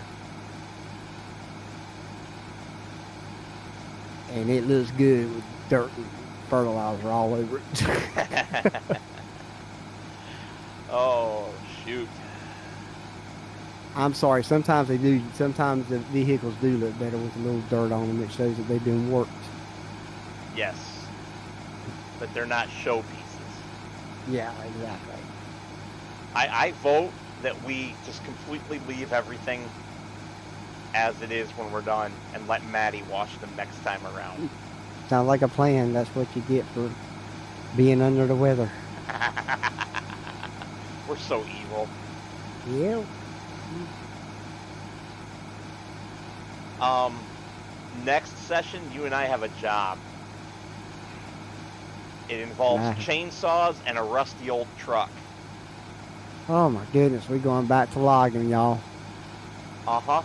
And it looks good with dirt and fertilizer all over it. Oh, shoot. I'm sorry, sometimes they do. Sometimes the vehicles do look better with a little dirt on them. It shows that they've been worked. Yes. But they're not show pieces. Yeah, exactly. I vote that we just completely leave everything as it is when we're done and let Maddie wash them next time around. Sounds like a plan. That's what you get for being under the weather. We're so evil. Yeah. Next session, you and I have a job. It involves chainsaws and a rusty old truck. Oh my goodness, we're going back to logging, y'all. Uh-huh.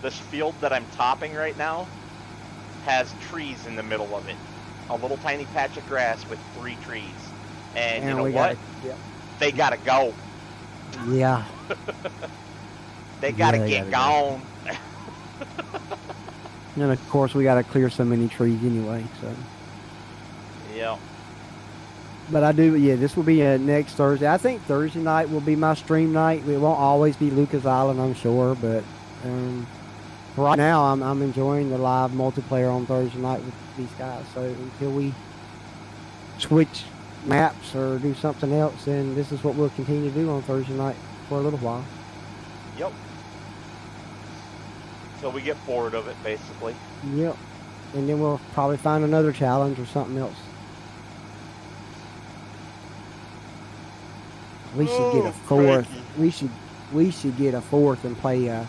This field that I'm topping right now has trees in the middle of it. A little tiny patch of grass with 3 trees. And you know what? They gotta go. Yeah. They gotta get gone. And of course, we gotta clear so many trees anyway, so. Yeah. But I do, yeah, this will be next Thursday. I think Thursday night will be my stream night. It won't always be Lukah's Island, I'm sure, but right now I'm enjoying the live multiplayer on Thursday night with these guys. So until we switch maps or do something else, then this is what we'll continue to do on Thursday night for a little while. Yep. Till we get bored of it, basically. Yep. And then we'll probably find another challenge or something else. We should get a fourth. Frankie. We should get a fourth and play a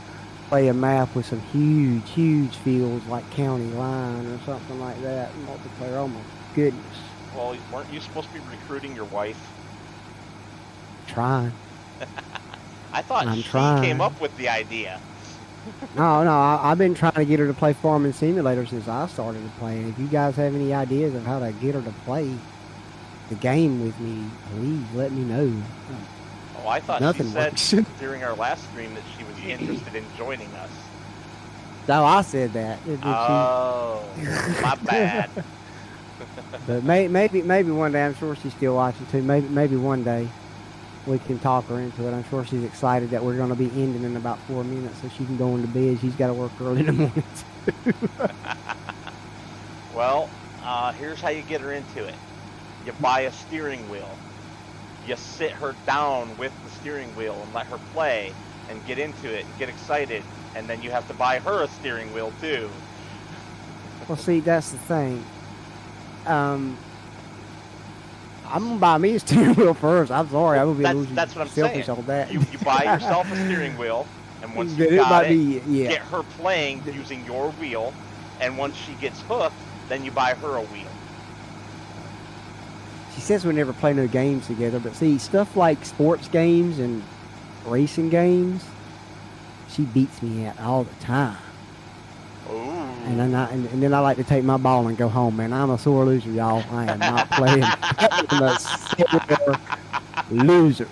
map with some huge fields like County Line or something like that. Multiplayer. Oh my goodness. Well, weren't you supposed to be recruiting your wife? Trying. I thought she came up with the idea. No, I've been trying to get her to play Farming Simulator since I started playing. If you guys have any ideas of how to get her to play the game with me, please let me know. Oh, I thought she Nothing said works. during our last stream that she was interested in joining us. No, I said that. Oh, my bad. But maybe one day. I'm sure she's still watching too. Maybe one day we can talk her into it. I'm sure she's excited that we're going to be ending in about 4 minutes, so she can go into bed. She's got to work early in the morning. Well, here's how you get her into it. You buy a steering wheel. You sit her down with the steering wheel and let her play and get into it and get excited. And then you have to buy her a steering wheel too. Well, see, that's the thing. I'm gonna buy me a steering wheel first. I'm sorry, I'm gonna be That's what I'm selfish saying. on that. You buy yourself a steering wheel, and once you But got it, yeah. get her playing using your wheel. And once she gets hooked, then you buy her a wheel. She says we never play no games together, but see, stuff like sports games and racing games, she beats me at all the time. Ooh. And then I like to take my ball and go home, man. I'm a sore loser, y'all. I am not playing. I'm a sore loser.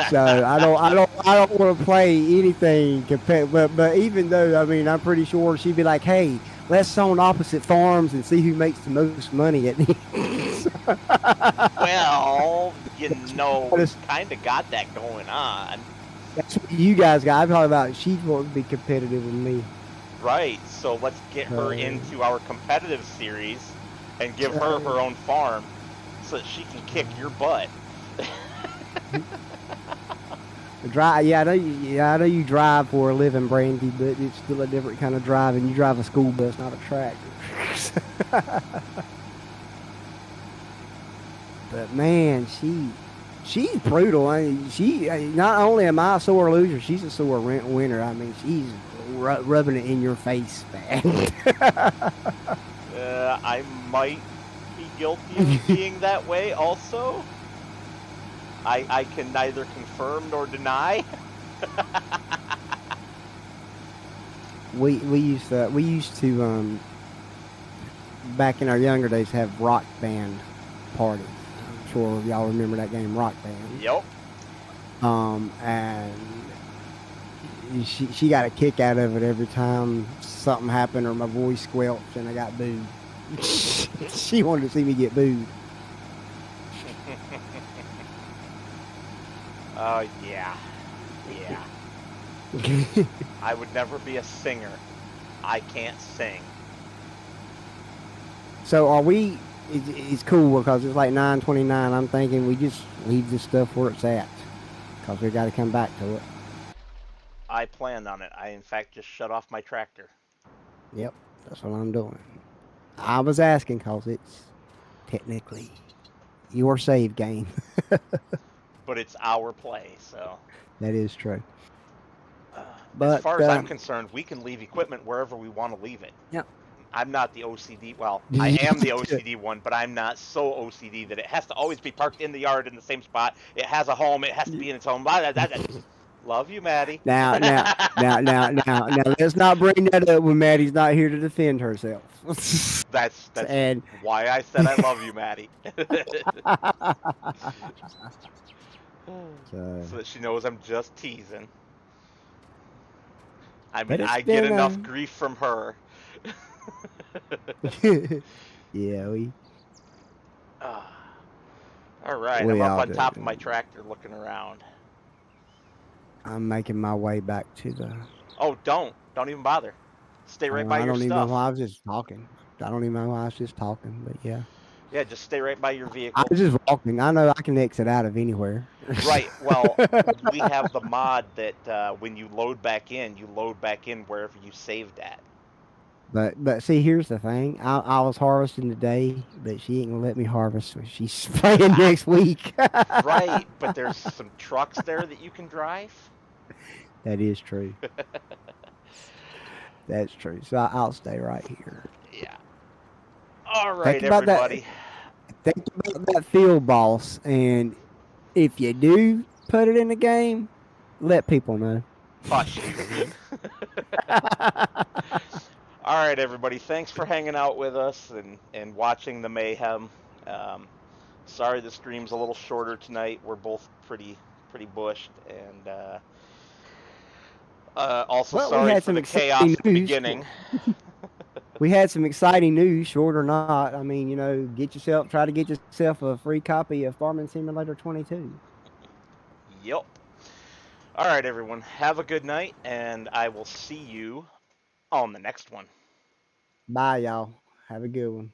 So I don't want to play anything competitive. But even though, I mean, I'm pretty sure she'd be like, hey, let's on opposite farms and see who makes the most money at the end. Well, you know, we kind of got that going on. That's what you guys got. I'm talking about she wants to be competitive with me. Right, so let's get her into our competitive series and give her her own farm so that she can kick your butt. I know you drive for a living, Brandy, but it's still a different kind of driving. You drive a school bus, not a tractor. But man, she's brutal. I mean, not only am I a sore loser, she's a sore winner. I mean, she's rubbing it in your face, man. I might be guilty of being that way also. I can neither confirm nor deny. we used to back in our younger days have rock band parties. I'm sure y'all remember that game, Rock Band. Yep. And she got a kick out of it every time something happened or my voice squelched and I got booed. She wanted to see me get booed. Oh, yeah. I would never be a singer. I can't sing. So are we? It's cool because it's like 9:29. I'm thinking we just leave this stuff where it's at because we got to come back to it. I planned on it. I, in fact, just shut off my tractor. Yep, that's what I'm doing. I was asking because it's technically your save game. But it's our play, so. That is true. But as far as I'm concerned, we can leave equipment wherever we want to leave it. Yep. I'm not the OCD. Well, I am the OCD one, but I'm not so OCD that it has to always be parked in the yard in the same spot. It has a home. It has to be in its home. Love you, Maddie. Now, let's not bring that up when Maddie's not here to defend herself. That's why I said I love you, Maddie. So that she knows I'm just teasing. I mean, I get enough grief from her. Yeah, all right, I'm up on top of my tractor looking around. I'm making my way back to the... Oh, don't even bother. Stay right by your stuff. I don't even know why I was just talking. I don't even know why I was just talking, but yeah. Yeah, just stay right by your vehicle. I was just walking. I know I can exit out of anywhere. Right. Well, we have the mod that when you load back in wherever you saved at. But see, here's the thing. I was harvesting today, but she ain't gonna let me harvest. So she's playing next week. Right. But there's some trucks there that you can drive. That is true. That's true. So I'll stay right here. Yeah. All right, everybody. Think about that field boss, and if you do put it in the game, let people know. Hush. All right, everybody. Thanks for hanging out with us and watching the mayhem. Um, Sorry the stream's a little shorter tonight. We're both pretty bushed, and also Well, we sorry had for some the exciting chaos at the news. beginning. We had some exciting news, short or not. I mean, try to get yourself a free copy of Farming Simulator 22. Yep. All right, everyone. Have a good night, and I will see you on the next one. Bye, y'all. Have a good one.